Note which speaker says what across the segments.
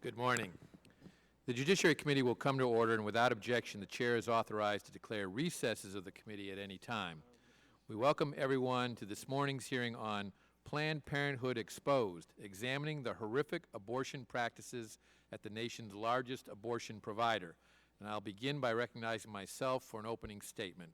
Speaker 1: Good morning. The Judiciary Committee will come to order, and without objection, the Chair is authorized to declare recesses of the committee at any time. We welcome everyone to this morning's hearing on Planned Parenthood Exposed, examining the horrific abortion practices at the nation's largest abortion provider. And I'll begin by recognizing myself for an opening statement.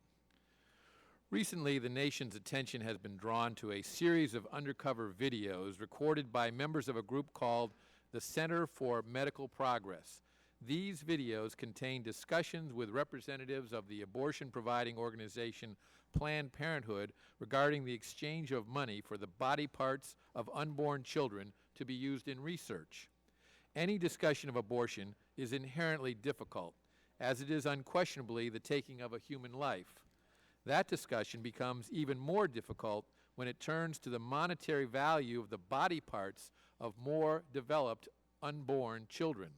Speaker 1: Recently, the nation's attention has been drawn to a series of undercover videos recorded by members of a group called the Center for Medical Progress. These videos contain discussions with representatives of the abortion-providing organization Planned Parenthood regarding the exchange of money for the body parts of unborn children to be used in research. Any discussion of abortion is inherently difficult, as it is unquestionably the taking of a human life. That discussion becomes even more difficult when it turns to the monetary value of the body parts of more developed unborn children,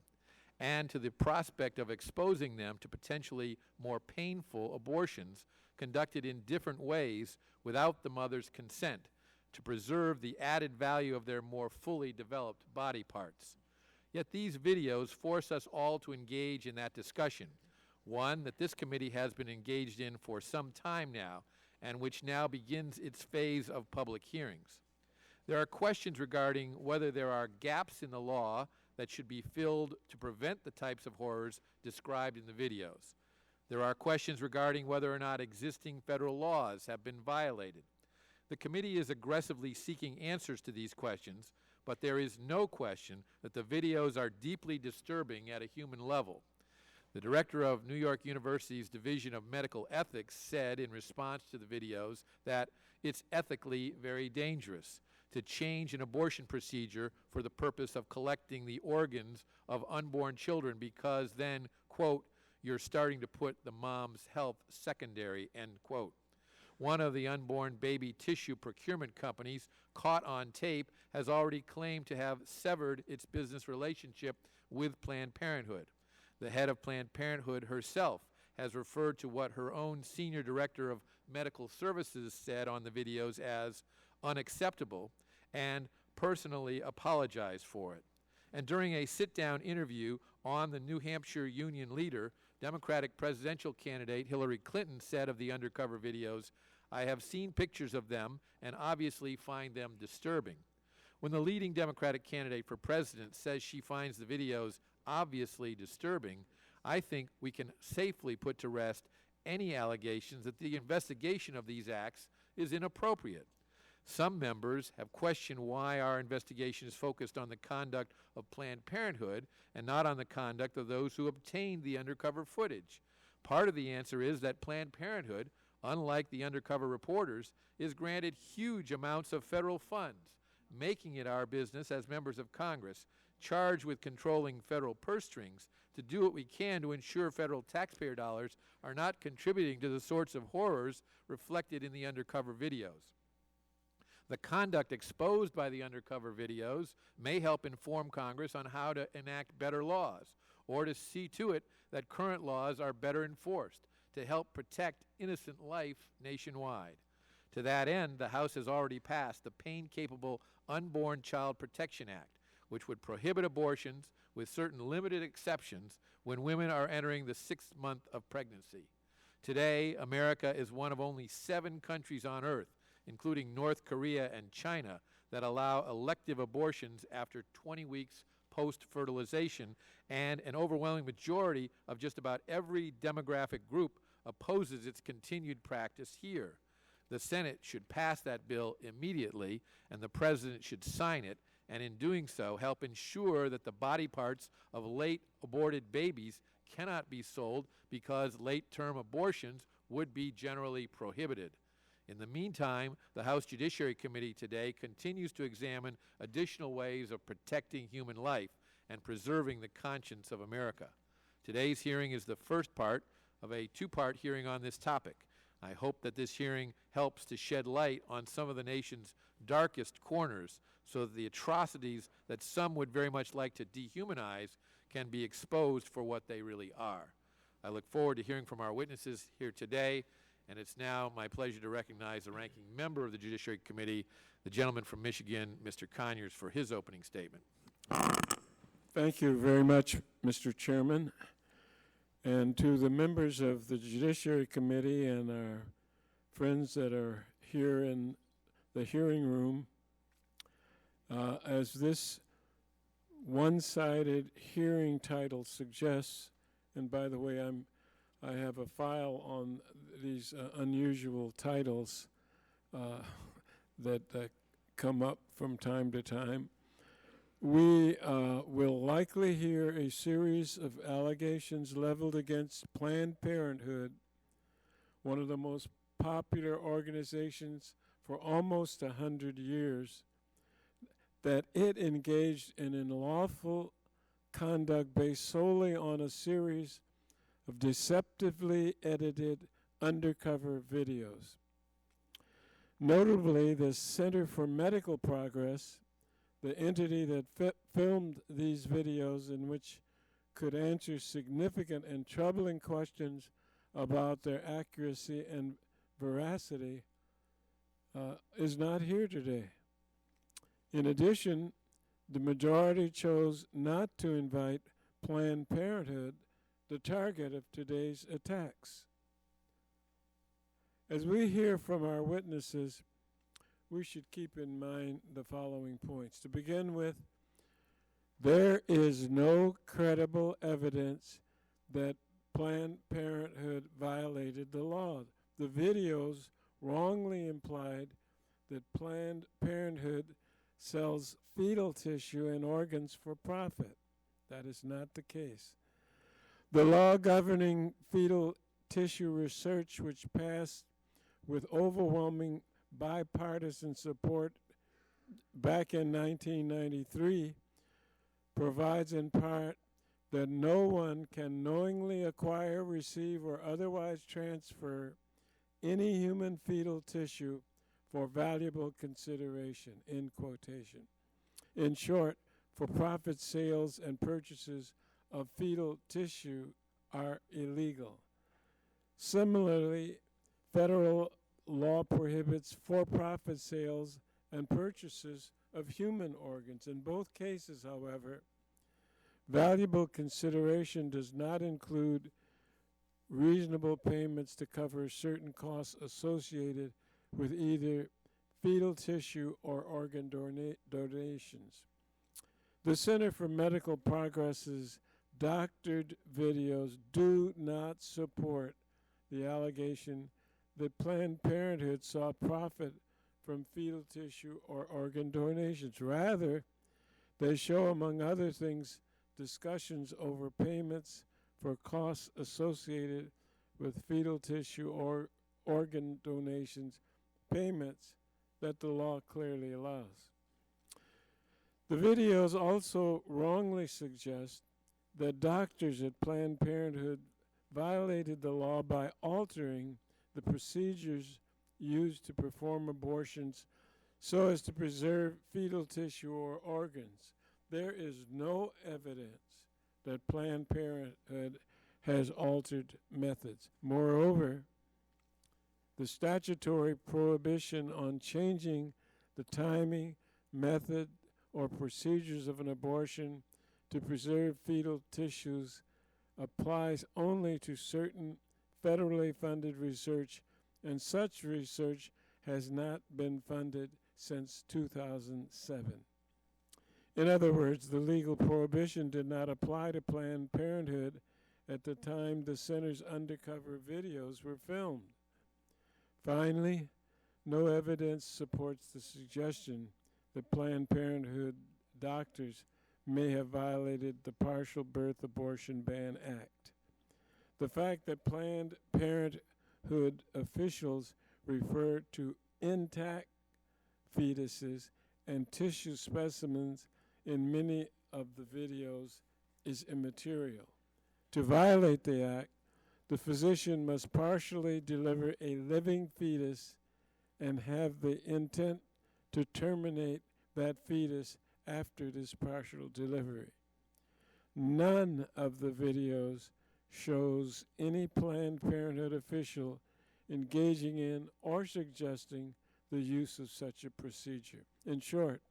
Speaker 1: and to the prospect of exposing them to potentially more painful abortions conducted in different ways without the mother's consent to preserve the added value of their more fully developed body parts. Yet these videos force us all to engage in that discussion, one that this committee has been engaged in for some time now, and which now begins its phase of public hearings. There are questions regarding whether there are gaps in the law that should be filled to prevent the types of horrors described in the videos. There are questions regarding whether or not existing federal laws have been violated. The committee is aggressively seeking answers to these questions, but there is no question that the videos are deeply disturbing at a human level. The director of New York University's Division of Medical Ethics said in response to the videos that it's ethically very dangerous to change an abortion procedure for the purpose of collecting the organs of unborn children because then, quote, you're starting to put the mom's health secondary, end quote. One of the unborn baby tissue procurement companies caught on tape has already claimed to have severed its business relationship with Planned Parenthood. The head of Planned Parenthood herself has referred to what her own senior director of medical services said on the videos as unacceptable and personally apologized for it. And during a sit-down interview on the New Hampshire Union leader, Democratic presidential candidate Hillary Clinton said of the undercover videos, "I have seen pictures of them and obviously find them disturbing." When the leading Democratic candidate for president says she finds the videos obviously disturbing, I think we can safely put to rest any allegations that the investigation of these acts is inappropriate. Some members have questioned why our investigation is focused on the conduct of Planned Parenthood and not on the conduct of those who obtained the undercover footage. Part of the answer is that Planned Parenthood, unlike the undercover reporters, is granted huge amounts of federal funds, making it our business as members of Congress, charged with controlling federal purse strings, to do what we can to ensure federal taxpayer dollars are not contributing to the sorts of horrors reflected in the undercover videos. The conduct exposed by the undercover videos may help inform Congress on how to enact better laws, or to see to it that current laws are better enforced to help protect innocent life nationwide. To that end, the House has already passed the Pain-Capable Unborn Child Protection Act, which would prohibit abortions with certain limited exceptions when women are entering the 6th month of pregnancy. Today, America is one of only 7 countries on earth, including North Korea and China, that allow elective abortions after 20 weeks post-fertilization, and an overwhelming majority of just about every demographic group opposes its continued practice here. The Senate should pass that bill immediately, and the President should sign it, and in doing so, help ensure that the body parts of late aborted babies cannot be sold because late-term abortions would be generally prohibited. In the meantime, the House Judiciary Committee today continues to examine additional ways of protecting human life and preserving the conscience of America. Today's hearing is the first part of a 2-part hearing on this topic. I hope that this hearing helps to shed light on some of the nation's darkest corners so that the atrocities that some would very much like to dehumanize can be exposed for what they really are. I look forward to hearing from our witnesses here today, and it's now my pleasure to recognize the ranking member of the Judiciary Committee, the gentleman from Michigan, Mr. Conyers, for his opening statement.
Speaker 2: Thank you very much, Mr. Chairman. And to the members of the Judiciary Committee and our friends that are here in the hearing room, as this one-sided hearing title suggests, and by the way, I have a file on these unusual titles that come up from time to time. We will likely hear a series of allegations leveled against Planned Parenthood, one of the most popular organizations for almost 100 years, that it engaged in unlawful conduct based solely on a series of deceptively edited undercover videos. Notably, the Center for Medical Progress, the entity that filmed these videos in which could answer significant and troubling questions about their accuracy and veracity, is not here today. In addition, the majority chose not to invite Planned Parenthood, the target of today's attacks. As we hear from our witnesses, we should keep in mind the following points. To begin with, there is no credible evidence that Planned Parenthood violated the law. The videos wrongly implied that Planned Parenthood sells fetal tissue and organs for profit. That is not the case. The law governing fetal tissue research, which passed with overwhelming bipartisan support back in 1993, provides in part that no one can knowingly acquire, receive, or otherwise transfer any human fetal tissue for valuable consideration, end quotation. In short, for-profit sales and purchases of fetal tissue are illegal. Similarly, federal law prohibits for-profit sales and purchases of human organs. In both cases, however, valuable consideration does not include reasonable payments to cover certain costs associated with either fetal tissue or organ donations. The Center for Medical Progress's doctored videos do not support the allegation that Planned Parenthood saw profit from fetal tissue or organ donations. Rather, they show, among other things, discussions over payments for costs associated with fetal tissue or organ donations, payments that the law clearly allows. The videos also wrongly suggest that doctors at Planned Parenthood violated the law by altering the procedures used to perform abortions so as to preserve fetal tissue or organs. There is no evidence that Planned Parenthood has altered methods. Moreover, the statutory prohibition on changing the timing, method, or procedures of an abortion to preserve fetal tissues applies only to certain federally funded research, and such research has not been funded since 2007. In other words, the legal prohibition did not apply to Planned Parenthood at the time the center's undercover videos were filmed. Finally, no evidence supports the suggestion that Planned Parenthood doctors may have violated the Partial Birth Abortion Ban Act. The fact that Planned Parenthood officials refer to intact fetuses and tissue specimens in many of the videos is immaterial. To violate the act, the physician must partially deliver a living fetus and have the intent to terminate that fetus after this partial delivery. None of the videos shows any Planned Parenthood official engaging in or suggesting the use of such a procedure. In short,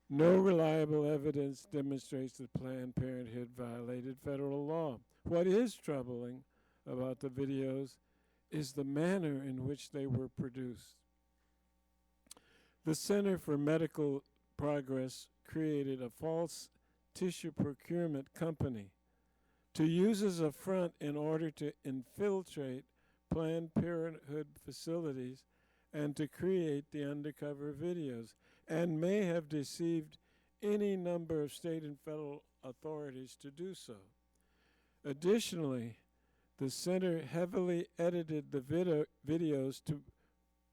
Speaker 2: No reliable evidence demonstrates that Planned Parenthood violated federal law. What is troubling about the videos is the manner in which they were produced. The Center for Medical Progress created a false tissue procurement company to use as a front in order to infiltrate Planned Parenthood facilities and to create the undercover videos, and may have deceived any number of state and federal authorities to do so. Additionally, the center heavily edited the videos to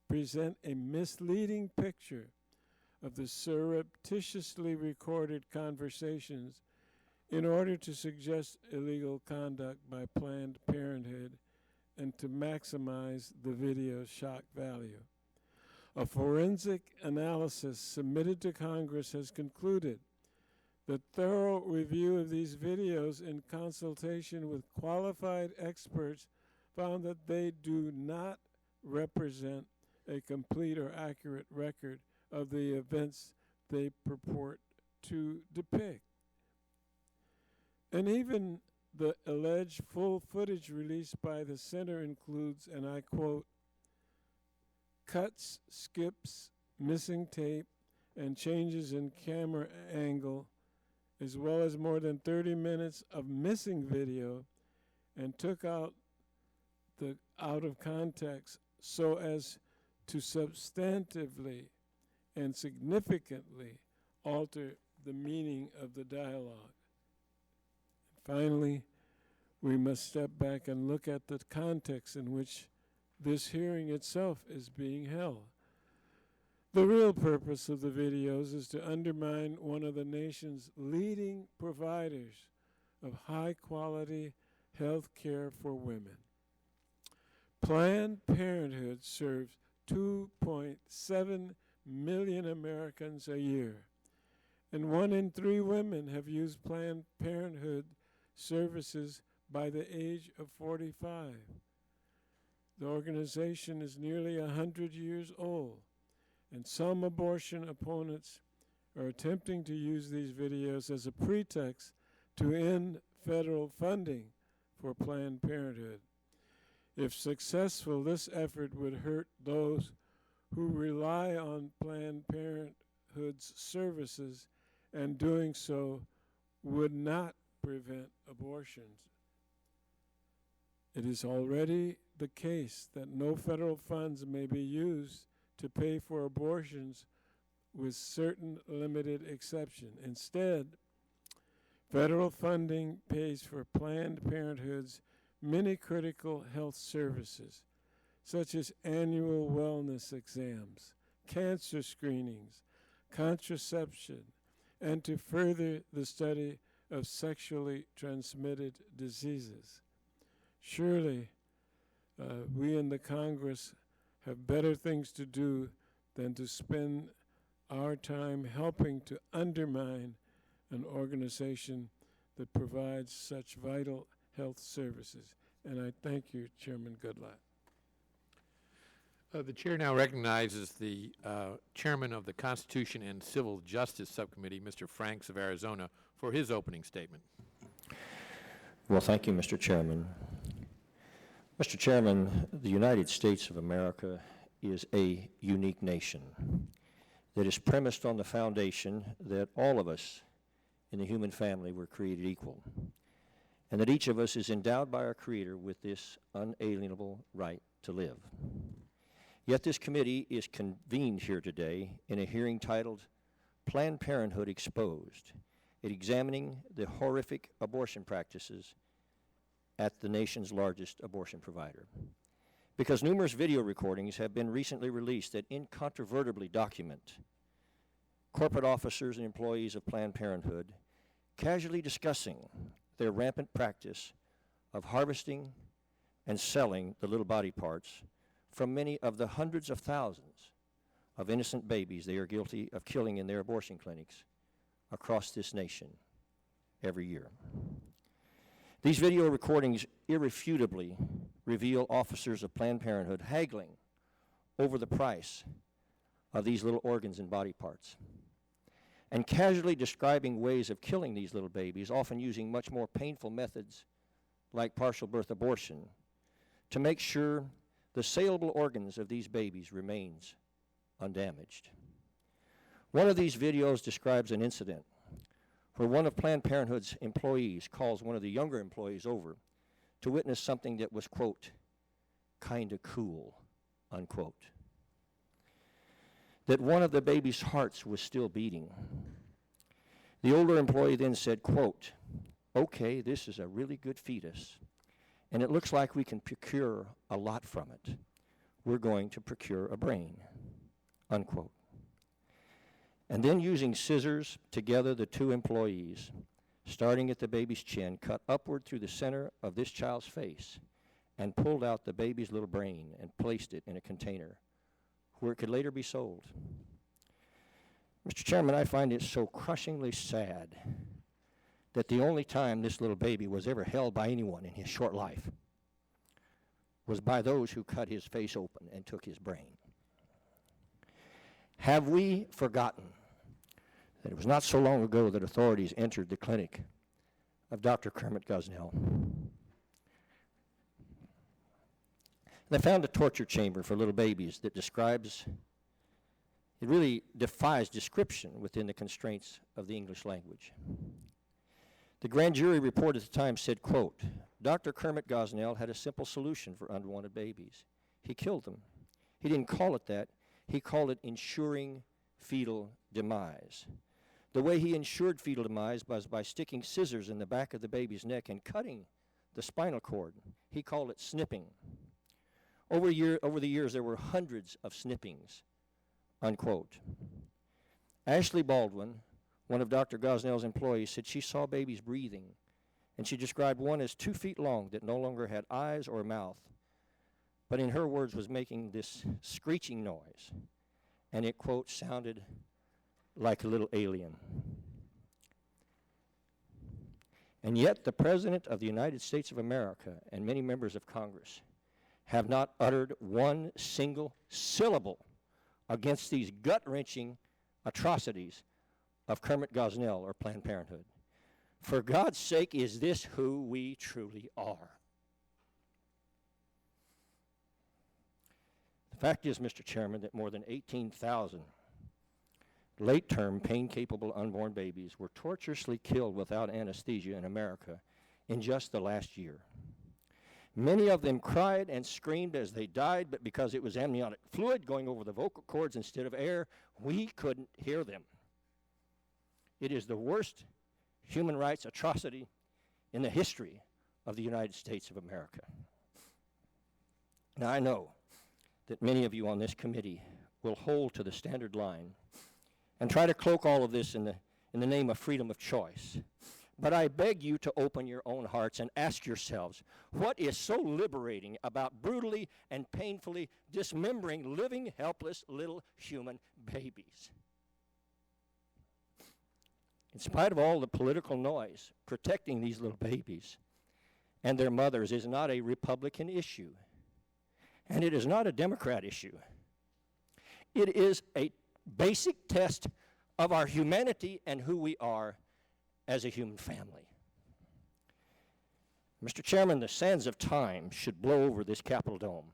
Speaker 2: present a misleading picture of the surreptitiously recorded conversations in order to suggest illegal conduct by Planned Parenthood and to maximize the video's shock value. A forensic analysis submitted to Congress has concluded that thorough review of these videos in consultation with qualified experts found that they do not represent a complete or accurate record of the events they purport to depict. And even the alleged full footage released by the center includes, and I quote, cuts, skips, missing tape, and changes in camera angle, as well as more than 30 minutes of missing video, and took out of context so as to substantively and significantly alter the meaning of the dialogue. Finally, we must step back and look at the context in which this hearing itself is being held. The real purpose of the videos is to undermine one of the nation's leading providers of high-quality health care for women. Planned Parenthood serves 2.7 million Americans a year, and 1 in 3 women have used Planned Parenthood services by the age of 45. The organization is nearly 100 years old, and some abortion opponents are attempting to use these videos as a pretext to end federal funding for Planned Parenthood. If successful, this effort would hurt those who rely on Planned Parenthood's services, and doing so would not prevent abortions. It is already the case that no federal funds may be used to pay for abortions with certain limited exceptions. Instead, federal funding pays for Planned Parenthood's many critical health services, such as annual wellness exams, cancer screenings, contraception, and to further the study of sexually transmitted diseases. Surely, we in the Congress have better things to do than to spend our time helping to undermine an organization that provides such vital health services. And I thank you, Chairman Goodlatte.
Speaker 1: The chair now recognizes the chairman of the Constitution and Civil Justice Subcommittee, Mr. Franks of Arizona, for his opening statement.
Speaker 3: Well, thank you, Mr. Chairman. Mr. Chairman, the United States of America is a unique nation that is premised on the foundation that all of us in the human family were created equal, and that each of us is endowed by our Creator with this unalienable right to live. Yet this committee is convened here today in a hearing titled Planned Parenthood Exposed, examining the horrific abortion practices at the nation's largest abortion provider. Because numerous video recordings have been recently released that incontrovertibly document corporate officers and employees of Planned Parenthood casually discussing their rampant practice of harvesting and selling the little body parts from many of the hundreds of thousands of innocent babies they are guilty of killing in their abortion clinics across this nation every year. These video recordings irrefutably reveal officers of Planned Parenthood haggling over the price of these little organs and body parts. and casually describing ways of killing these little babies, often using much more painful methods like partial birth abortion, to make sure the saleable organs of these babies remains undamaged. One of these videos describes an incident where one of Planned Parenthood's employees calls one of the younger employees over to witness something that was, quote, kind of cool, unquote. That one of the baby's hearts was still beating. The older employee then said, quote, okay, this is a really good fetus, and it looks like we can procure a lot from it. We're going to procure a brain, unquote. And then using scissors, together the two employees, starting at the baby's chin, cut upward through the center of this child's face and pulled out the baby's little brain and placed it in a container where it could later be sold. Mr. Chairman, I find it so crushingly sad that the only time this little baby was ever held by anyone in his short life was by those who cut his face open and took his brain. Have we forgotten that it was not so long ago that authorities entered the clinic of Dr. Kermit Gosnell? They found a torture chamber for little babies that describes, it really defies description within the constraints of the English language. The grand jury report at the time said, quote, Dr. Kermit Gosnell had a simple solution for unwanted babies. He killed them. He didn't call it that. He called it ensuring fetal demise. The way he ensured fetal demise was by sticking scissors in the back of the baby's neck and cutting the spinal cord. He called it snipping. Over the years, there were hundreds of snippings, unquote. Ashley Baldwin, one of Dr. Gosnell's employees, said she saw babies breathing, and she described one as 2 feet long that no longer had eyes or mouth, but in her words was making this screeching noise, and it, quote, sounded like a little alien. And yet the President of the United States of America and many members of Congress have not uttered one single syllable against these gut-wrenching atrocities of Kermit Gosnell or Planned Parenthood. For God's sake, is this who we truly are? The fact is, Mr. Chairman, that more than 18,000 late-term, pain-capable unborn babies were torturously killed without anesthesia in America in just the last year. Many of them cried and screamed as they died, but because it was amniotic fluid going over the vocal cords instead of air, we couldn't hear them. It is the worst human rights atrocity in the history of the United States of America. Now, I know that many of you on this committee will hold to the standard line and try to cloak all of this in the name of freedom of choice. But I beg you to open your own hearts and ask yourselves, what is so liberating about brutally and painfully dismembering living, helpless little human babies? In spite of all the political noise, protecting these little babies and their mothers is not a Republican issue, and it is not a Democrat issue. It is a basic test of our humanity and who we are as a human family. Mr. Chairman, the sands of time should blow over this Capitol dome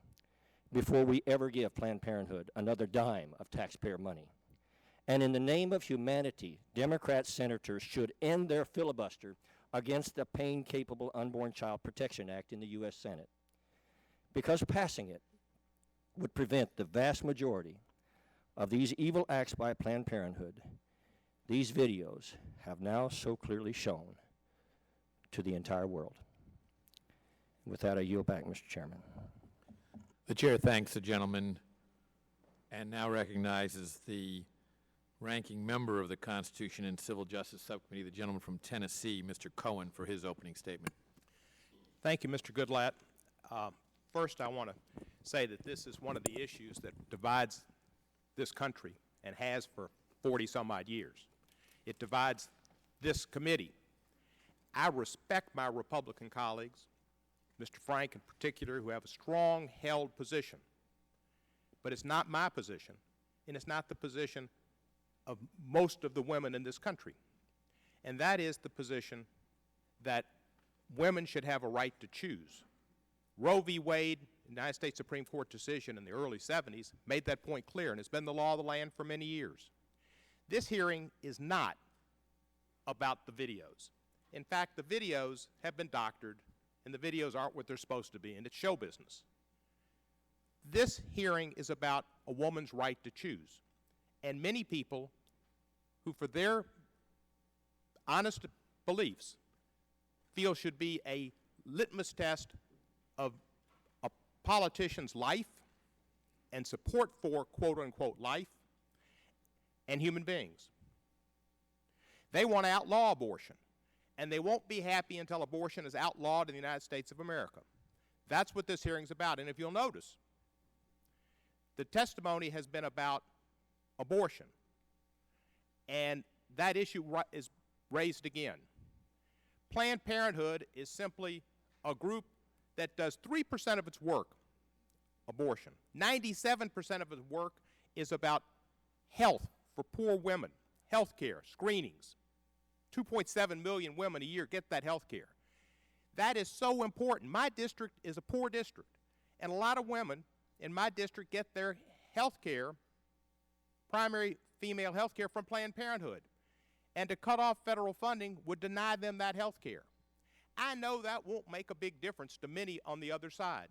Speaker 3: before we ever give Planned Parenthood another dime of taxpayer money. And in the name of humanity, Democrat senators should end their filibuster against the Pain-Capable Unborn Child Protection Act in the U.S. Senate, because passing it would prevent the vast majority of these evil acts by Planned Parenthood. These videos have now so clearly shown to the entire world. With that, I yield back, Mr. Chairman.
Speaker 1: The chair thanks the gentleman and now recognizes the ranking member of the Constitution and Civil Justice Subcommittee, the gentleman from Tennessee, Mr. Cohen, for his opening statement.
Speaker 4: Thank you, Mr. Goodlatte. First, I want to say that this is one of the issues that divides this country and has for 40-some-odd years. It divides this committee. I respect my Republican colleagues, Mr. Frank in particular, who have a strong held position. But it's not my position, and it's not the position of most of the women in this country. And that is the position that women should have a right to choose. Roe v. Wade, United States Supreme Court decision in the early 70s, made that point clear, and it's been the law of the land for many years. This hearing is not about the videos. In fact, the videos have been doctored, and the videos aren't what they're supposed to be, and it's show business. This hearing is about a woman's right to choose. And many people who, for their honest beliefs, feel should be a litmus test of a politician's life and support for quote-unquote life and human beings. They want to outlaw abortion, and they won't be happy until abortion is outlawed in the United States of America. That's what this hearing's about. And if you'll notice, the testimony has been about abortion, and that issue is raised again. Planned Parenthood is simply a group that does 3% of its work, abortion. 97% of its work is about health for poor women, health care, screenings. 2.7 million women a year get that health care. That is so important. My district is a poor district, and a lot of women in my district get their health care, primary female health care, from Planned Parenthood. And to cut off federal funding would deny them that health care. I know that won't make a big difference to many on the other side.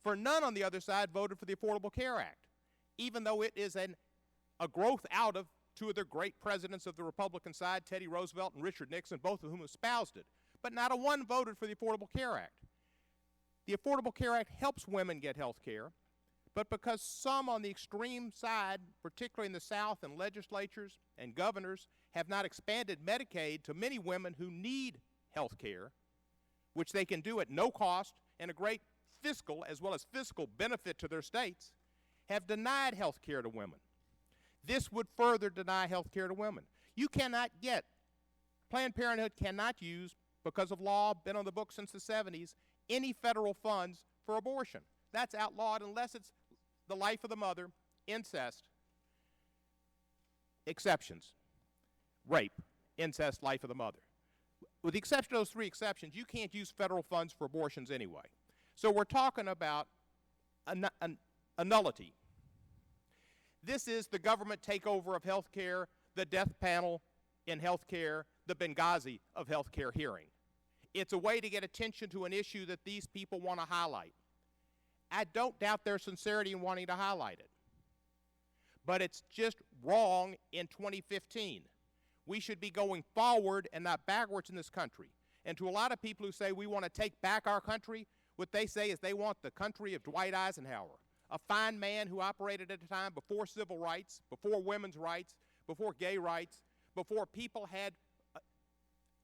Speaker 4: For none on the other side voted for the Affordable Care Act, even though it is a growth out of two of the great presidents of the Republican side, Teddy Roosevelt and Richard Nixon, both of whom espoused it. But not a one voted for the Affordable Care Act. The Affordable Care Act helps women get health care, but because some on the extreme side, particularly in the South, and legislatures and governors, have not expanded Medicaid to many women who need health care, which they can do at no cost and a great fiscal as well as fiscal benefit to their states, have denied health care to women. This would further deny health care to women. You cannot get, Planned Parenthood cannot use, because of law, been on the books since the 70s, any federal funds for abortion. That's outlawed unless it's the life of the mother, incest, exceptions, rape, incest, life of the mother. With the exception of those three exceptions, you can't use federal funds for abortions anyway. So we're talking about a nullity. This is the government takeover of health care, the death panel in health care, the Benghazi of health care hearing. It's a way to get attention to an issue that these people want to highlight. I don't doubt their sincerity in wanting to highlight it. But it's just wrong in 2015. We should be going forward and not backwards in this country. And to a lot of people who say we want to take back our country, what they say is they want the country of Dwight Eisenhower, a fine man who operated at a time before civil rights, before women's rights, before gay rights, before people had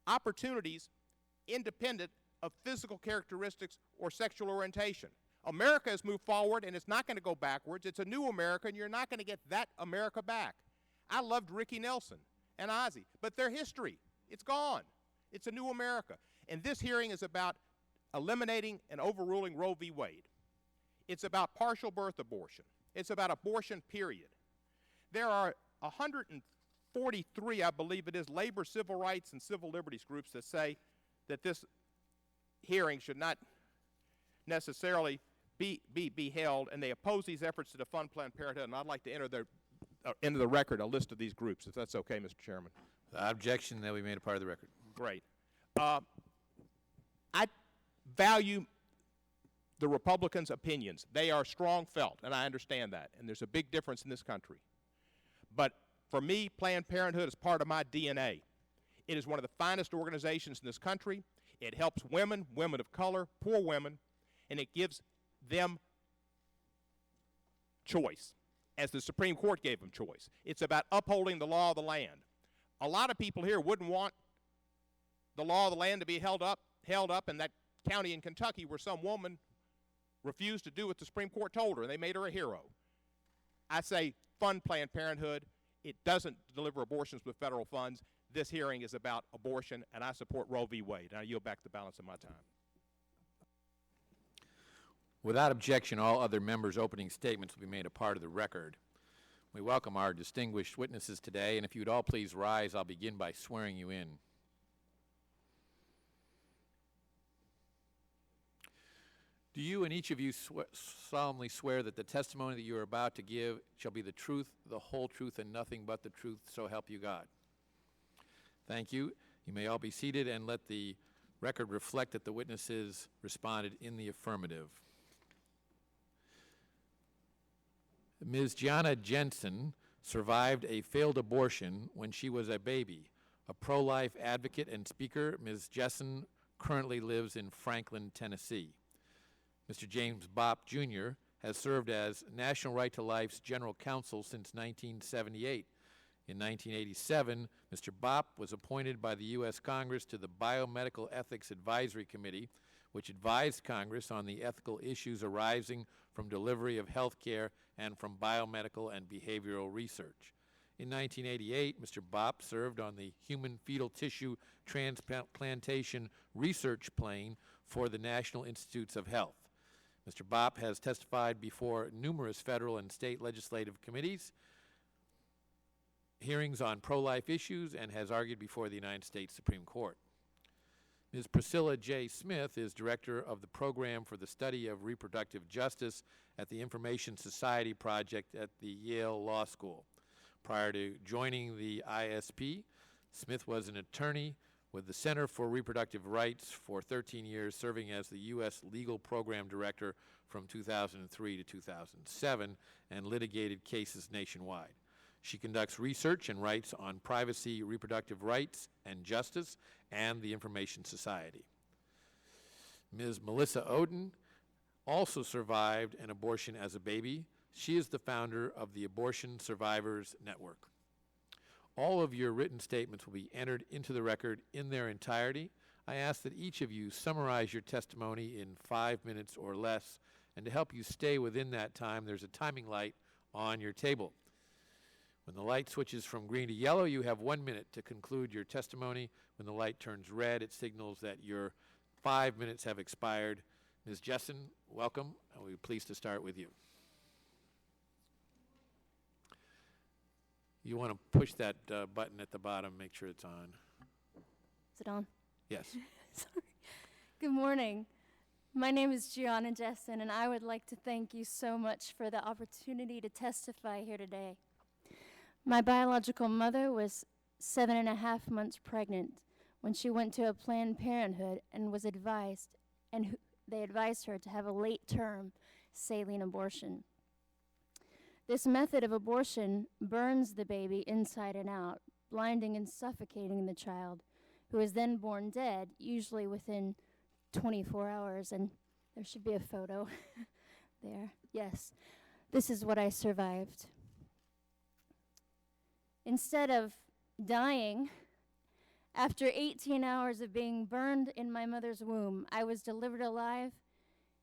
Speaker 4: opportunities independent of physical characteristics or sexual orientation. America has moved forward, and it's not going to go backwards. It's a new America, and you're not going to get that America back. I loved Ricky Nelson and Ozzy, but their history, it's gone. It's a new America. And this hearing is about eliminating and overruling Roe v. Wade. It's about partial birth abortion. It's about abortion, period. There are 143, I believe it is, labor, civil rights, and civil liberties groups that say that this hearing should not necessarily be held, and they oppose these efforts to defund Planned Parenthood. And I'd like to enter into the record a list of these groups, if that's okay, Mr. Chairman.
Speaker 1: Without objection, that we made a part of the record.
Speaker 4: Great. I value the Republicans' opinions. They are strong felt, and I understand that. And there's a big difference in this country. But for me, Planned Parenthood is part of my DNA. It is one of the finest organizations in this country. It helps women, women of color, poor women, and it gives them choice, as the Supreme Court gave them choice. It's about upholding the law of the land. A lot of people here wouldn't want the law of the land to be held up in that county in Kentucky where some woman refused to do what the Supreme Court told her, and they made her a hero. I say fund Planned Parenthood. It doesn't deliver abortions with federal funds. This hearing is about abortion, and I support Roe v. Wade. And I yield back the balance of my time.
Speaker 1: Without objection, all other members' opening statements will be made a part of the record. We welcome our distinguished witnesses today, and if you'd all please rise, I'll begin by swearing you in. Do you and each of you solemnly swear that the testimony that you are about to give shall be the truth, the whole truth, and nothing but the truth, so help you God? Thank you. You may all be seated, and let the record reflect that the witnesses responded in the affirmative. Ms. Gianna Jensen survived a failed abortion when she was a baby. A pro-life advocate and speaker, Ms. Jensen currently lives in Franklin, Tennessee. Mr. James Bopp, Jr. has served as National Right to Life's General Counsel since 1978. In 1987, Mr. Bopp was appointed by the U.S. Congress to the Biomedical Ethics Advisory Committee, which advised Congress on the ethical issues arising from delivery of health care and from biomedical and behavioral research. In 1988, Mr. Bopp served on the Human Fetal Tissue Transplantation Research Plane for the National Institutes of Health. Mr. Bopp has testified before numerous federal and state legislative committees, hearings on pro-life issues, and has argued before the United States Supreme Court. Ms. Priscilla J. Smith is Director of the Program for the Study of Reproductive Justice at the Information Society Project at the Yale Law School. Prior to joining the ISP, Smith was an attorney with the Center for Reproductive Rights for 13 years, serving as the U.S. Legal Program Director from 2003 to 2007, and litigated cases nationwide. She conducts research and writes on privacy, reproductive rights, and justice, and the Information Society. Ms. Melissa Oden also survived an abortion as a baby. She is the founder of the Abortion Survivors Network. All of your written statements will be entered into the record in their entirety. I ask that each of you summarize your testimony in 5 minutes or less, and to help you stay within that time, there's a timing light on your table. When the light switches from green to yellow, you have 1 minute to conclude your testimony. When the light turns red, it signals that your 5 minutes have expired. Ms. Jessen, welcome. We're pleased to start with you. You want to push that button at the bottom, make sure it's on.
Speaker 5: Is it on?
Speaker 1: Yes.
Speaker 5: Sorry. Good morning. My name is Gianna Jessen, and I would like to thank you so much for the opportunity to testify here today. My biological mother was 7.5 months pregnant when she went to a Planned Parenthood and was advised, they advised her to have a late-term saline abortion. This method of abortion burns the baby inside and out, blinding and suffocating the child, who is then born dead, usually within 24 hours. And there should be a photo there. Yes, this is what I survived. Instead of dying, after 18 hours of being burned in my mother's womb, I was delivered alive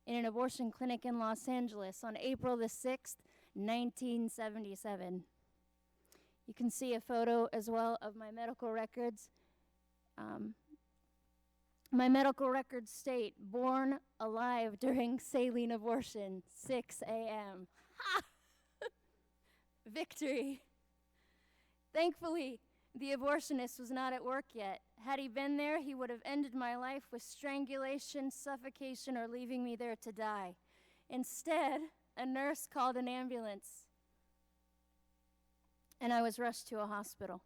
Speaker 5: in an abortion clinic in Los Angeles on April the 6th, 1977. You can see a photo as well of my medical records. My medical records state, born alive during saline abortion, 6 a.m. Victory. Thankfully, the abortionist was not at work yet. Had he been there, he would have ended my life with strangulation, suffocation, or leaving me there to die. Instead, a nurse called an ambulance, and I was rushed to a hospital.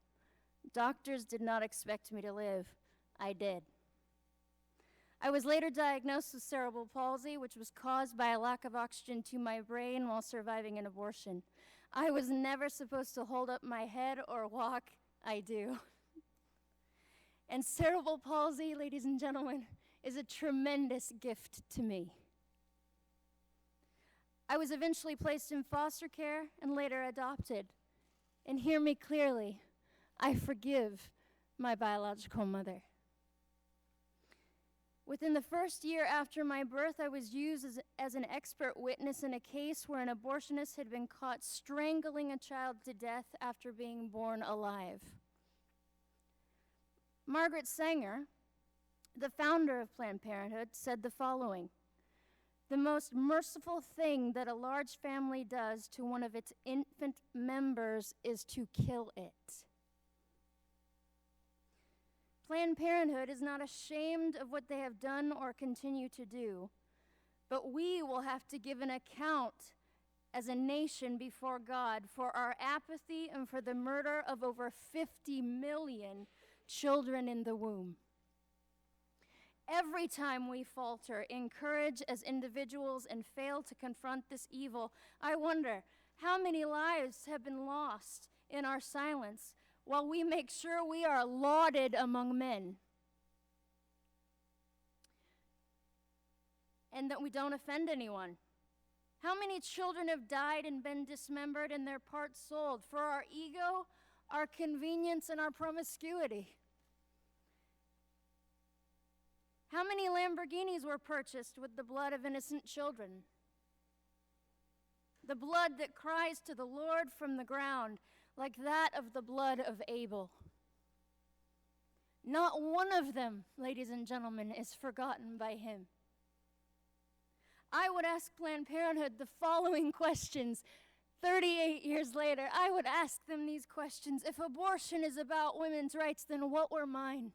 Speaker 5: Doctors did not expect me to live. I did. I was later diagnosed with cerebral palsy, which was caused by a lack of oxygen to my brain while surviving an abortion. I was never supposed to hold up my head or walk. I do. And cerebral palsy, ladies and gentlemen, is a tremendous gift to me. I was eventually placed in foster care and later adopted. And hear me clearly, I forgive my biological mother. Within the first year after my birth, I was used as an expert witness in a case where an abortionist had been caught strangling a child to death after being born alive. Margaret Sanger, the founder of Planned Parenthood, said the following: The most merciful thing that a large family does to one of its infant members is to kill it. Planned Parenthood is not ashamed of what they have done or continue to do, but we will have to give an account as a nation before God for our apathy and for the murder of over 50 million children in the womb. Every time we falter in courage as individuals and fail to confront this evil, I wonder how many lives have been lost in our silence while we make sure we are lauded among men and that we don't offend anyone. How many children have died and been dismembered and their parts sold for our ego, our convenience, and our promiscuity? How many Lamborghinis were purchased with the blood of innocent children? The blood that cries to the Lord from the ground, like that of the blood of Abel. Not one of them, ladies and gentlemen, is forgotten by him. I would ask Planned Parenthood the following questions 38 years later. I would ask them these questions. If abortion is about women's rights, then what were mine?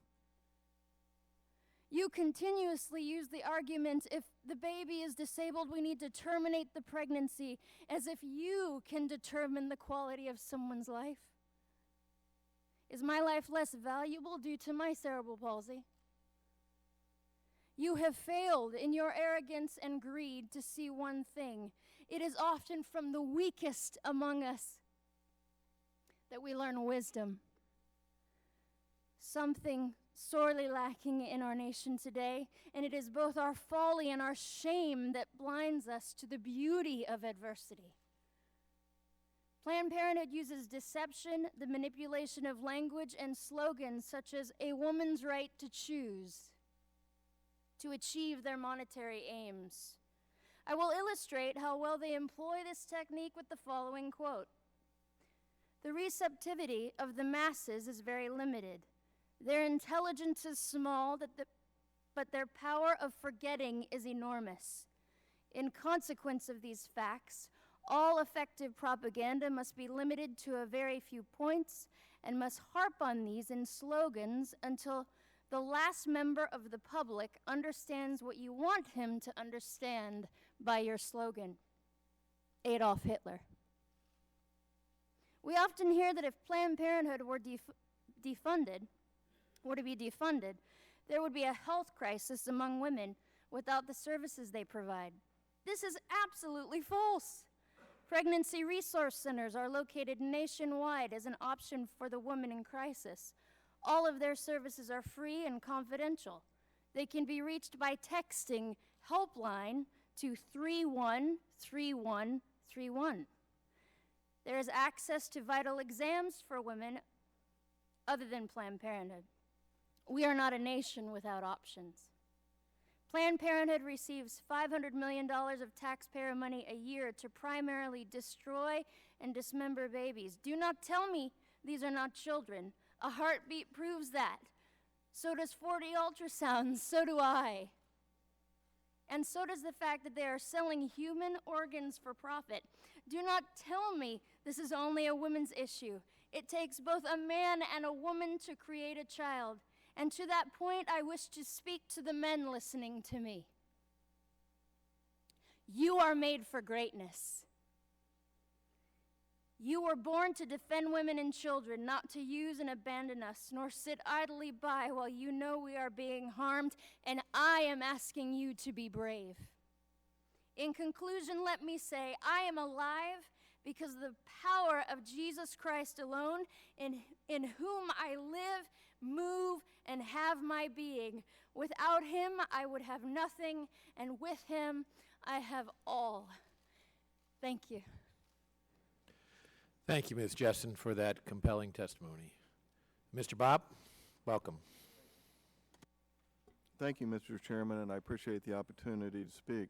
Speaker 5: You continuously use the argument, if the baby is disabled, we need to terminate the pregnancy, as if you can determine the quality of someone's life. Is my life less valuable due to my cerebral palsy? You have failed in your arrogance and greed to see one thing. It is often from the weakest among us that we learn wisdom. Something sorely lacking in our nation today, and it is both our folly and our shame that blinds us to the beauty of adversity. Planned Parenthood uses deception, the manipulation of language, and slogans such as a woman's right to choose to achieve their monetary aims. I will illustrate how well they employ this technique with the following quote. The receptivity of the masses is very limited. Their intelligence is small, but their power of forgetting is enormous. In consequence of these facts, all effective propaganda must be limited to a very few points and must harp on these in slogans until the last member of the public understands what you want him to understand by your slogan. Adolf Hitler. We often hear that if Planned Parenthood were defunded, there would be a health crisis among women without the services they provide. This is absolutely false. Pregnancy resource centers are located nationwide as an option for the woman in crisis. All of their services are free and confidential. They can be reached by texting helpline to 313131. There is access to vital exams for women other than Planned Parenthood. We are not a nation without options. Planned Parenthood receives $500 million of taxpayer money a year to primarily destroy and dismember babies. Do not tell me these are not children. A heartbeat proves that. So does 40 ultrasounds, so do I. And so does the fact that they are selling human organs for profit. Do not tell me this is only a women's issue. It takes both a man and a woman to create a child. And to that point, I wish to speak to the men listening to me. You are made for greatness. You were born to defend women and children, not to use and abandon us, nor sit idly by while you know we are being harmed, and I am asking you to be brave. In conclusion, let me say, I am alive because of the power of Jesus Christ alone, in whom I live, move, and have my being. Without him, I would have nothing, and with him, I have all. Thank you.
Speaker 1: Thank you, Ms. Jessen, for that compelling testimony. Mr. Bob, welcome.
Speaker 6: Thank you, Mr. Chairman, and I appreciate the opportunity to speak.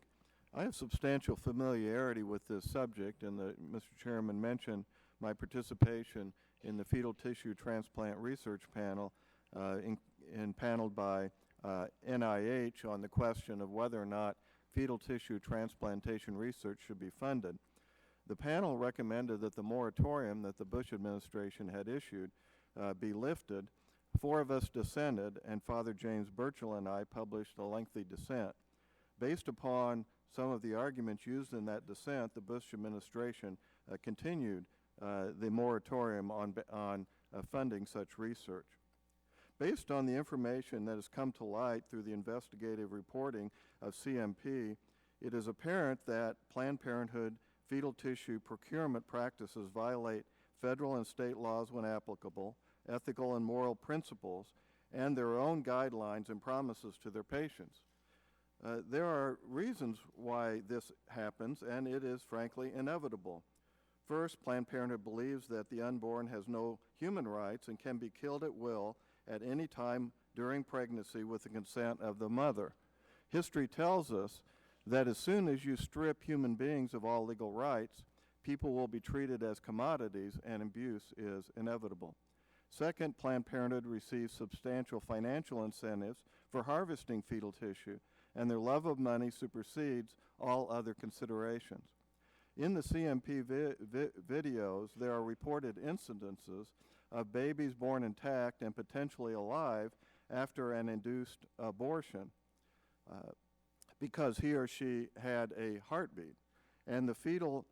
Speaker 6: I have substantial familiarity with this subject, and Mr. Chairman mentioned my participation in the Fetal Tissue Transplant Research Panel, paneled by NIH on the question of whether or not fetal tissue transplantation research should be funded. The panel recommended that the moratorium that the Bush administration had issued be lifted. 4 of us dissented, and Father James Burchell and I published a lengthy dissent. Based upon some of the arguments used in that dissent, the Bush administration continued the moratorium on funding such research. Based on the information that has come to light through the investigative reporting of CMP, it is apparent that Planned Parenthood fetal tissue procurement practices violate federal and state laws when applicable, ethical and moral principles, and their own guidelines and promises to their patients. There are reasons why this happens, and it is frankly inevitable. First, Planned Parenthood believes that the unborn has no human rights and can be killed at will at any time during pregnancy with the consent of the mother. History tells us that as soon as you strip human beings of all legal rights, people will be treated as commodities, and abuse is inevitable. Second, Planned Parenthood receives substantial financial incentives for harvesting fetal tissue, and their love of money supersedes all other considerations. In the CMP videos, there are reported incidences of babies born intact and potentially alive after an induced abortion because he or she had a heartbeat. And the fetal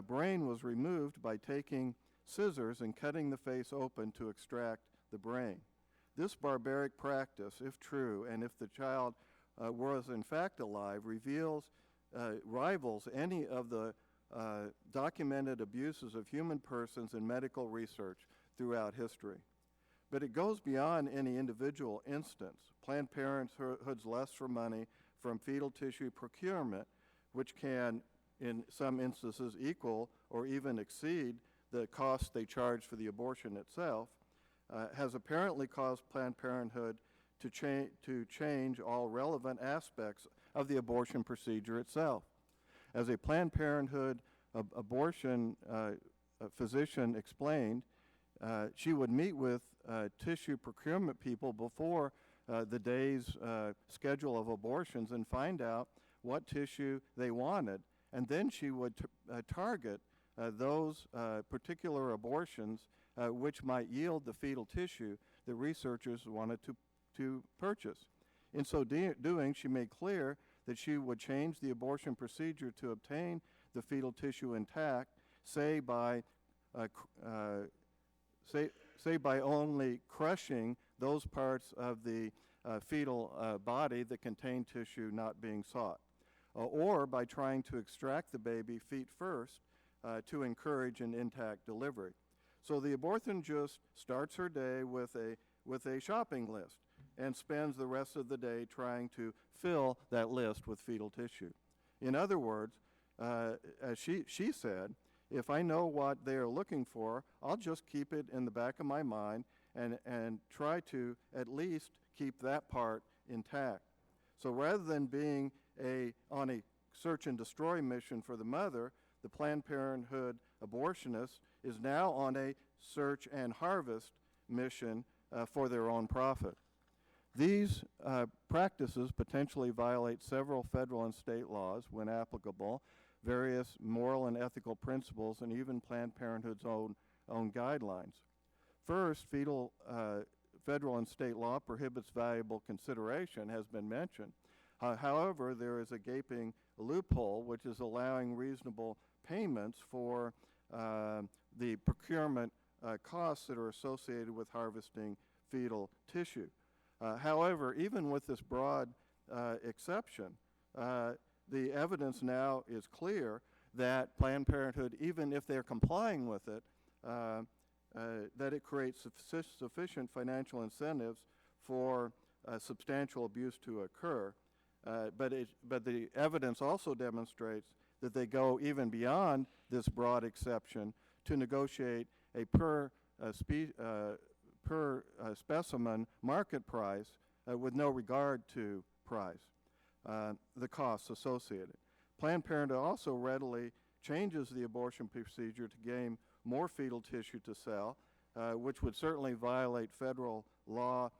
Speaker 6: brain was removed by taking scissors and cutting the face open to extract the brain. This barbaric practice, if true, and if the child was in fact alive, rivals any of the documented abuses of human persons in medical research throughout history. But it goes beyond any individual instance. Planned Parenthood's lust for money from fetal tissue procurement, which can, in some instances, equal or even exceed the cost they charge for the abortion itself, has apparently caused Planned Parenthood to change all relevant aspects of the abortion procedure itself. As a Planned Parenthood abortion physician explained, she would meet with tissue procurement people before the day's schedule of abortions and find out what tissue they wanted, and then she would target those particular abortions which might yield the fetal tissue that researchers wanted to purchase. In so doing, she made clear that she would change the abortion procedure to obtain the fetal tissue intact, say by only crushing those parts of the fetal body that contain tissue not being sought, or by trying to extract the baby feet first to encourage an intact delivery. So the abortionist starts her day with a shopping list and spends the rest of the day trying to fill that list with fetal tissue. In other words, as she said, if I know what they are looking for, I'll just keep it in the back of my mind and try to at least keep that part intact. So rather than being on a search and destroy mission for the mother, the Planned Parenthood abortionist is now on a search and harvest mission for their own profit. These practices potentially violate several federal and state laws when applicable, various moral and ethical principles, and even Planned Parenthood's own guidelines. First, federal and state law prohibits valuable consideration, has been mentioned. However, there is a gaping loophole which is allowing reasonable payments for the procurement costs that are associated with harvesting fetal tissue. However, even with this broad exception, the evidence now is clear that Planned Parenthood, even if they're complying with it, that it creates sufficient financial incentives for substantial abuse to occur. But the evidence also demonstrates that they go even beyond this broad exception to negotiate a per specimen market price with no regard to price, the costs associated. Planned Parenthood also readily changes the abortion procedure to gain more fetal tissue to sell, which would certainly violate federal law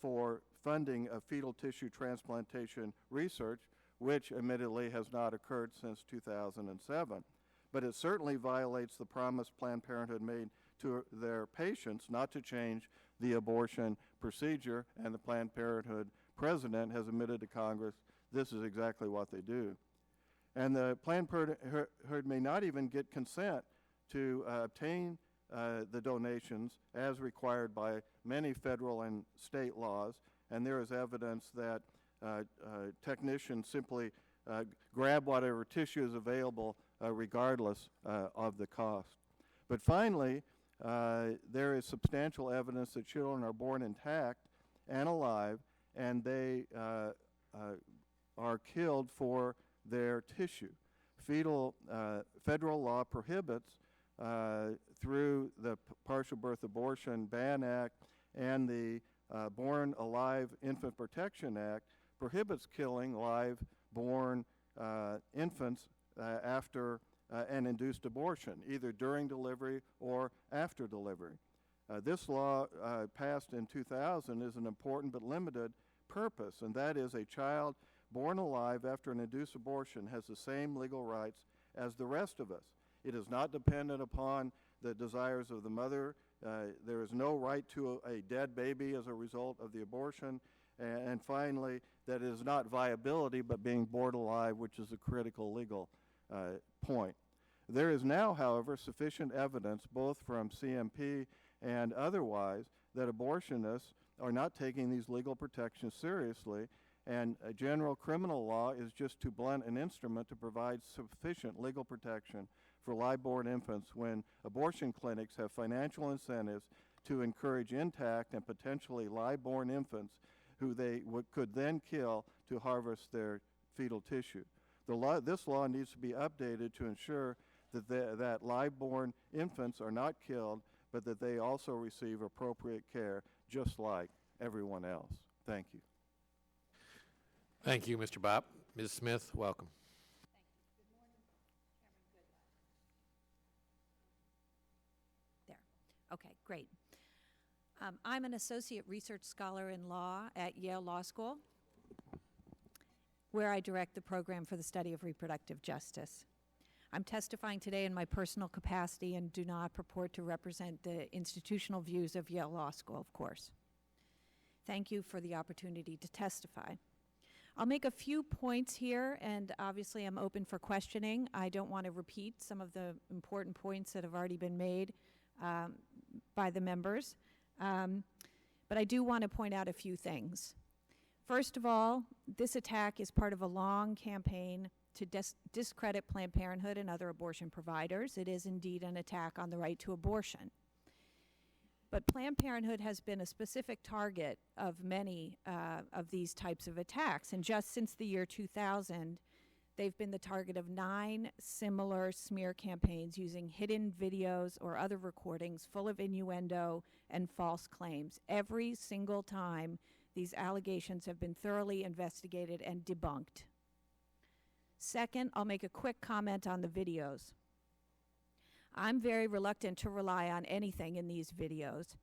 Speaker 6: for funding of fetal tissue transplantation research, which admittedly has not occurred since 2007. But it certainly violates the promise Planned Parenthood made to their patients not to change the abortion procedure, and the Planned Parenthood president has admitted to Congress this is exactly what they do. And the Planned Parenthood may not even get consent to obtain the donations as required by many federal and state laws, and there is evidence that technicians simply grab whatever tissue is available regardless of the cost. But finally, there is substantial evidence that children are born intact and alive, and they are killed for their tissue. Federal law prohibits, through the Partial Birth Abortion Ban Act and the Born Alive Infant Protection Act, prohibits killing live born infants after an induced abortion, either during delivery or after delivery. This law, passed in 2000, is an important but limited purpose, and that is a child born alive after an induced abortion has the same legal rights as the rest of us. It is not dependent upon the desires of the mother. There is no right to a dead baby as a result of the abortion. And finally, that it is not viability but being born alive, which is a critical legal point. There is now, however, sufficient evidence, both from CMP and otherwise, that abortionists are not taking these legal protections seriously, and general criminal law is just too blunt an instrument to provide sufficient legal protection for live-born infants when abortion clinics have financial incentives to encourage intact and potentially live-born infants who they could then kill to harvest their fetal tissue. This law needs to be updated to ensure that live-born infants are not killed, but that they also receive appropriate care just like everyone else. Thank you.
Speaker 1: Thank you, Mr. Bopp. Ms. Smith, welcome.
Speaker 7: There. Okay, great. I'm an associate research scholar in law at Yale Law School, where I direct the program for the study of reproductive justice. I'm testifying today in my personal capacity and do not purport to represent the institutional views of Yale Law School, of course. Thank you for the opportunity to testify. I'll make a few points here, and obviously I'm open for questioning. I don't want to repeat some of the important points that have already been made by the members, but I do want to point out a few things. First of all, this attack is part of a long campaign to discredit Planned Parenthood and other abortion providers. It is indeed an attack on the right to abortion. But Planned Parenthood has been a specific target of many of these types of attacks. And just since the year 2000, they've been the target of 9 similar smear campaigns using hidden videos or other recordings full of innuendo and false claims. Every single time, these allegations have been thoroughly investigated and debunked. Second, I'll make a quick comment on the videos. I'm very reluctant to rely on anything in these videos,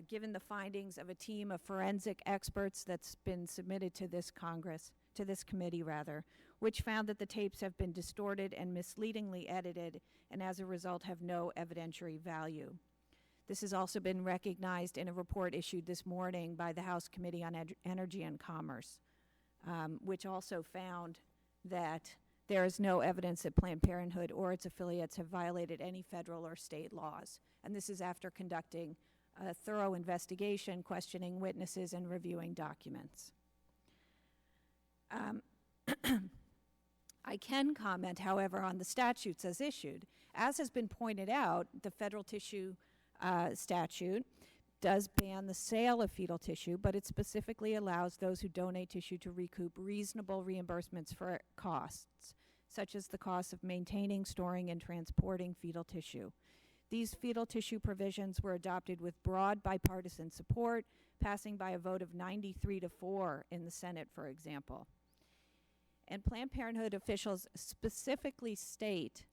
Speaker 7: given the findings of a team of forensic experts that's been submitted to this committee, which found that the tapes have been distorted and misleadingly edited, and as a result have no evidentiary value. This has also been recognized in a report issued this morning by the House Committee on Energy and Commerce, which also found that there is no evidence that Planned Parenthood or its affiliates have violated any federal or state laws. And this is after conducting a thorough investigation, questioning witnesses, and reviewing documents. I can comment, however, on the statutes as issued. As has been pointed out, the federal tissue statute does ban the sale of fetal tissue, but it specifically allows those who donate tissue to recoup reasonable reimbursements for costs, such as the cost of maintaining, storing, and transporting fetal tissue. These fetal tissue provisions were adopted with broad bipartisan support, passing by a vote of 93-4 in the Senate, for example. And Planned Parenthood officials specifically state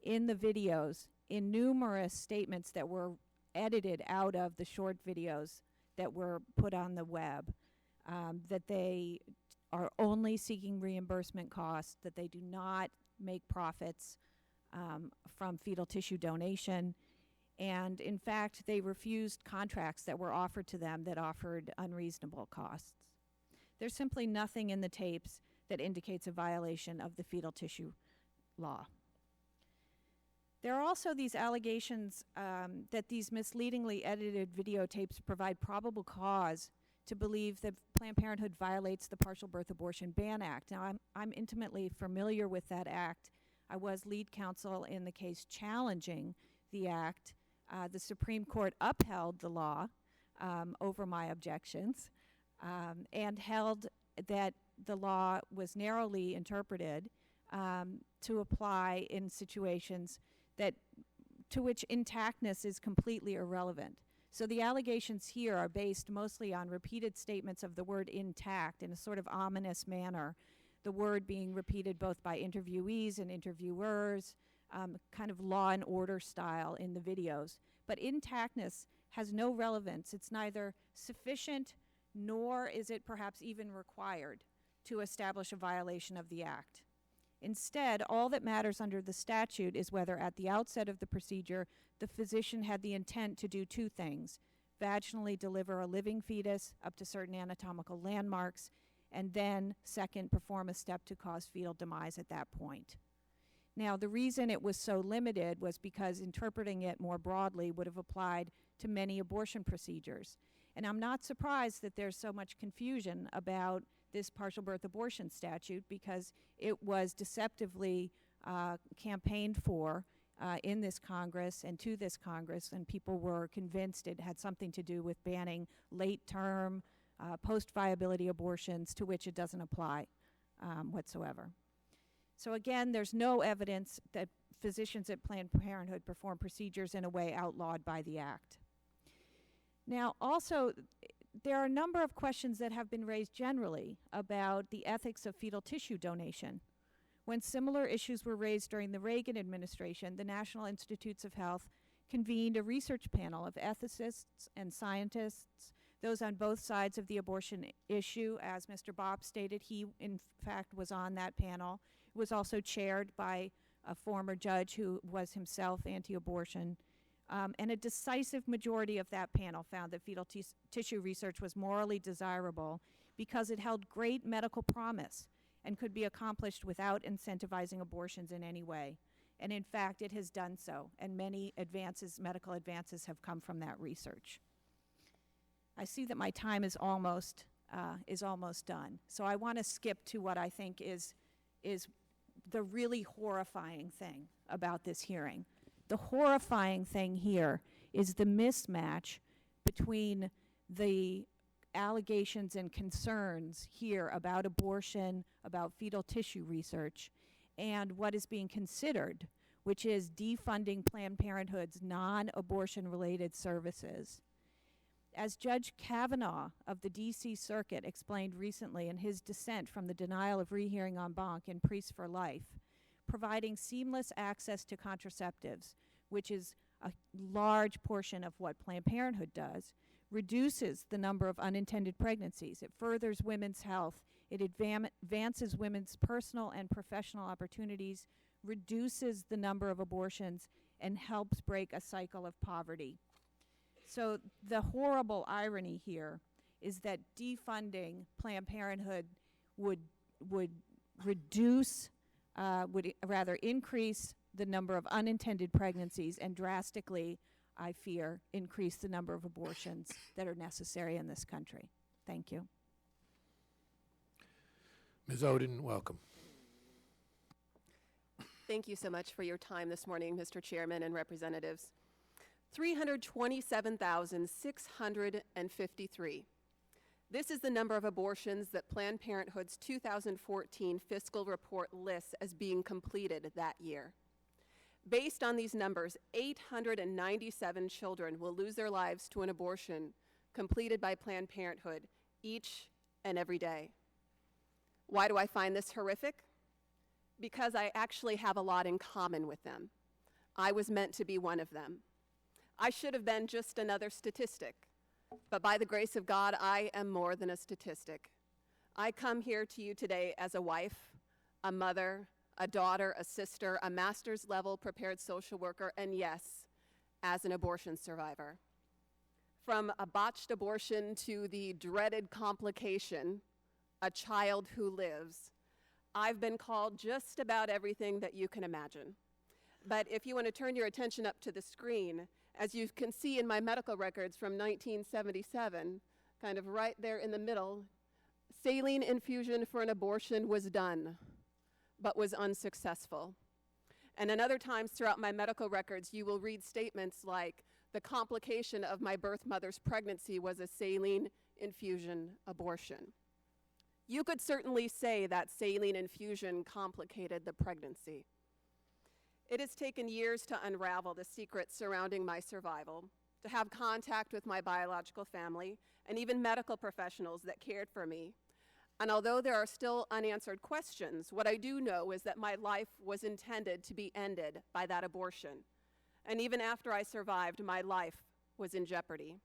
Speaker 7: in the videos, in numerous statements that were edited out of the short videos that were put on the web, that they are only seeking reimbursement costs, that they do not make profits from fetal tissue donation. And in fact, they refused contracts that were offered to them that offered unreasonable costs. There's simply nothing in the tapes that indicates a violation of the fetal tissue law. There are also these allegations that these misleadingly edited videotapes provide probable cause to believe that Planned Parenthood violates the Partial Birth Abortion Ban Act. Now, I'm intimately familiar with that act. I was lead counsel in the case challenging the act. The Supreme Court upheld the law over my objections and held that the law was narrowly interpreted to apply in situations to which intactness is completely irrelevant. So the allegations here are based mostly on repeated statements of the word intact in a sort of ominous manner, the word being repeated both by interviewees and interviewers, kind of law and order style in the videos. But intactness has no relevance. It's neither sufficient nor is it perhaps even required to establish a violation of the act. Instead, all that matters under the statute is whether at the outset of the procedure the physician had the intent to do two things: vaginally deliver a living fetus up to certain anatomical landmarks, and then, second, perform a step to cause fetal demise at that point. Now, the reason it was so limited was because interpreting it more broadly would have applied to many abortion procedures. And I'm not surprised that there's so much confusion about this partial birth abortion statute, because it was deceptively campaigned for in this Congress and to this Congress, and people were convinced it had something to do with banning late-term, post-viability abortions, to which it doesn't apply whatsoever. So again, there's no evidence that physicians at Planned Parenthood perform procedures in a way outlawed by the act. Now, also, there are a number of questions that have been raised generally about the ethics of fetal tissue donation. When similar issues were raised during the Reagan administration, the National Institutes of Health convened a research panel of ethicists and scientists, those on both sides of the abortion issue. As Mr. Bob stated, he, in fact, was on that panel. It was also chaired by a former judge who was himself anti-abortion. And a decisive majority of that panel found that fetal tissue research was morally desirable because it held great medical promise and could be accomplished without incentivizing abortions in any way. And in fact, it has done so, and many advances, medical advances, have come from that research. I see that my time is almost done, so I want to skip to what I think is the really horrifying thing about this hearing. The horrifying thing here is the mismatch between the allegations and concerns here about abortion, about fetal tissue research, and what is being considered, which is defunding Planned Parenthood's non-abortion related services. As Judge Kavanaugh of the D.C. Circuit explained recently in his dissent from the denial of rehearing en banc in Priests for Life, providing seamless access to contraceptives, which is a large portion of what Planned Parenthood does, reduces the number of unintended pregnancies. It furthers women's health. It advances women's personal and professional opportunities, reduces the number of abortions, and helps break a cycle of poverty. So the horrible irony here is that defunding Planned Parenthood would reduce, would rather increase the number of unintended pregnancies and drastically, I fear, increase the number of abortions that are necessary in this country. Thank you.
Speaker 1: Ms. Oden, welcome.
Speaker 8: Thank you so much for your time this morning, Mr. Chairman and representatives. 327,653. This is the number of abortions that Planned Parenthood's 2014 fiscal report lists as being completed that year. Based on these numbers, 897 children will lose their lives to an abortion completed by Planned Parenthood each and every day. Why do I find this horrific? Because I actually have a lot in common with them. I was meant to be one of them. I should have been just another statistic, but by the grace of God, I am more than a statistic. I come here to you today as a wife, a mother, a daughter, a sister, a master's level prepared social worker, and yes, as an abortion survivor. From a botched abortion to the dreaded complication, a child who lives, I've been called just about everything that you can imagine. But if you want to turn your attention up to the screen, as you can see in my medical records from 1977, kind of right there in the middle, saline infusion for an abortion was done, but was unsuccessful. And in other times throughout my medical records, you will read statements like, the complication of my birth mother's pregnancy was a saline infusion abortion. You could certainly say that saline infusion complicated the pregnancy. It has taken years to unravel the secrets surrounding my survival, to have contact with my biological family, and even medical professionals that cared for me. And although there are still unanswered questions, what I do know is that my life was intended to be ended by that abortion. And even after I survived, my life was in jeopardy.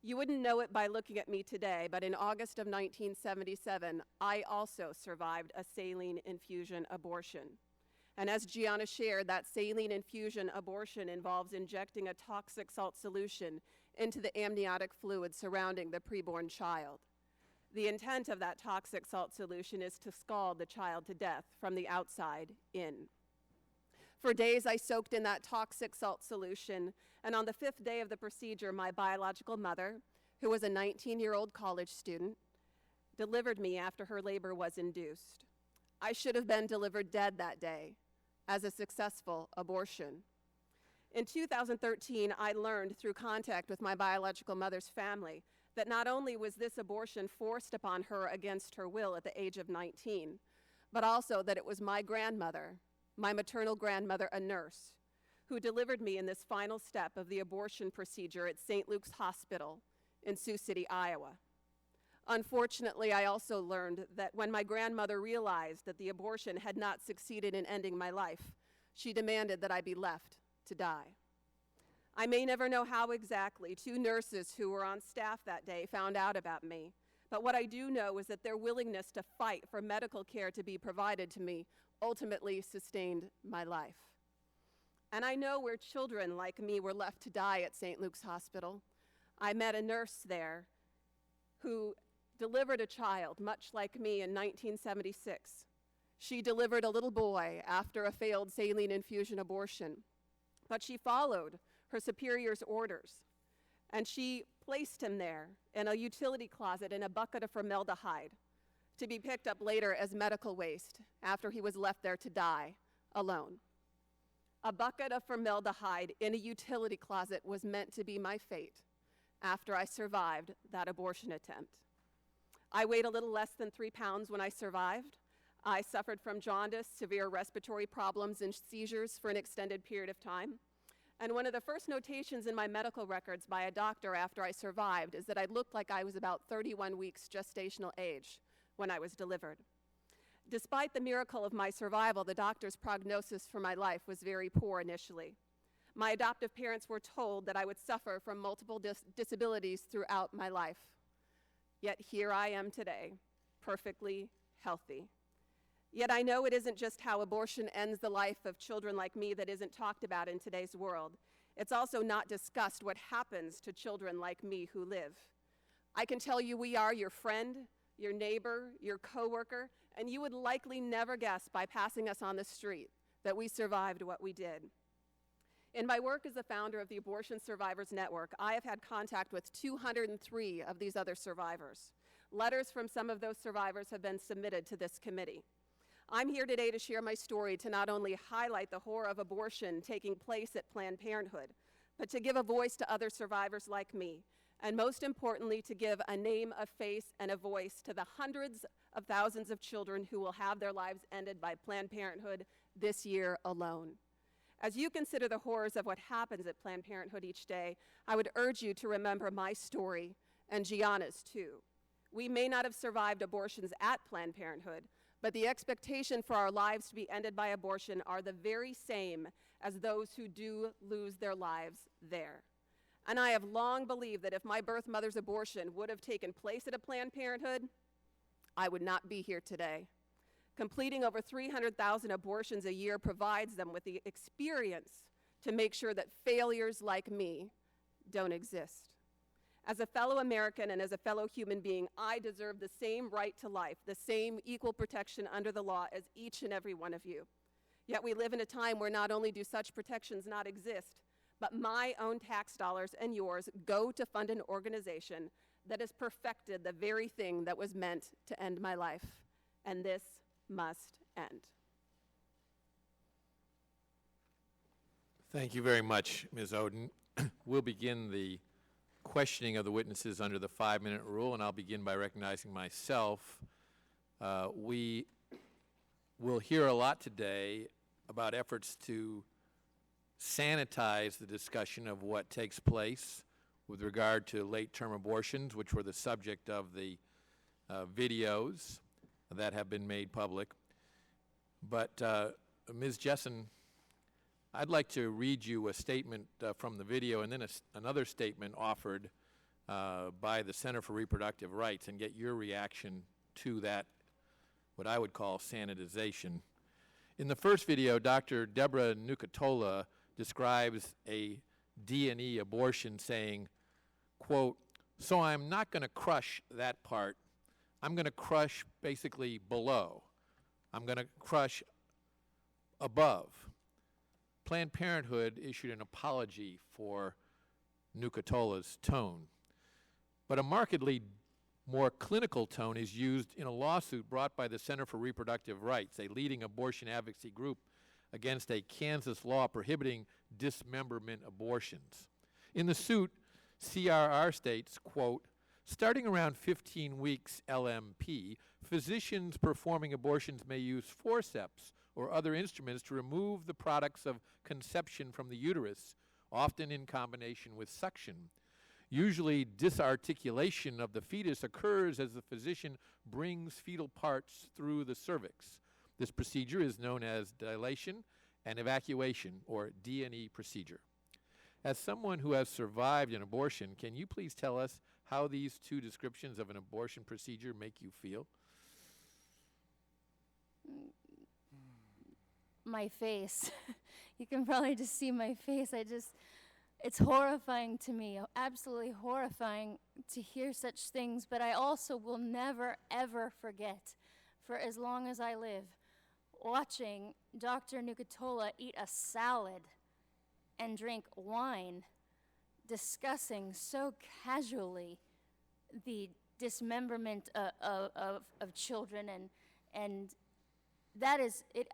Speaker 8: You wouldn't know it by looking at me today, but in August of 1977, I also survived a saline infusion abortion. And as Gianna shared, that saline infusion abortion involves injecting a toxic salt solution into the amniotic fluid surrounding the preborn child. The intent of that toxic salt solution is to scald the child to death from the outside in. For days, I soaked in that toxic salt solution, and on the 5th day of the procedure, my biological mother, who was a 19-year-old college student, delivered me after her labor was induced. I should have been delivered dead that day as a successful abortion. In 2013, I learned through contact with my biological mother's family that not only was this abortion forced upon her against her will at the age of 19, but also that it was my grandmother, my maternal grandmother, a nurse, who delivered me in this final step of the abortion procedure at St. Luke's Hospital in Sioux City, Iowa. Unfortunately, I also learned that when my grandmother realized that the abortion had not succeeded in ending my life, she demanded that I be left to die. I may never know how exactly 2 nurses who were on staff that day found out about me, but what I do know is that their willingness to fight for medical care to be provided to me ultimately sustained my life. And I know where children like me were left to die at St. Luke's Hospital. I met a nurse there who delivered a child much like me in 1976. She delivered a little boy after a failed saline infusion abortion, but she followed her superior's orders, and she placed him there in a utility closet in a bucket of formaldehyde to be picked up later as medical waste after he was left there to die alone. A bucket of formaldehyde in a utility closet was meant to be my fate after I survived that abortion attempt. I weighed a little less than 3 pounds when I survived. I suffered from jaundice, severe respiratory problems, and seizures for an extended period of time. And one of the first notations in my medical records by a doctor after I survived is that I looked like I was about 31 weeks gestational age when I was delivered. Despite the miracle of my survival, the doctor's prognosis for my life was very poor initially. My adoptive parents were told that I would suffer from multiple disabilities throughout my life. Yet here I am today, perfectly healthy. Yet I know it isn't just how abortion ends the life of children like me that isn't talked about in today's world. It's also not discussed what happens to children like me who live. I can tell you we are your friend, your neighbor, your coworker, and you would likely never guess by passing us on the street that we survived what we did. In my work as the founder of the Abortion Survivors Network, I have had contact with 203 of these other survivors. Letters from some of those survivors have been submitted to this committee. I'm here today to share my story to not only highlight the horror of abortion taking place at Planned Parenthood, but to give a voice to other survivors like me, and most importantly, to give a name, a face, and a voice to the hundreds of thousands of children who will have their lives ended by Planned Parenthood this year alone. As you consider the horrors of what happens at Planned Parenthood each day, I would urge you to remember my story and Gianna's too. We may not have survived abortions at Planned Parenthood, but the expectation for our lives to be ended by abortion are the very same as those who do lose their lives there. And I have long believed that if my birth mother's abortion would have taken place at a Planned Parenthood, I would not be here today. Completing over 300,000 abortions a year provides them with the experience to make sure that failures like me don't exist. As a fellow American and as a fellow human being, I deserve the same right to life, the same equal protection under the law as each and every one of you. Yet we live in a time where not only do such protections not exist, but my own tax dollars and yours go to fund an organization that has perfected the very thing that was meant to end my life. And this must end.
Speaker 1: Thank you very much, Ms. Oden. We'll begin the questioning of the witnesses under the 5-minute rule, and I'll begin by recognizing myself. We will hear a lot today about efforts to sanitize the discussion of what takes place with regard to late-term abortions, which were the subject of the videos that have been made public. But Ms. Jessen, I'd like to read you a statement from the video and then another statement offered by the Center for Reproductive Rights and get your reaction to that, what I would call sanitization. In the first video, Dr. Deborah Nucatola describes a D&E abortion saying, quote, "So I'm not going to crush that part. I'm going to crush basically below. I'm going to crush above." Planned Parenthood issued an apology for Nucatola's tone. But a markedly more clinical tone is used in a lawsuit brought by the Center for Reproductive Rights, a leading abortion advocacy group, against a Kansas law prohibiting dismemberment abortions. In the suit, CRR states, quote, "Starting around 15 weeks LMP, physicians performing abortions may use forceps or other instruments to remove the products of conception from the uterus, often in combination with suction. Usually, disarticulation of the fetus occurs as the physician brings fetal parts through the cervix. This procedure is known as dilation and evacuation, or D&E procedure." As someone who has survived an abortion, can you please tell us how these two descriptions of an abortion procedure make you feel?
Speaker 5: My face. You can probably just see my face. It's horrifying to me, absolutely horrifying to hear such things, but I also will never, ever forget, for as long as I live, watching Dr. Nucatola eat a salad and drink wine, discussing so casually the dismemberment of children, and that is it.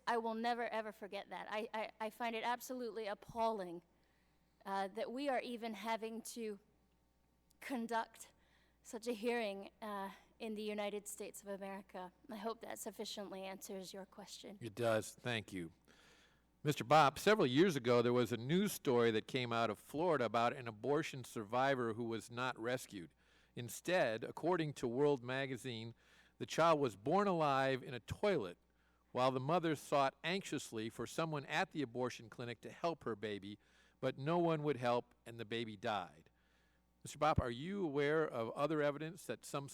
Speaker 5: I will never ever forget that. I find it absolutely appalling that we are even having to conduct such a hearing in the United States of America. I hope that sufficiently answers your question.
Speaker 1: It does. Thank you. Mr. Bopp, several years ago there was a news story that came out of Florida about an abortion survivor who was not rescued. Instead, according to World Magazine, the child was born alive in a toilet while the mother sought anxiously for someone at the abortion clinic to help her baby, but no one would help and the baby died. Mr. Bopp, are you aware of other evidence that some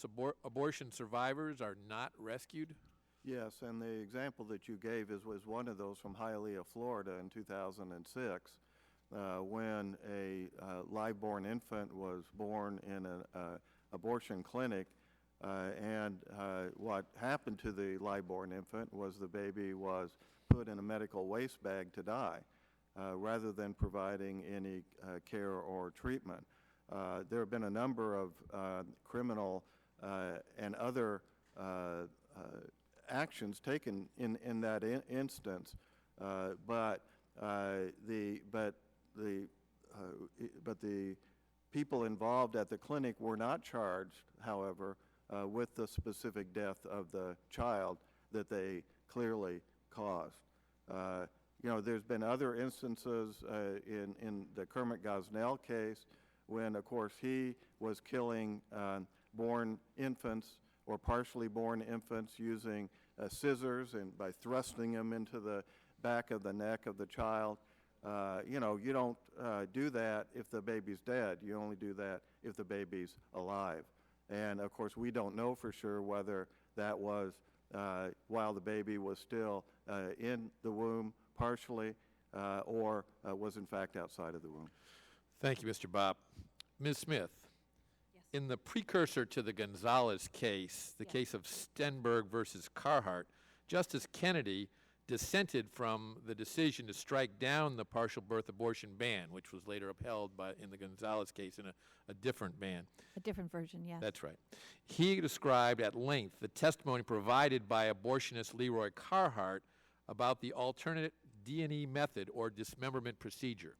Speaker 1: abortion survivors are not rescued?
Speaker 6: Yes, and the example that you gave was one of those from Hialeah, Florida in 2006, when a live-born infant was born in an abortion clinic, and what happened to the live-born infant was the baby was put in a medical waste bag to die, rather than providing any care or treatment. There have been a number of criminal and other actions taken in that instance, but the people involved at the clinic were not charged, however, with the specific death of the child that they clearly caused. You know, there's been other instances in the Kermit Gosnell case when, of course, he was killing born infants or partially born infants using scissors and by thrusting them into the back of the neck of the child. You know, you don't do that if the baby's dead. You only do that if the baby's alive. And of course, we don't know for sure whether that was while the baby was still in the womb partially or was in fact outside of the womb.
Speaker 1: Thank you, Mr. Bopp. Ms. Smith,
Speaker 7: Yes.
Speaker 1: in the precursor to the Gonzalez case, the
Speaker 7: Yes.
Speaker 1: case of Stenberg versus Carhart, Justice Kennedy dissented from the decision to strike down the partial birth abortion ban, which was later upheld in the Gonzalez case in a different ban.
Speaker 7: A different version, yes.
Speaker 1: That's right. He described at length the testimony provided by abortionist Leroy Carhart about the alternate D&E method or dismemberment procedure.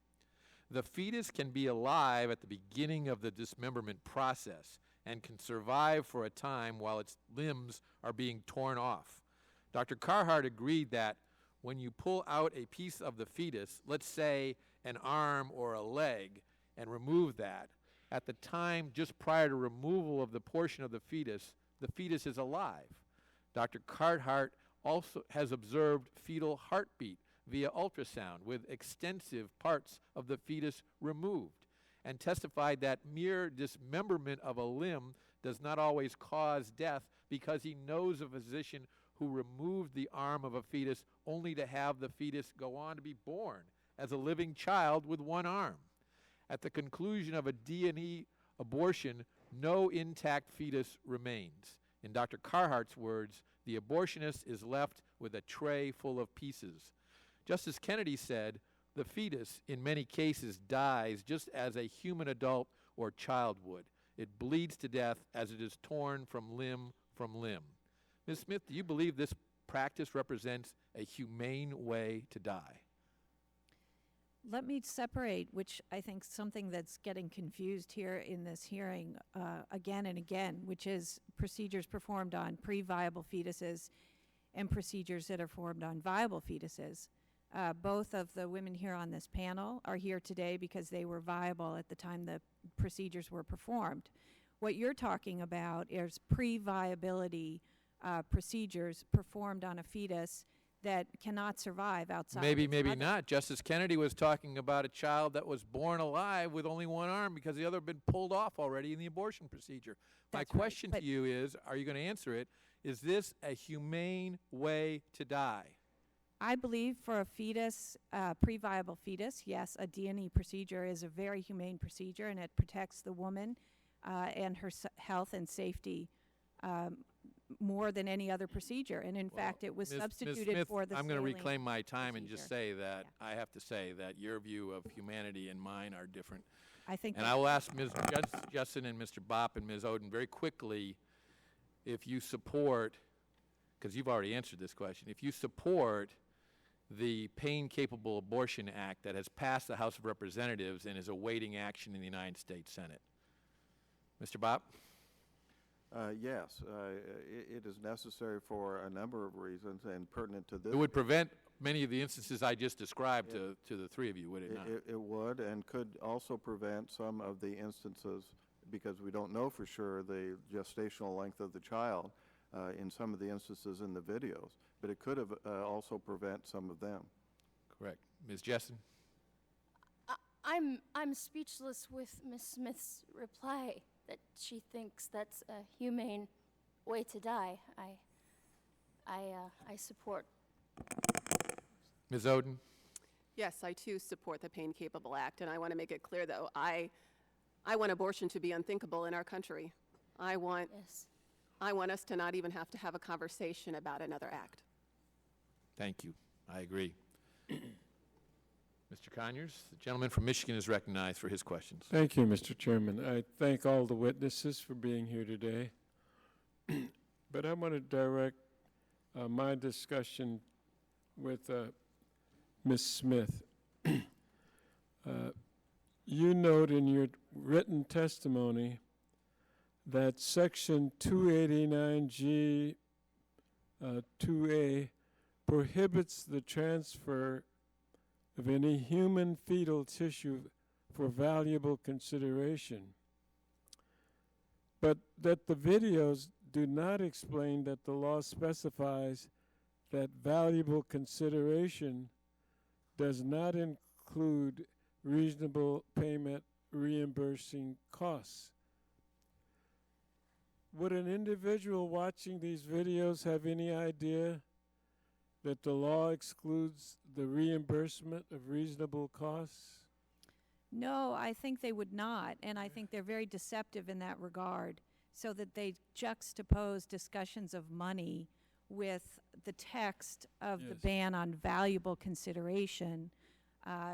Speaker 1: The fetus can be alive at the beginning of the dismemberment process and can survive for a time while its limbs are being torn off. Dr. Carhart agreed that when you pull out a piece of the fetus, let's say an arm or a leg, and remove that, at the time just prior to removal of the portion of the fetus is alive. Dr. Carhart also has observed fetal heartbeat via ultrasound with extensive parts of the fetus removed, and testified that mere dismemberment of a limb does not always cause death because he knows a physician who removed the arm of a fetus only to have the fetus go on to be born as a living child with one arm. At the conclusion of a D&E abortion, no intact fetus remains. In Dr. Carhart's words, the abortionist is left with a tray full of pieces. Justice Kennedy said, the fetus, in many cases, dies just as a human adult or child would. It bleeds to death as it is torn from limb. Ms. Smith, do you believe this practice represents a humane way to die?
Speaker 7: Let me separate, which I think something that's getting confused here in this hearing again and again, which is procedures performed on pre-viable fetuses and procedures that are performed on viable fetuses. Both of the women here on this panel are here today because they were viable at the time the procedures were performed. What you're talking about is pre-viability procedures performed on a fetus that cannot survive outside.
Speaker 1: Maybe,
Speaker 7: its
Speaker 1: maybe
Speaker 7: mother.
Speaker 1: not. Justice Kennedy was talking about a child that was born alive with only one arm because the other had been pulled off already in the abortion procedure. My
Speaker 7: That's right,
Speaker 1: question to
Speaker 7: but-
Speaker 1: you is, are you going to answer it? Is this a humane way to die?
Speaker 7: I believe for a fetus, pre-viable fetus, yes, a D&E procedure is a very humane procedure, and it protects the woman and her health and safety more than any other procedure. And in fact, it was
Speaker 1: Ms.
Speaker 7: substituted
Speaker 1: Smith,
Speaker 7: for the
Speaker 1: I'm going to
Speaker 7: saline
Speaker 1: reclaim my time and just
Speaker 7: procedure.
Speaker 1: say that I have to say that your view of humanity and mine are different.
Speaker 7: I think
Speaker 1: And
Speaker 7: that-
Speaker 1: I will ask Ms. Justin and Mr. Bopp and Ms. Oden very quickly if you support, because you've already answered this question, if you support the Pain-Capable Abortion Act that has passed the House of Representatives and is awaiting action in the United States Senate. Mr. Bopp?
Speaker 6: Yes, it is necessary for a number of reasons and pertinent to this.
Speaker 1: It would prevent many of the instances I just described to the three of you, would it not?
Speaker 6: It would, and could also prevent some of the instances, because we don't know for sure the gestational length of the child in some of the instances in the videos, but it could have also prevent some of them.
Speaker 1: Correct. Ms. Jessen?
Speaker 5: I'm speechless with Ms. Smith's reply that she thinks that's a humane way to die. I support.
Speaker 1: Ms. Oden?
Speaker 8: Yes, I too support the Pain Capable Act, and I want to make it clear, though, I want abortion to be unthinkable in our country. I want us to not even have to have a conversation about another act.
Speaker 1: Thank you. I agree. Mr. Conyers, the gentleman from Michigan is recognized for his questions.
Speaker 2: Thank you, Mr. Chairman. I thank all the witnesses for being here today. But I want to direct my discussion with Ms. Smith. You note in your written testimony that Section 289G 2A prohibits the transfer of any human fetal tissue for valuable consideration, but that the videos do not explain that the law specifies that valuable consideration does not include reasonable payment reimbursing costs. would an individual watching these videos have any idea that the law excludes the reimbursement of reasonable costs?
Speaker 7: No, I think they would not, and I think they're very deceptive in that regard, so that they juxtapose discussions of money with the text of the
Speaker 2: Yes.
Speaker 7: ban on valuable consideration.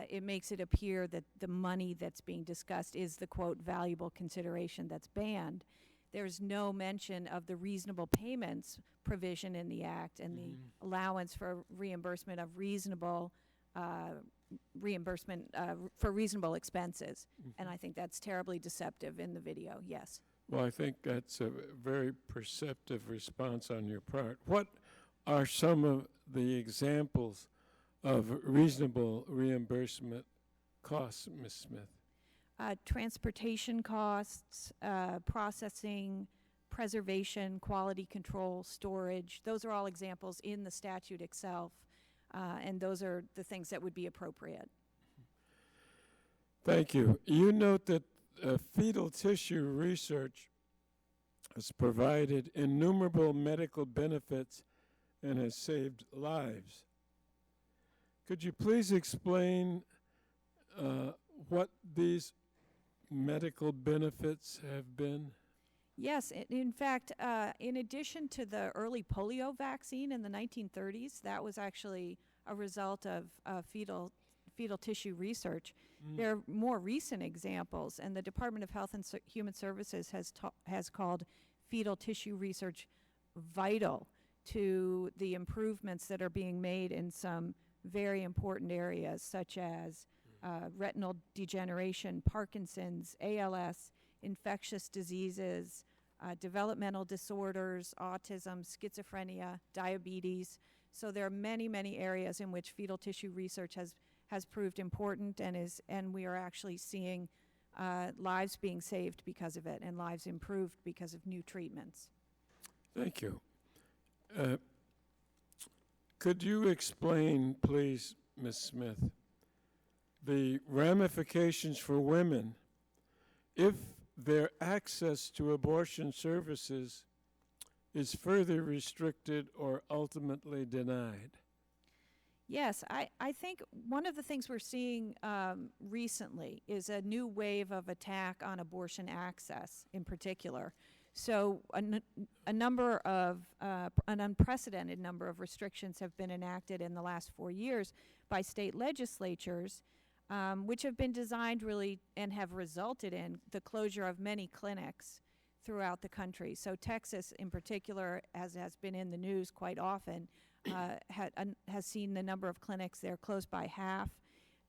Speaker 7: It makes it appear that the money that's being discussed is the, quote, valuable consideration that's banned. There's no mention of the reasonable payments provision in the Act and the allowance for reimbursement of reasonable for reasonable expenses. And I think that's terribly deceptive in the video, yes.
Speaker 2: Well, I think that's a very perceptive response on your part. What are some of the examples of reasonable reimbursement costs, Ms. Smith?
Speaker 7: Transportation costs, processing, preservation, quality control, storage, those are all examples in the statute itself, and those are the things that would be appropriate.
Speaker 2: Thank you. You note that fetal tissue research has provided innumerable medical benefits and has saved lives. Could you please explain what these medical benefits have been?
Speaker 7: Yes, in fact, in addition to the early polio vaccine in the 1930s, that was actually a result of fetal tissue research. There are more recent examples, and the Department of Health and Human Services has called fetal tissue research vital to the improvements that are being made in some very important areas, such as retinal degeneration, Parkinson's, ALS, infectious diseases, developmental disorders, autism, schizophrenia, diabetes. So there are many, many areas in which fetal tissue research has proved important, and we are actually seeing lives being saved because of it and lives improved because of new treatments.
Speaker 2: Thank you. Could you explain, please, Ms. Smith, the ramifications for women if their access to abortion services is further restricted or ultimately denied?
Speaker 7: Yes, I think one of the things we're seeing recently is a new wave of attack on abortion access in particular. So an unprecedented number of restrictions have been enacted in the last 4 years by state legislatures, which have been designed really and have resulted in the closure of many clinics throughout the country. So Texas in particular, as has been in the news quite often, has seen the number of clinics there closed by half.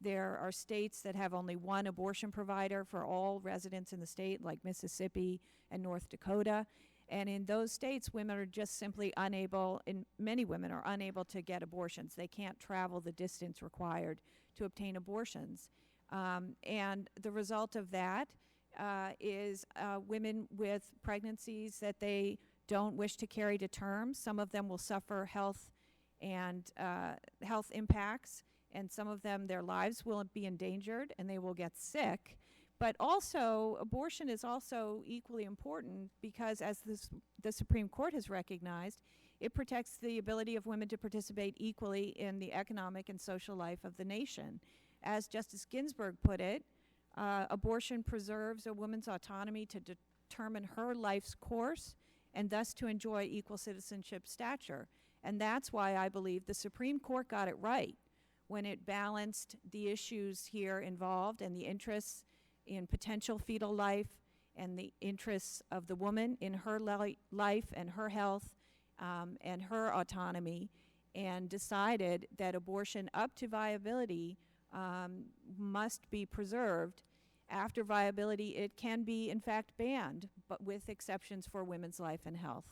Speaker 7: There are states that have only one abortion provider for all residents in the state, like Mississippi and North Dakota. And in those states, women are just simply unable, and many women are unable to get abortions. They can't travel the distance required to obtain abortions. And the result of that is women with pregnancies that they don't wish to carry to term. Some of them will suffer health impacts, and some of them, their lives will be endangered and they will get sick. But also, abortion is also equally important because, as the Supreme Court has recognized, it protects the ability of women to participate equally in the economic and social life of the nation. As Justice Ginsburg put it, abortion preserves a woman's autonomy to determine her life's course and thus to enjoy equal citizenship stature. And that's why I believe the Supreme Court got it right when it balanced the issues here involved and the interests in potential fetal life and the interests of the woman in her life and her health and her autonomy, and decided that abortion up to viability must be preserved. After viability, it can be, in fact, banned, but with exceptions for women's life and health.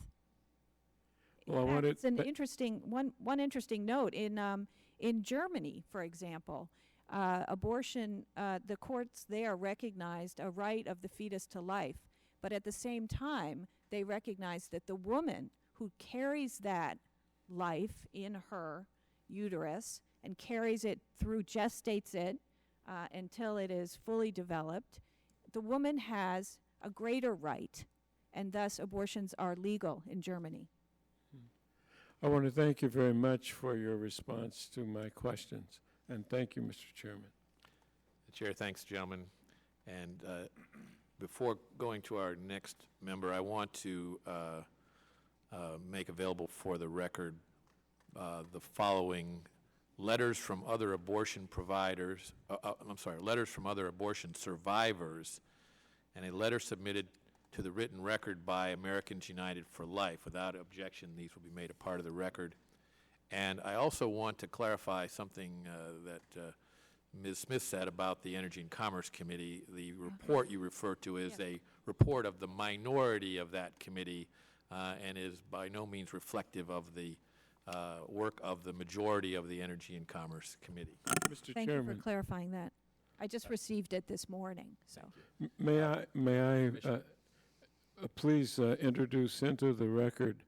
Speaker 2: Well,
Speaker 7: In fact, it's an interesting one interesting note in Germany, for example. Abortion, the courts there recognized a right of the fetus to life, but at the same time, they recognized that the woman who carries that life in her uterus and carries it through, gestates it until it is fully developed, the woman has a greater right and thus abortions are legal in Germany.
Speaker 2: I want to thank you very much for your response to my questions, and thank you, Mr. Chairman.
Speaker 1: The chair thanks the gentleman. And before going to our next member, I want to make available for the record the following letters from other abortion providers, letters from other abortion survivors, and a letter submitted to the written record by Americans United for Life. Without objection, these will be made a part of the record. And I also want to clarify something that Ms. Smith said about the Energy and Commerce Committee. The report you refer to is a report of the minority of that committee and is by no means reflective of the work of the majority of the Energy and Commerce Committee.
Speaker 2: Mr.
Speaker 7: Thank you
Speaker 2: Chairman,
Speaker 7: for clarifying that. I just received it this morning, so.
Speaker 2: may I please introduce into the record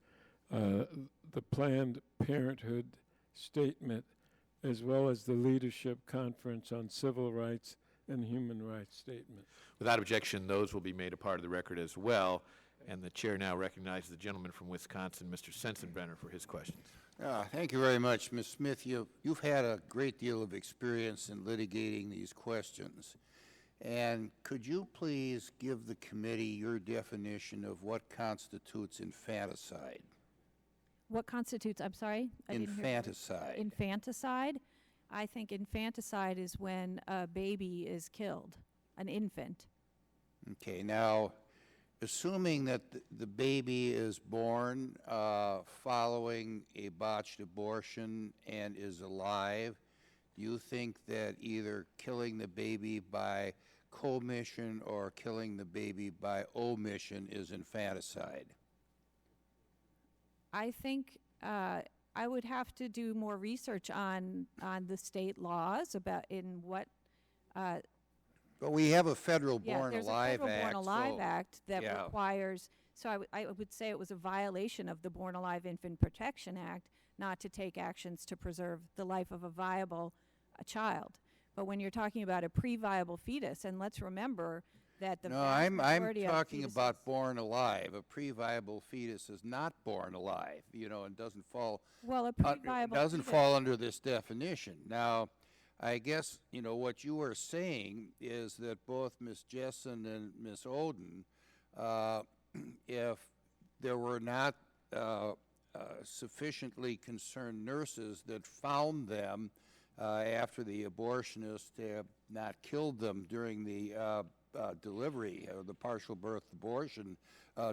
Speaker 2: the Planned Parenthood statement, as well as the Leadership Conference on Civil Rights and Human Rights statement.
Speaker 1: Without objection, those will be made a part of the record as well. And the chair now recognizes the gentleman from Wisconsin, Mr. Sensenbrenner, for his questions.
Speaker 9: Thank you very much, Ms. Smith. You've had a great deal of experience in litigating these questions. And could you please give the committee your definition of what constitutes infanticide?
Speaker 7: What constitutes, I'm sorry? I didn't hear.
Speaker 9: Infanticide.
Speaker 7: Infanticide? I think infanticide is when a baby is killed, an infant.
Speaker 9: Okay, now, assuming that the baby is born following a botched abortion and is alive, do you think that either killing the baby by commission or killing the baby by omission is infanticide?
Speaker 7: I think I would have to do more research on the state laws about in what.
Speaker 9: But we have a federal
Speaker 7: Yeah,
Speaker 9: Born
Speaker 7: there's
Speaker 9: Alive
Speaker 7: a federal
Speaker 9: Act.
Speaker 7: Born Alive
Speaker 9: so-
Speaker 7: Act that
Speaker 9: yeah.
Speaker 7: requires. So I would say it was a violation of the Born Alive Infant Protection Act not to take actions to preserve the life of a viable child. But when you're talking about a pre-viable fetus, and let's remember that the
Speaker 9: No,
Speaker 7: vast
Speaker 9: I'm
Speaker 7: majority of
Speaker 9: talking about
Speaker 7: fetuses-
Speaker 9: born alive. A pre-viable fetus is not born alive, and doesn't fall
Speaker 7: Well, a pre-viable
Speaker 9: doesn't
Speaker 7: fetus-
Speaker 9: fall under this definition. Now, I guess what you are saying is that both Ms. Jessen and Ms. Oden, if there were not sufficiently concerned nurses that found them after the abortionist have not killed them during the delivery, or the partial birth abortion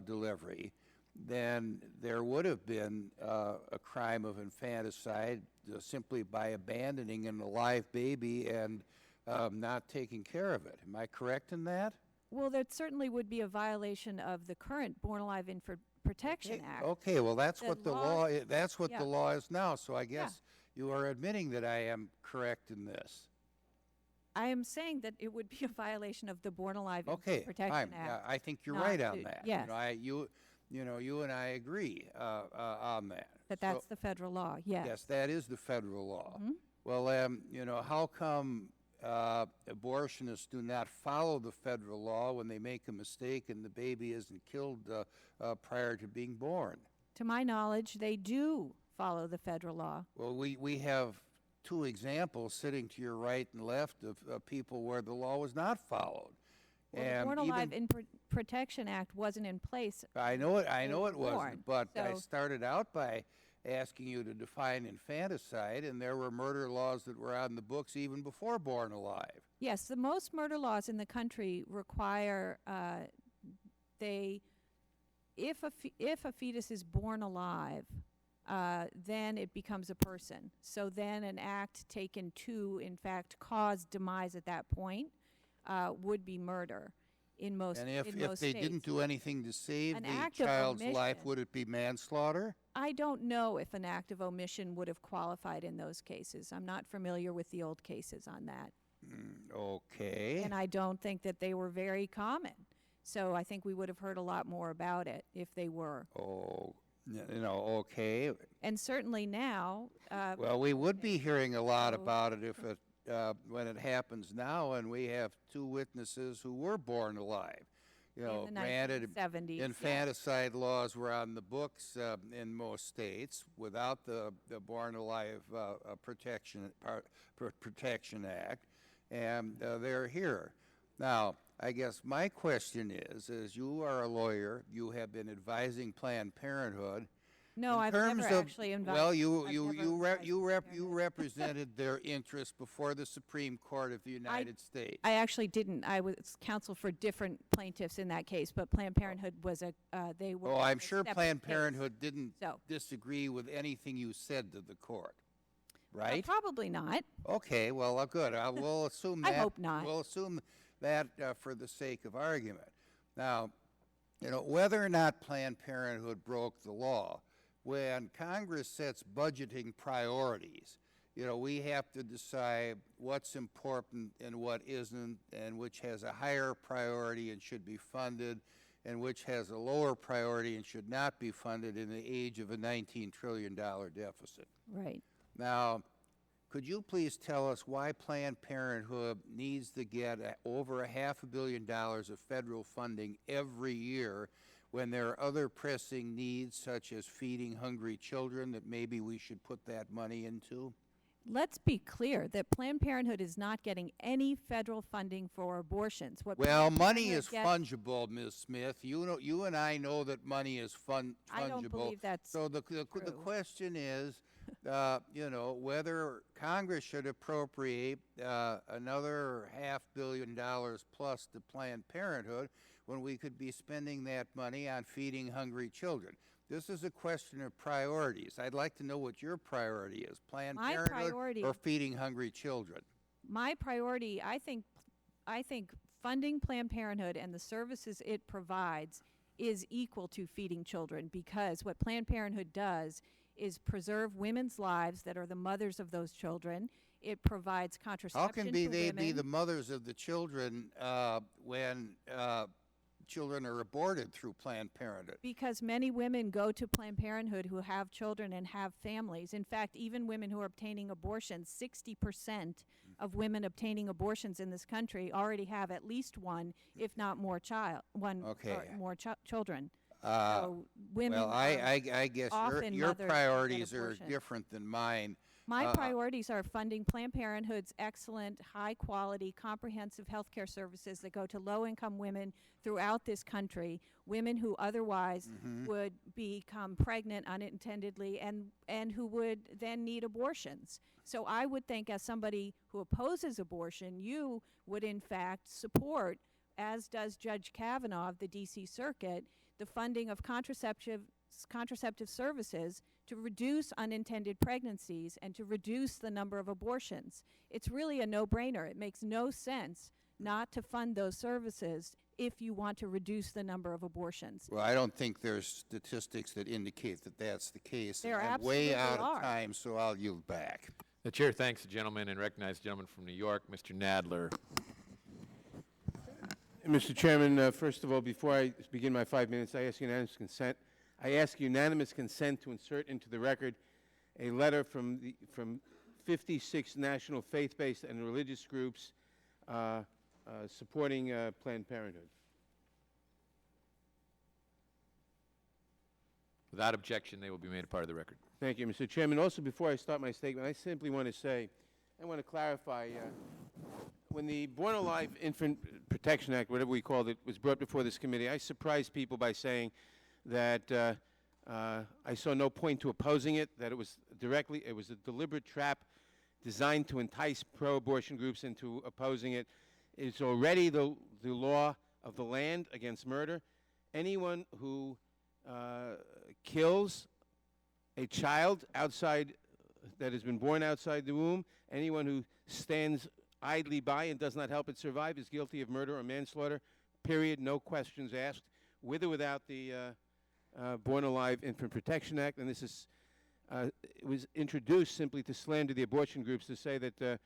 Speaker 9: delivery, then there would have been a crime of infanticide simply by abandoning an alive baby and not taking care of it. Am I correct in that?
Speaker 7: Well, that certainly would be a violation of the current Born Alive Infant Protection Act.
Speaker 9: Okay, well, that's
Speaker 7: The
Speaker 9: what the
Speaker 7: law-
Speaker 9: law is. That's what
Speaker 7: yeah.
Speaker 9: the law is now. So I
Speaker 7: Yeah.
Speaker 9: guess you are admitting that I am correct in this.
Speaker 7: I am saying that it would be a violation of the Born Alive
Speaker 9: Okay,
Speaker 7: Infant Protection
Speaker 9: fine.
Speaker 7: Act.
Speaker 9: Yeah, I think you're
Speaker 7: not
Speaker 9: right on
Speaker 7: to-
Speaker 9: that.
Speaker 7: yes.
Speaker 9: You and I agree on that.
Speaker 7: That
Speaker 9: So-
Speaker 7: that's the federal law, yes.
Speaker 9: Yes, that is the federal law.
Speaker 7: Mhm.
Speaker 9: Well, how come abortionists do not follow the federal law when they make a mistake and the baby isn't killed prior to being born?
Speaker 7: To my knowledge, they do follow the federal law.
Speaker 9: Well, we have two examples sitting to your right and left of people where the law was not followed.
Speaker 7: Well, the
Speaker 9: And
Speaker 7: Born
Speaker 9: even-
Speaker 7: Alive Infant Protection Act wasn't in place.
Speaker 9: I know it
Speaker 7: born,
Speaker 9: wasn't, but I
Speaker 7: so-
Speaker 9: started out by asking you to define infanticide, and there were murder laws that were on the books even before Born Alive.
Speaker 7: Yes, the most murder laws in the country require if a fetus is born alive, then it becomes a person. So then an act taken to, in fact, cause demise at that point would be murder in most
Speaker 9: And
Speaker 7: in
Speaker 9: if
Speaker 7: most
Speaker 9: they
Speaker 7: states.
Speaker 9: didn't do anything to save
Speaker 7: An
Speaker 9: the
Speaker 7: act of
Speaker 9: child's life,
Speaker 7: omission.
Speaker 9: would it be manslaughter?
Speaker 7: I don't know if an act of omission would have qualified in those cases. I'm not familiar with the old cases on that.
Speaker 9: Okay.
Speaker 7: And I don't think that they were very common. So I think we would have heard a lot more about it if they were.
Speaker 9: Oh, okay.
Speaker 7: And certainly now,
Speaker 9: Well, we would be hearing a lot about it if when it happens now, and we have two witnesses who were born alive. you know,
Speaker 7: In the
Speaker 9: granted,
Speaker 7: 1970s, yeah.
Speaker 9: infanticide laws were on the books in most states without the Born Alive Protection Act, and they're here. Now, I guess my question is you are a lawyer, you have been advising Planned Parenthood.
Speaker 7: No,
Speaker 9: In
Speaker 7: I've
Speaker 9: terms
Speaker 7: never
Speaker 9: of-
Speaker 7: actually invited.
Speaker 9: Well,
Speaker 7: I've
Speaker 9: you
Speaker 7: never advised Planned Parenthood.
Speaker 9: represented their interests before the Supreme Court of the United States.
Speaker 7: I actually didn't. I was counsel for different plaintiffs in that case, but Planned Parenthood was they were.
Speaker 9: Oh, I'm
Speaker 7: a
Speaker 9: sure
Speaker 7: separate
Speaker 9: Planned
Speaker 7: case.
Speaker 9: Parenthood didn't
Speaker 7: So.
Speaker 9: disagree with anything you said to the court, right?
Speaker 7: Probably not.
Speaker 9: Okay, well, good. We'll assume
Speaker 7: I
Speaker 9: that.
Speaker 7: hope not.
Speaker 9: We'll assume that for the sake of argument. Now, you know, whether or not Planned Parenthood broke the law, when Congress sets budgeting priorities, you know, we have to decide what's important and what isn't, and which has a higher priority and should be funded, and which has a lower priority and should not be funded in the age of a $19 trillion deficit.
Speaker 7: Right.
Speaker 9: Now, could you please tell us why Planned Parenthood needs to get over $500 million of federal funding every year when there are other pressing needs such as feeding hungry children that maybe we should put that money into?
Speaker 7: Let's be clear that Planned Parenthood is not getting any federal funding for abortions. What
Speaker 9: Well,
Speaker 7: Planned
Speaker 9: money is
Speaker 7: Parenthood gets-
Speaker 9: fungible, Ms. Smith. You know, you and I know that money is fungible.
Speaker 7: I don't believe that's
Speaker 9: So the
Speaker 7: true.
Speaker 9: question is, you know, whether Congress should appropriate another $500 million plus to Planned Parenthood when we could be spending that money on feeding hungry children. This is a question of priorities. I'd like to know what your priority is, Planned
Speaker 7: My
Speaker 9: Parenthood
Speaker 7: priority-
Speaker 9: or feeding hungry children.
Speaker 7: My priority, I think funding Planned Parenthood and the services it provides is equal to feeding children, because what Planned Parenthood does is preserve women's lives that are the mothers of those children. It provides contraception
Speaker 9: How can they
Speaker 7: to
Speaker 9: be
Speaker 7: women.
Speaker 9: the mothers of the children when children are aborted through Planned Parenthood?
Speaker 7: Because many women go to Planned Parenthood who have children and have families. In fact, even women who are obtaining abortions, 60% of women obtaining abortions in this country already have at least one, if not more
Speaker 9: Okay.
Speaker 7: or more children.
Speaker 9: Uh,
Speaker 7: So women
Speaker 9: Well,
Speaker 7: are
Speaker 9: I guess
Speaker 7: often
Speaker 9: your
Speaker 7: mothers that get
Speaker 9: priorities are
Speaker 7: abortion.
Speaker 9: different than mine.
Speaker 7: My
Speaker 9: Uh,
Speaker 7: priorities are funding Planned Parenthood's excellent, high-quality, comprehensive health care services that go to low-income women throughout this country, women who otherwise would become pregnant unintendedly and who would then need abortions. So I would think, as somebody who opposes abortion, you would in fact support, as does Judge Kavanaugh of the D.C. Circuit, the funding of contraceptive services to reduce unintended pregnancies and to reduce the number of abortions. It's really a no-brainer. It makes no sense not to fund those services if you want to reduce the number of abortions.
Speaker 9: Well, I don't think there's statistics that indicate that that's the case.
Speaker 7: There
Speaker 9: I'm way
Speaker 7: absolutely
Speaker 9: out
Speaker 7: are.
Speaker 9: of time, so I'll yield back.
Speaker 1: The chair thanks the gentleman and recognizes the gentleman from New York, Mr. Nadler.
Speaker 2: Mr. Chairman, first of all, before I begin my 5 minutes, I ask unanimous consent. I ask unanimous consent to insert into the record a letter from 56 national faith-based and religious groups supporting Planned Parenthood.
Speaker 1: Without objection, they will be made a part of the record.
Speaker 2: Thank you, Mr. Chairman. Also, before I start my statement, I simply want to say, I want to clarify, when the Born Alive Infant Protection Act, whatever we called it, was brought before this committee, I surprised people by saying that I saw no point to opposing it, that it was a deliberate trap designed to entice pro-abortion groups into opposing it. It's already the law of the land against murder. Anyone who kills a child that has been born outside the womb, anyone who stands idly by and does not help it survive is guilty of murder or manslaughter, period, no questions asked, with or without the Born Alive Infant Protection Act. And this is, it was introduced simply to slander the abortion groups, to say that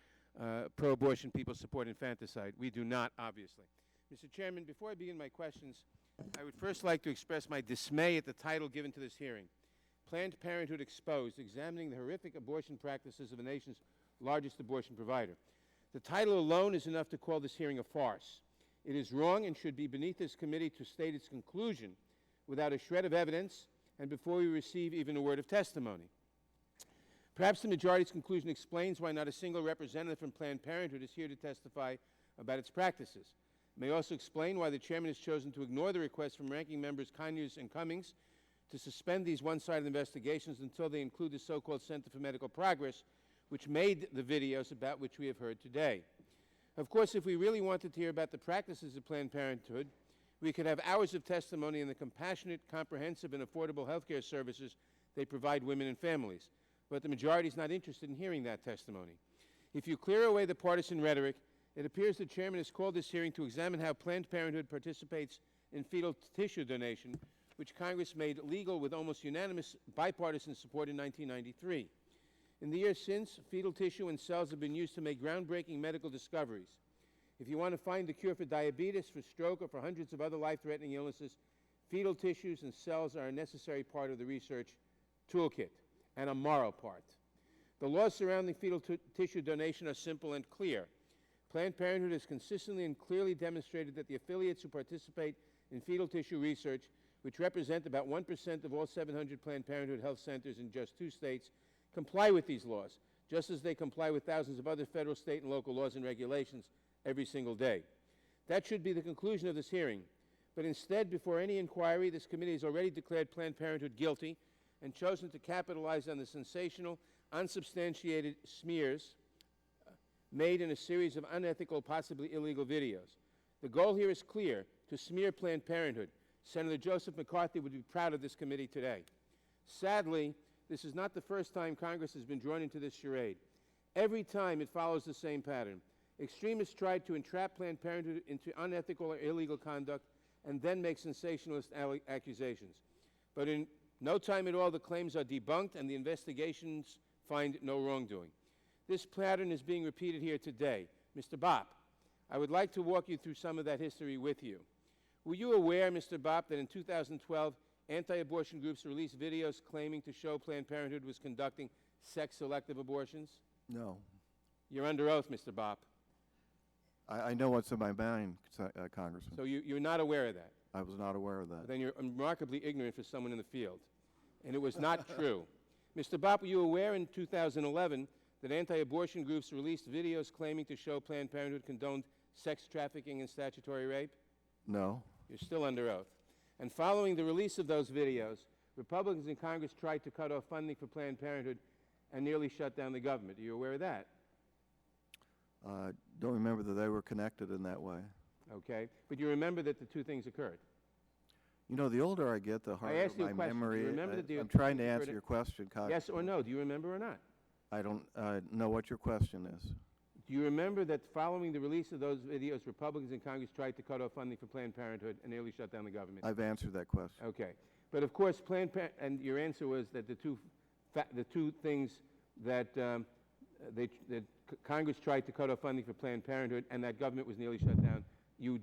Speaker 2: pro-abortion people support infanticide. We do not, obviously. Mr. Chairman, before I begin my questions, I would first like to express my dismay at the title given to this hearing. Planned Parenthood Exposed, Examining the Horrific Abortion Practices of the Nation's Largest Abortion Provider. The title alone is enough to call this hearing a farce.
Speaker 10: It is wrong and should be beneath this committee to state its conclusion without a shred of evidence and before we receive even a word of testimony. Perhaps the majority's conclusion explains why not a single representative from Planned Parenthood is here to testify about its practices. It may also explain why the chairman has chosen to ignore the request from ranking members Conyers and Cummings to suspend these one-sided investigations until they include the so-called Center for Medical Progress, which made the videos about which we have heard today. Of course, if we really wanted to hear about the practices of Planned Parenthood, we could have hours of testimony on the compassionate, comprehensive, and affordable health care services they provide women and families. But the majority is not interested in hearing that testimony. If you clear away the partisan rhetoric, it appears the chairman has called this hearing to examine how Planned Parenthood participates in fetal tissue donation, which Congress made legal with almost unanimous bipartisan support in 1993. In the years since, fetal tissue and cells have been used to make groundbreaking medical discoveries. If you want to find the cure for diabetes, for stroke, or for hundreds of other life-threatening illnesses, fetal tissues and cells are a necessary part of the research toolkit, and a moral part. The laws surrounding fetal tissue donation are simple and clear. Planned Parenthood has consistently and clearly demonstrated that the affiliates who participate in fetal tissue research, which represent about 1% of all 700 Planned Parenthood health centers in just 2 states, comply with these laws, just as they comply with thousands of other federal, state, and local laws and regulations every single day. That should be the conclusion of this hearing. But instead, before any inquiry, this committee has already declared Planned Parenthood guilty and chosen to capitalize on the sensational, unsubstantiated smears made in a series of unethical, possibly illegal videos. The goal here is clear: to smear Planned Parenthood. Senator Joseph McCarthy would be proud of this committee today. Sadly, this is not the first time Congress has been drawn into this charade. Every time it follows the same pattern. Extremists tried to entrap Planned Parenthood into unethical or illegal conduct and then make sensationalist accusations. But in no time at all, the claims are debunked and the investigations find no wrongdoing. This pattern is being repeated here today. Mr. Bopp, I would like to walk you through some of that history with you. Were you aware, Mr. Bopp, that in 2012, anti-abortion groups released videos claiming to show Planned Parenthood was conducting sex-selective abortions?
Speaker 6: No.
Speaker 10: You're under oath, Mr. Bopp.
Speaker 6: I know what's in my mind, Congressman.
Speaker 10: So you're not aware of that?
Speaker 6: I was not aware of that.
Speaker 10: Then you're remarkably ignorant for someone in the field. And it was not true. Mr. Bopp, were you aware in 2011 that anti-abortion groups released videos claiming to show Planned Parenthood condoned sex trafficking and statutory rape?
Speaker 6: No.
Speaker 10: You're still under oath. And following the release of those videos, Republicans in Congress tried to cut off funding for Planned Parenthood and nearly shut down the government. Are you aware of that?
Speaker 6: Don't remember that they were connected in that way.
Speaker 10: Okay. But you remember that the two things occurred?
Speaker 6: You know, the older I get, the harder my memory. I'm trying to answer your question, Congressman.
Speaker 10: Yes or no? Do you remember or not?
Speaker 6: I don't know what your question is.
Speaker 10: Do you remember that following the release of those videos, Republicans in Congress tried to cut off funding for Planned Parenthood and nearly shut down the government?
Speaker 6: I've answered that question.
Speaker 10: Okay. But of course, and your answer was that the two things that that Congress tried to cut off funding for Planned Parenthood and that government was nearly shut down. You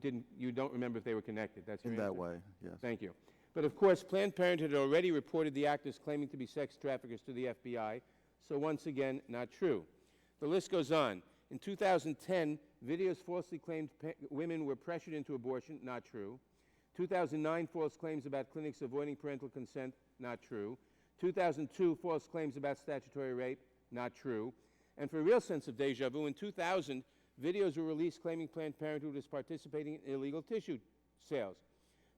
Speaker 10: don't remember if they were connected. That's your answer?
Speaker 6: In that way, yes.
Speaker 10: Thank you. But of course, Planned Parenthood had already reported the actors claiming to be sex traffickers to the FBI. So once again, not true. The list goes on. In 2010, videos falsely claimed women were pressured into abortion. Not true. 2009, false claims about clinics avoiding parental consent. Not true. 2002, false claims about statutory rape. Not true. And for a real sense of deja vu, in 2000, videos were released claiming Planned Parenthood was participating in illegal tissue sales.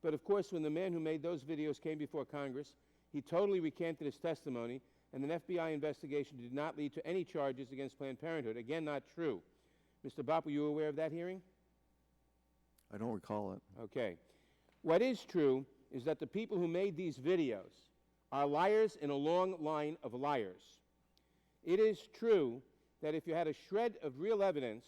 Speaker 10: But of course, when the man who made those videos came before Congress, he totally recanted his testimony, and an FBI investigation did not lead to any charges against Planned Parenthood. Again, not true. Mr. Bopp, were you aware of that hearing?
Speaker 6: I don't recall it.
Speaker 10: Okay. What is true is that the people who made these videos are liars in a long line of liars. It is true that if you had a shred of real evidence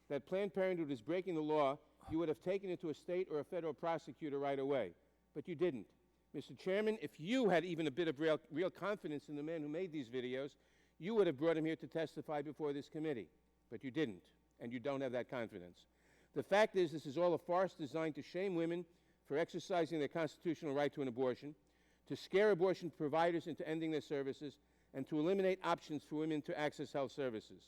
Speaker 10: that Planned Parenthood is breaking the law, you would have taken it to a state or a federal prosecutor right away. But you didn't. Mr. Chairman, if you had even a bit of real confidence in the man who made these videos, you would have brought him here to testify before this committee. But you didn't, and you don't have that confidence. The fact is, this is all a farce designed to shame women for exercising their constitutional right to an abortion, to scare abortion providers into ending their services, and to eliminate options for women to access health services.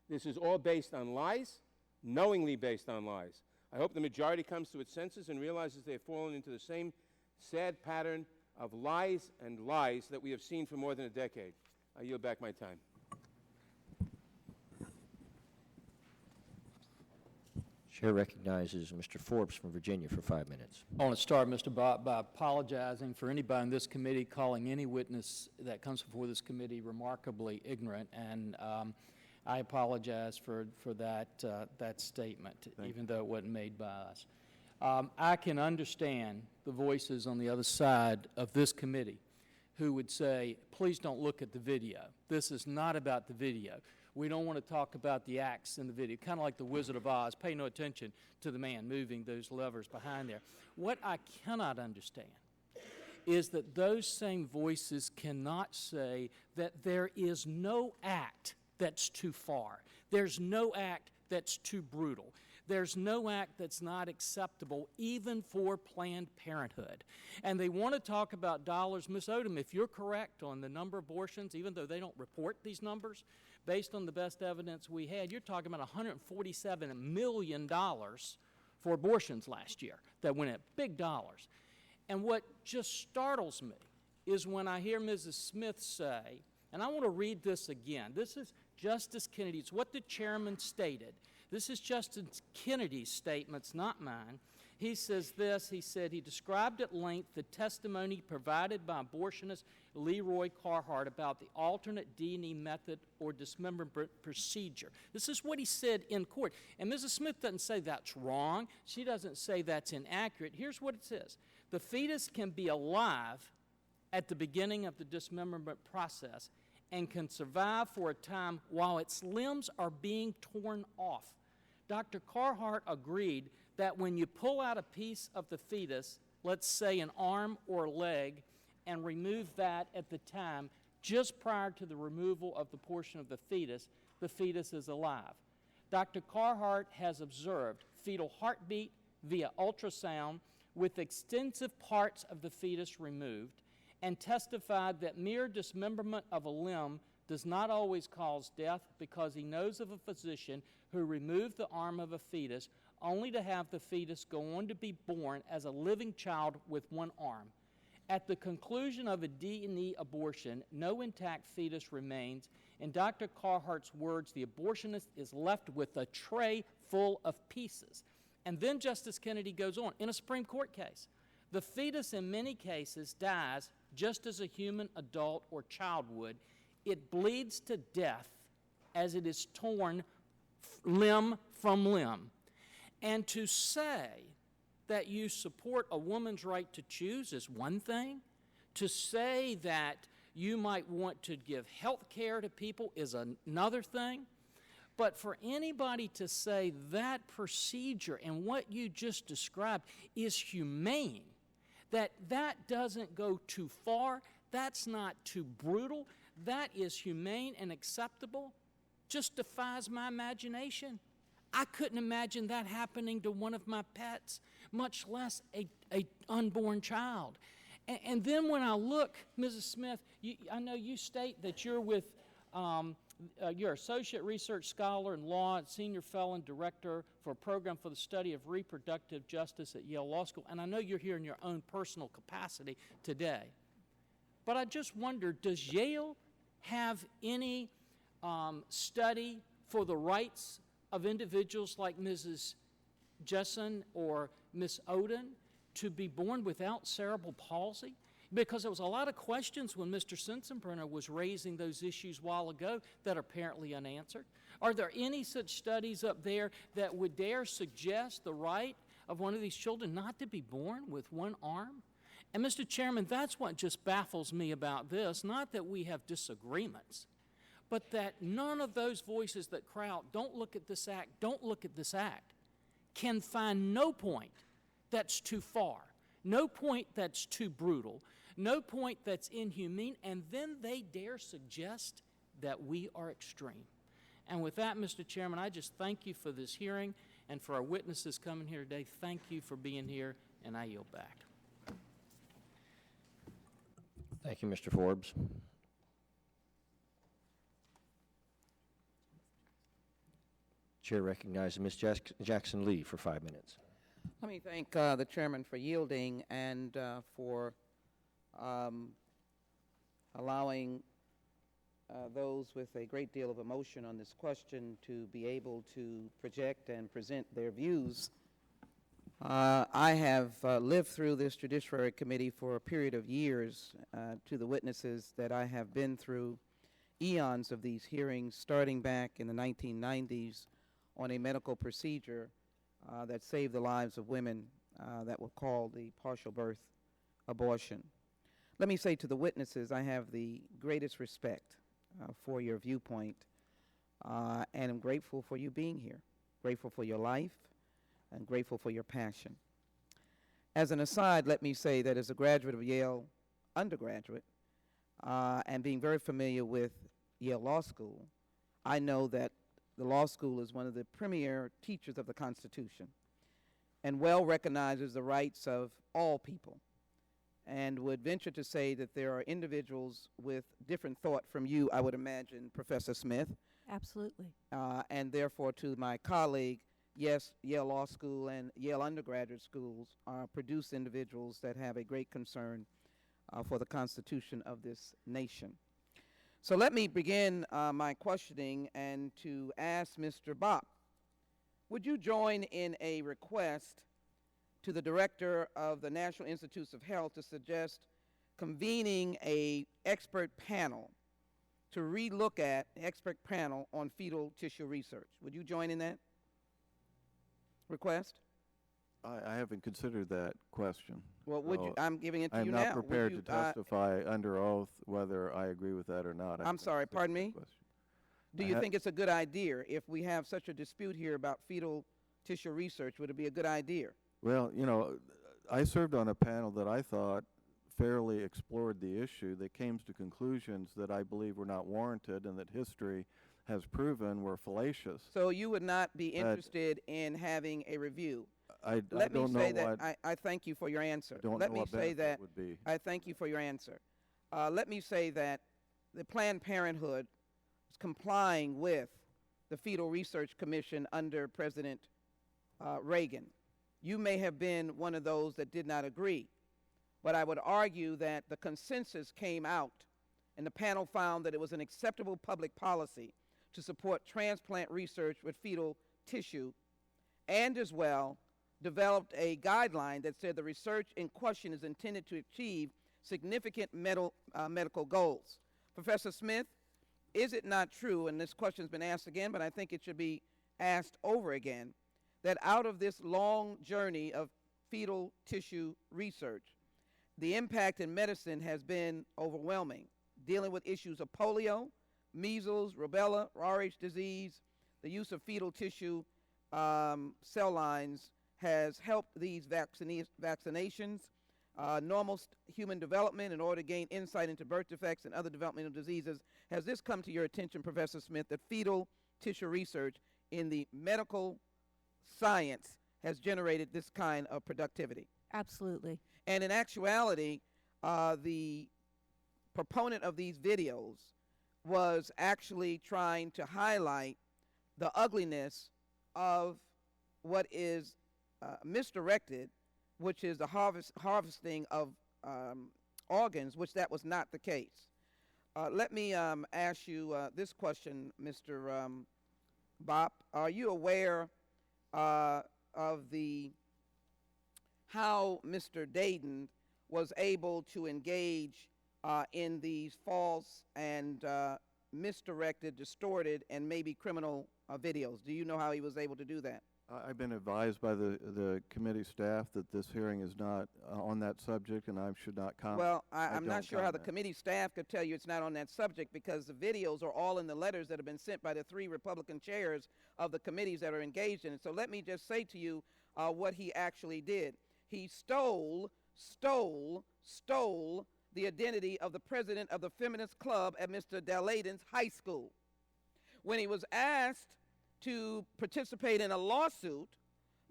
Speaker 10: This is all based on lies, knowingly based on lies. I hope the majority comes to its senses and realizes they have fallen into the same sad pattern of lies and lies that we have seen for more than a decade. I yield back my time.
Speaker 3: Chair recognizes Mr. Forbes from Virginia for 5 minutes.
Speaker 11: I want to start, Mr. Bott, by apologizing for anybody in this committee calling any witness that comes before this committee remarkably ignorant, and I apologize for that statement, even though it wasn't made by us. I can understand the voices on the other side of this committee who would say, please don't look at the video. This is not about the video. We don't want to talk about the acts in the video, kind of like the Wizard of Oz. Pay no attention to the man moving those levers behind there. What I cannot understand is that those same voices cannot say that there is no act that's too far. There's no act that's too brutal. There's no act that's not acceptable, even for Planned Parenthood. And they want to talk about dollars. Ms. Odom, if you're correct on the number of abortions, even though they don't report these numbers, based on the best evidence we had, you're talking about $147 million for abortions last year that went at big dollars. And what just startles me is when I hear Mrs. Smith say, and I want to read this again. This is Justice Kennedy. It's what the chairman stated. This is Justice Kennedy's statements, not mine. He says this, he said, he described at length the testimony provided by abortionist Leroy Carhart about the alternate D&E method or dismemberment procedure. This is what he said in court. And Mrs. Smith doesn't say that's wrong. She doesn't say that's inaccurate. Here's what it says. The fetus can be alive at the beginning of the dismemberment process and can survive for a time while its limbs are being torn off. Dr. Carhart agreed that when you pull out a piece of the fetus, let's say an arm or a leg, and remove that at the time just prior to the removal of the portion of the fetus is alive. Dr. Carhart has observed fetal heartbeat via ultrasound with extensive parts of the fetus removed and testified that mere dismemberment of a limb does not always cause death because he knows of a physician who removed the arm of a fetus only to have the fetus go on to be born as a living child with one arm. At the conclusion of a D&E abortion, no intact fetus remains. In Dr. Carhart's words, the abortionist is left with a tray full of pieces. And then Justice Kennedy goes on, in a Supreme Court case, the fetus in many cases dies just as a human adult or child would. It bleeds to death as it is torn limb from limb. And to say that you support a woman's right to choose is one thing. To say that you might want to give health care to people is another thing. But for anybody to say that procedure and what you just described is humane, that doesn't go too far, that's not too brutal, that is humane and acceptable, just defies my imagination. I couldn't imagine that happening to one of my pets, much less a unborn child. And then when I look, Mrs. Smith, I know you state that you're with, you're Associate Research Scholar in Law and Senior Fellow and Director for a Program for the Study of Reproductive Justice at Yale Law School, and I know you're here in your own personal capacity today. But I just wonder, does Yale have any study for the rights of individuals like Mrs. Jessen or Miss Odom to be born without cerebral palsy? Because there was a lot of questions when Mr. Sensenbrenner was raising those issues a while ago that are apparently unanswered. Are there any such studies up there that would dare suggest the right of one of these children not to be born with one arm? And Mr. Chairman, that's what just baffles me about this, not that we have disagreements, but that none of those voices that cry out, don't look at this act, don't look at this act, can find no point that's too far, no point that's too brutal, no point that's inhumane, and then they dare suggest that we are extreme. And with that, Mr. Chairman, I just thank you for this hearing, and for our witnesses coming here today, thank you for being here, and I yield back.
Speaker 3: Thank you, Mr. Forbes. Chair recognizes Ms. Jackson Lee for 5 minutes.
Speaker 12: Let me thank the chairman for yielding and for allowing those with a great deal of emotion on this question to be able to project and present their views. I have lived through this Judiciary Committee for a period of years. To the witnesses that I have been through eons of these hearings, starting back in the 1990s on a medical procedure that saved the lives of women that were called the partial birth abortion. Let me say to the witnesses, I have the greatest respect for your viewpoint, and I'm grateful for you being here, grateful for your life, and grateful for your passion. As an aside, let me say that as a graduate of Yale undergraduate, and being very familiar with Yale Law School, I know that the law school is one of the premier teachers of the Constitution and well recognizes the rights of all people, and would venture to say that there are individuals with different thought from you, I would imagine, Professor Smith.
Speaker 7: Absolutely.
Speaker 12: And therefore, to my colleague, yes, Yale Law School and Yale undergraduate schools produce individuals that have a great concern for the Constitution of this nation. So let me begin my questioning and to ask Mr. Bopp, would you join in a request to the director of the National Institutes of Health to suggest convening a expert panel to relook at expert panel on fetal tissue research? Would you join in that request?
Speaker 6: I haven't considered that question.
Speaker 12: Well, would you? I'm giving it to you now.
Speaker 6: I'm not prepared
Speaker 12: Would
Speaker 6: to
Speaker 12: you,
Speaker 6: testify under oath whether I agree with that or not.
Speaker 12: I'm sorry, pardon me?
Speaker 6: Question.
Speaker 12: Do you think it's a good idea if we have such a dispute here about fetal tissue research? Would it be a good idea?
Speaker 6: Well, you know, I served on a panel that I thought fairly explored the issue, that came to conclusions that I believe were not warranted and that history has proven were fallacious.
Speaker 12: So you would not be interested in having a review?
Speaker 6: I
Speaker 12: Let me
Speaker 6: don't
Speaker 12: say
Speaker 6: know
Speaker 12: that
Speaker 6: what
Speaker 12: I thank you for your answer.
Speaker 6: don't
Speaker 12: Let
Speaker 6: know
Speaker 12: me
Speaker 6: what
Speaker 12: say
Speaker 6: benefit
Speaker 12: that
Speaker 6: would be.
Speaker 12: I thank you for your answer. Let me say that the Planned Parenthood is complying with the Fetal Research Commission under President Reagan. You may have been one of those that did not agree, but I would argue that the consensus came out and the panel found that it was an acceptable public policy to support transplant research with fetal tissue, and as well developed a guideline that said the research in question is intended to achieve significant medical goals. Professor Smith, is it not true, and this question has been asked again, but I think it should be asked over again, that out of this long journey of fetal tissue research, the impact in medicine has been overwhelming, dealing with issues of polio, measles, rubella, Rh disease? The use of fetal tissue cell lines has helped these vaccinations, normal human development in order to gain insight into birth defects and other developmental diseases. Has this come to your attention, Professor Smith, that fetal tissue research in the medical science has generated this kind of productivity?
Speaker 7: Absolutely.
Speaker 12: And in actuality, the proponent of these videos was actually trying to highlight the ugliness of what is misdirected, which is the harvesting of organs, which that was not the case. Let me ask you this question, Mr. Bopp. Are you aware of how Mr. Dayton was able to engage in these false and misdirected, distorted, and maybe criminal videos? Do you know how he was able to do that?
Speaker 6: I've been advised by the committee staff that this hearing is not on that subject, and I should not comment.
Speaker 12: Well, I'm not sure how the
Speaker 6: comment.
Speaker 12: committee staff could tell you it's not on that subject, because the videos are all in the letters that have been sent by the 3 Republican chairs of the committees that are engaged in it. So let me just say to you what he actually did. He stole the identity of the president of the Feminist Club at Mr. Dalayden's high school. When he was asked to participate in a lawsuit,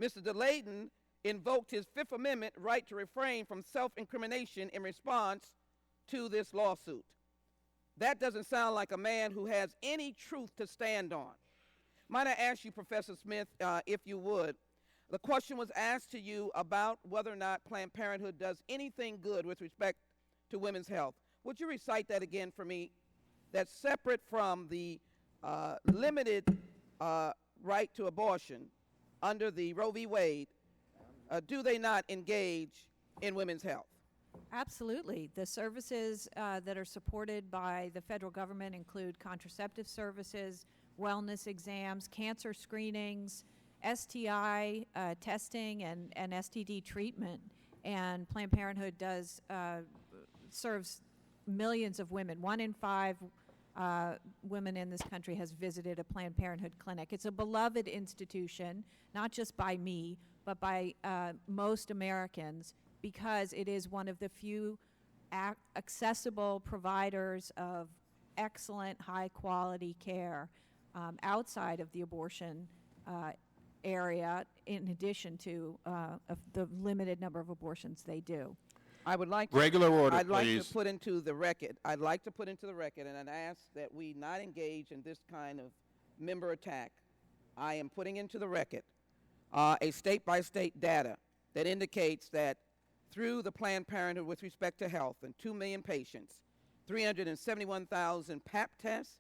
Speaker 12: Mr. Dalayden invoked his Fifth Amendment right to refrain from self-incrimination in response to this lawsuit. That doesn't sound like a man who has any truth to stand on. Might I ask you, Professor Smith, if you would, The question was asked to you about whether or not Planned Parenthood does anything good with respect to women's health. Would you recite that again for me? That's separate from the limited right to abortion under the Roe v. Wade. Do they not engage in women's health?
Speaker 7: Absolutely. The services that are supported by the federal government include contraceptive services, wellness exams, cancer screenings, STI testing, and STD treatment. And Planned Parenthood serves millions of women. 1 in 5 women in this country has visited a Planned Parenthood clinic. It's a beloved institution, not just by me, but by most Americans, because it is one of the few accessible providers of excellent, high-quality care outside of the abortion area, in addition to the limited number of abortions they do.
Speaker 12: I would like to,
Speaker 10: Regular order,
Speaker 12: I'd like
Speaker 10: please.
Speaker 12: to put into the record. I'd like to put into the record, and I'd ask that we not engage in this kind of member attack. I am putting into the record a state-by-state data that indicates that through the Planned Parenthood with respect to health and 2 million patients, 371,000 Pap tests,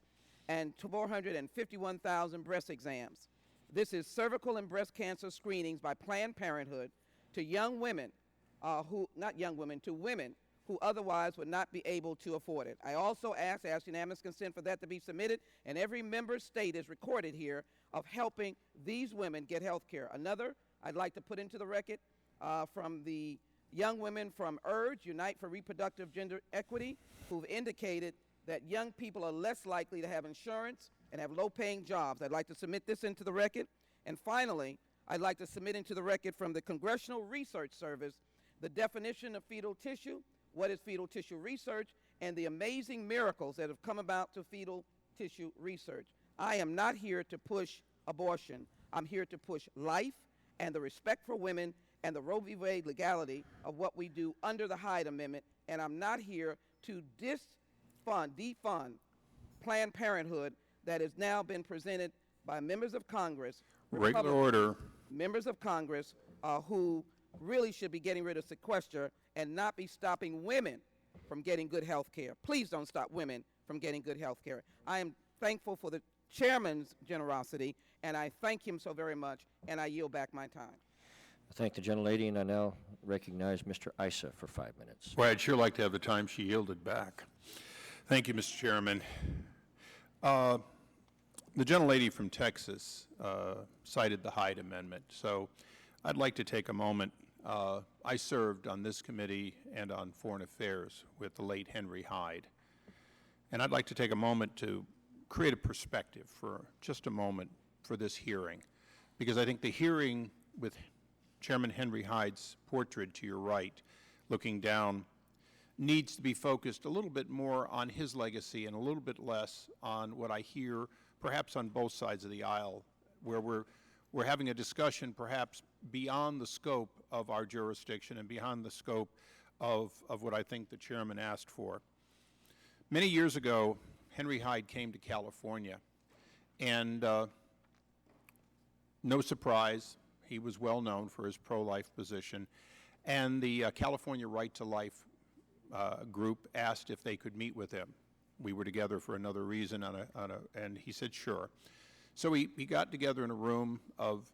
Speaker 12: and 451,000 breast exams. This is cervical and breast cancer screenings by Planned Parenthood to young women to women who otherwise would not be able to afford it. I also ask unanimous consent for that to be submitted, and every member state is recorded here of helping these women get health care. Another I'd like to put into the record from the young women from URGE, Unite for Reproductive Gender Equity, who've indicated that young people are less likely to have insurance and have low-paying jobs. I'd like to submit this into the record. And finally, I'd like to submit into the record from the Congressional Research Service the definition of fetal tissue, what is fetal tissue research, and the amazing miracles that have come about to fetal tissue research. I am not here to push abortion. I'm here to push life and the respect for women and the Roe v. Wade legality of what we do under the Hyde Amendment, and I'm not here to defund Planned Parenthood that has now been presented by members of Congress,
Speaker 10: Regular order.
Speaker 12: members of Congress who really should be getting rid of sequester and not be stopping women from getting good health care. Please don't stop women from getting good health care. I am thankful for the chairman's generosity, and I thank him so very much, and I yield back my time.
Speaker 3: I thank the gentlelady, and I now recognize Mr. Issa for 5 minutes.
Speaker 10: Well, I'd sure like to have the time she yielded back. Thank you, Mr. Chairman. The gentlelady from Texas cited the Hyde Amendment, so I'd like to take a moment. I served on this committee and on Foreign Affairs with the late Henry Hyde, and I'd like to take a moment to create a perspective for just a moment for this hearing, because I think the hearing with Chairman Henry Hyde's portrait to your right, looking down, needs to be focused a little bit more on his legacy and a little bit less on what I hear perhaps on both sides of the aisle, where we're having a discussion perhaps beyond the scope of our jurisdiction and beyond the scope of what I think the chairman asked for. Many years ago, Henry Hyde came to California, and no surprise, he was well known for his pro-life position, and the California Right to Life group asked if they could meet with him. We were together for another reason, and he said sure. So he got together in a room of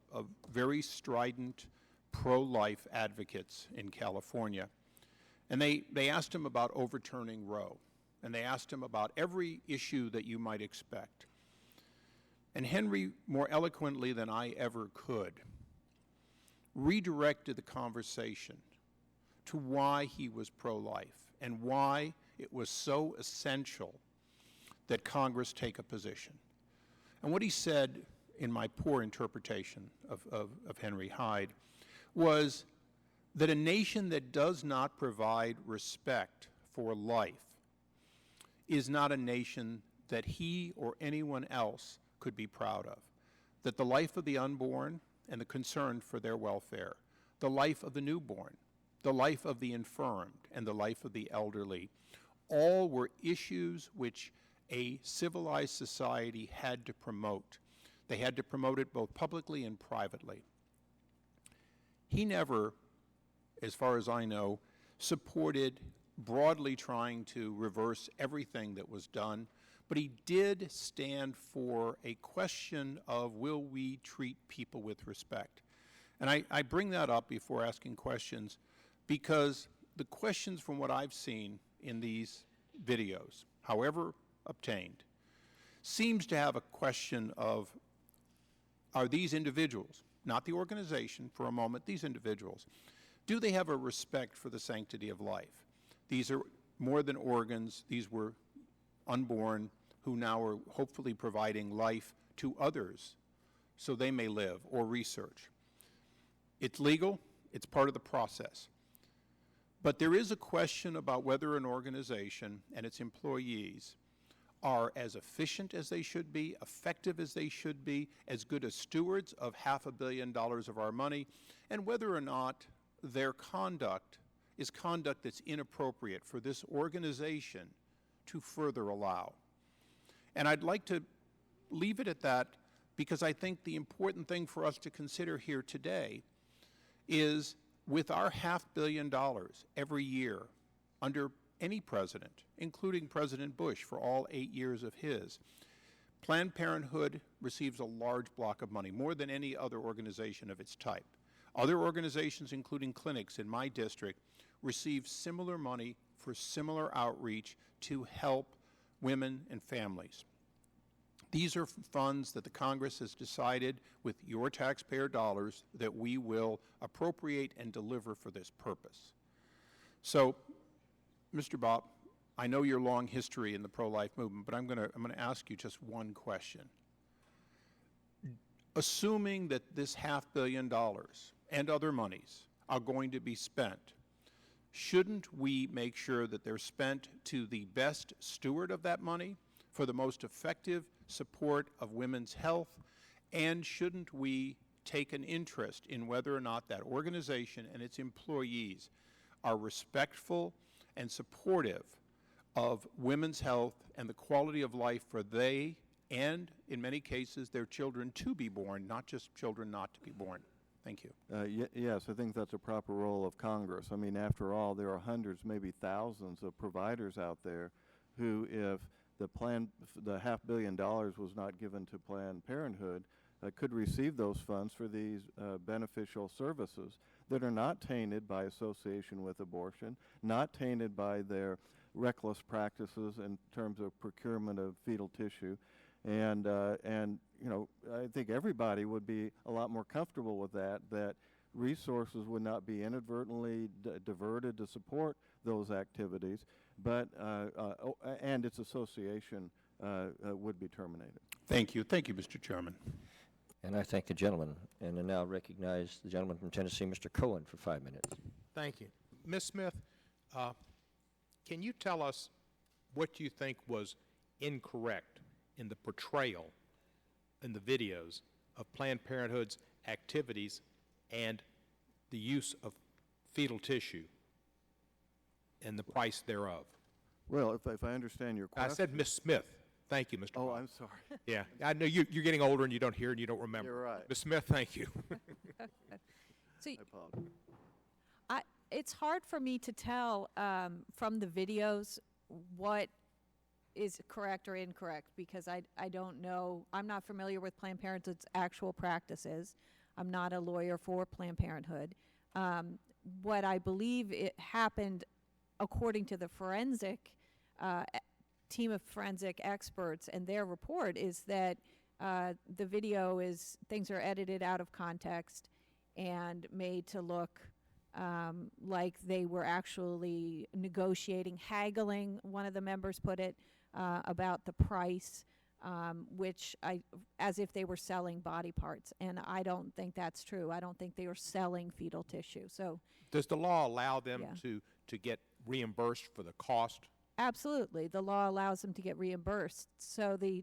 Speaker 10: very strident pro-life advocates in California, and they asked him about overturning Roe, and they asked him about every issue that you might expect. And Henry, more eloquently than I ever could, redirected the conversation to why he was pro-life and why it was so essential that Congress take a position. And what he said, in my poor interpretation of Henry Hyde, was that a nation that does not provide respect for life is not a nation that he or anyone else could be proud of. That the life of the unborn and the concern for their welfare, the life of the newborn, the life of the infirmed, and the life of the elderly, all were issues which a civilized society had to promote. They had to promote it both publicly and privately.
Speaker 13: he never, as far as I know, supported broadly trying to reverse everything that was done, but he did stand for a question of will we treat people with respect. And I bring that up before asking questions because the questions from what I've seen in these videos, however obtained, seems to have a question of, are these individuals, not the organization for a moment, these individuals, do they have a respect for the sanctity of life? These are more than organs. These were unborn who now are hopefully providing life to others so they may live, or research. It's legal. It's part of the process. But there is a question about whether an organization and its employees are as efficient as they should be, effective as they should be, as good as stewards of $500 million of our money, and whether or not their conduct is conduct that's inappropriate for this organization to further allow. And I'd like to leave it at that because I think the important thing for us to consider here today is with our $500 million every year under any president, including President Bush for all 8 years of his, Planned Parenthood receives a large block of money, more than any other organization of its type. Other organizations, including clinics in my district, receive similar money for similar outreach to help women and families. These are funds that the Congress has decided with your taxpayer dollars that we will appropriate and deliver for this purpose. So, Mr. Bopp, I know your long history in the pro-life movement, but I'm going to ask you just one question. Assuming that this $500 million and other monies are going to be spent, shouldn't we make sure that they're spent to the best steward of that money for the most effective support of women's health? And shouldn't we take an interest in whether or not that organization and its employees are respectful and supportive of women's health and the quality of life for they and, in many cases, their children to be born, not just children not to be born? Thank you.
Speaker 6: Yes, I think that's a proper role of Congress. I mean, after all, there are hundreds, maybe thousands of providers out there who, if the $500 million was not given to Planned Parenthood, could receive those funds for these beneficial services that are not tainted by association with abortion, not tainted by their reckless practices in terms of procurement of fetal tissue. And you know, I think everybody would be a lot more comfortable with that resources would not be inadvertently diverted to support those activities, but and its association would be terminated.
Speaker 13: Thank you. Thank you, Mr. Chairman.
Speaker 3: And I thank the gentleman. And I now recognize the gentleman from Tennessee, Mr. Cohen, for 5 minutes.
Speaker 4: Thank you. Ms. Smith, can you tell us what you think was incorrect in the portrayal in the videos of Planned Parenthood's activities and the use of fetal tissue and the price thereof?
Speaker 6: Well, if I understand your question.
Speaker 4: I said Ms. Smith. Thank you, Mr.
Speaker 6: Oh,
Speaker 4: Bopp.
Speaker 6: I'm sorry.
Speaker 4: Yeah, I know you're getting older and you don't hear and you don't remember.
Speaker 6: You're right.
Speaker 4: Ms. Smith, thank you.
Speaker 7: So
Speaker 6: I apologize.
Speaker 7: it's hard for me to tell from the videos what is correct or incorrect because I don't know. I'm not familiar with Planned Parenthood's actual practices. I'm not a lawyer for Planned Parenthood. What I believe it happened, according to the forensic team of forensic experts and their report, is that the video things are edited out of context and made to look like they were actually negotiating, haggling, one of the members put it, about the price, which as if they were selling body parts. And I don't think that's true. I don't think they were selling fetal tissue. So
Speaker 4: Does the law allow them
Speaker 7: Yeah.
Speaker 4: to get reimbursed for the cost?
Speaker 7: absolutely, the law allows them to get reimbursed. So the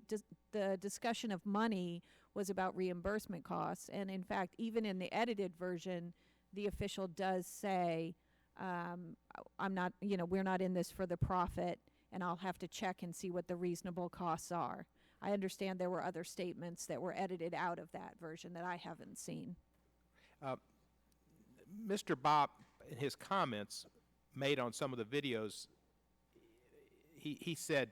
Speaker 7: discussion of money was about reimbursement costs. And in fact, even in the edited version, the official does say, I'm not, we're not in this for the profit, and I'll have to check and see what the reasonable costs are. I understand there were other statements that were edited out of that version that I haven't seen.
Speaker 4: Mr. Bob, in his comments made on some of the videos, he said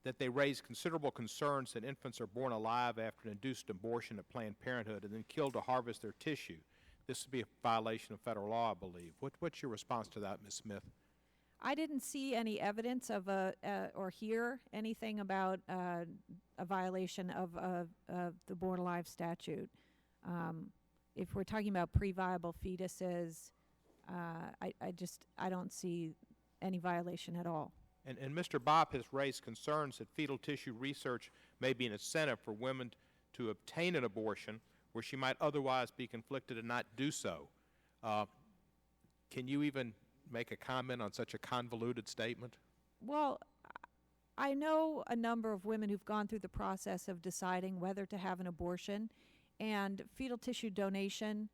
Speaker 4: that they raise considerable concerns that infants are born alive after an induced abortion at Planned Parenthood and then killed to harvest their tissue. This would be a violation of federal law, I believe. What's your response to that, Ms. Smith?
Speaker 7: I didn't see any evidence of or hear anything about a violation of the Born Alive statute. If we're talking about pre-viable fetuses, I don't see any violation at all.
Speaker 4: And Mr. Bopp has raised concerns that fetal tissue research may be an incentive for women to obtain an abortion where she might otherwise be conflicted and not do so. Can you even make a comment on such a convoluted statement?
Speaker 7: Well, I know a number of women who've gone through the process of deciding whether to have an abortion, and fetal tissue donation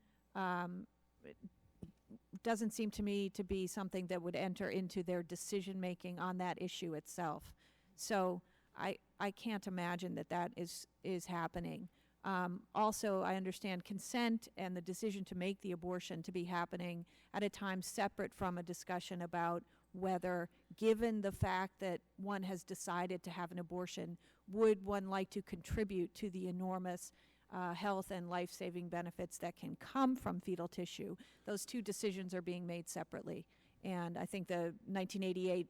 Speaker 7: doesn't seem to me to be something that would enter into their decision-making on that issue itself. So I can't imagine that that is happening. Also, I understand consent and the decision to make the abortion to be happening at a time separate from a discussion about whether, given the fact that one has decided to have an abortion, would one like to contribute to the enormous health and life-saving benefits that can come from fetal tissue. Those two decisions are being made separately. And I think the 1988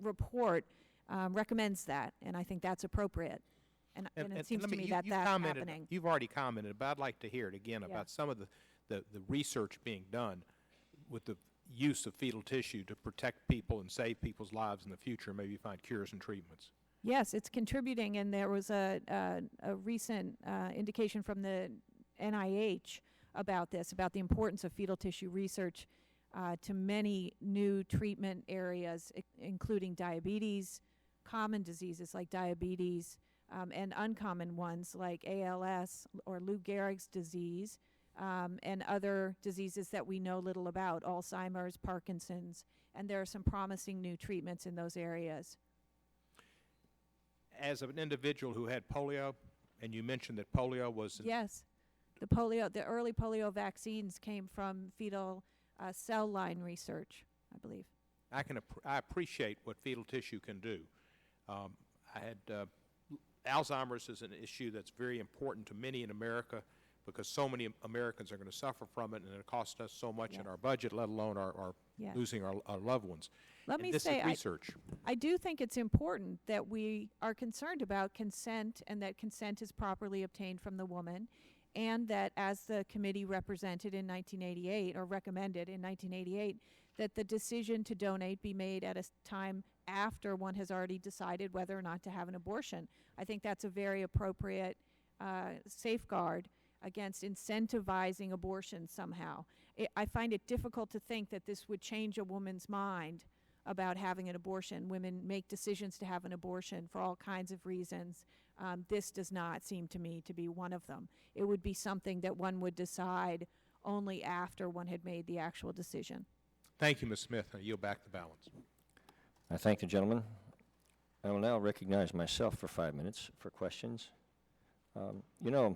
Speaker 7: report recommends that, and I think that's appropriate. And it seems to me that that's happening.
Speaker 4: You've already commented, but I'd like to hear it again about some of the research being done with the use of fetal tissue to protect people and save people's lives in the future, maybe find cures and treatments.
Speaker 7: Yes, it's contributing, and there was a recent indication from the NIH about this, about the importance of fetal tissue research to many new treatment areas, including diabetes, common diseases like diabetes, and uncommon ones like ALS or Lou Gehrig's disease, and other diseases that we know little about, Alzheimer's, Parkinson's, and there are some promising new treatments in those areas.
Speaker 4: As an individual who had polio, and you mentioned that polio was...
Speaker 7: Yes. The early polio vaccines came from fetal cell line research, I believe.
Speaker 4: I appreciate what fetal tissue can do. I had Alzheimer's is an issue that's very important to many in America because so many Americans are going to suffer from it, and it costs us so much in our budget, let alone our losing our loved ones.
Speaker 7: Let me say,
Speaker 4: research.
Speaker 7: I do think it's important that we are concerned about consent and that consent is properly obtained from the woman, and that as the committee represented in 1988, or recommended in 1988, that the decision to donate be made at a time after one has already decided whether or not to have an abortion. I think that's a very appropriate safeguard against incentivizing abortion somehow. I find it difficult to think that this would change a woman's mind about having an abortion. Women make decisions to have an abortion for all kinds of reasons. This does not seem to me to be one of them. It would be something that one would decide only after one had made the actual decision.
Speaker 4: Thank you, Ms. Smith. I yield back the balance.
Speaker 3: I thank the gentleman. I will now recognize myself for 5 minutes for questions. You know,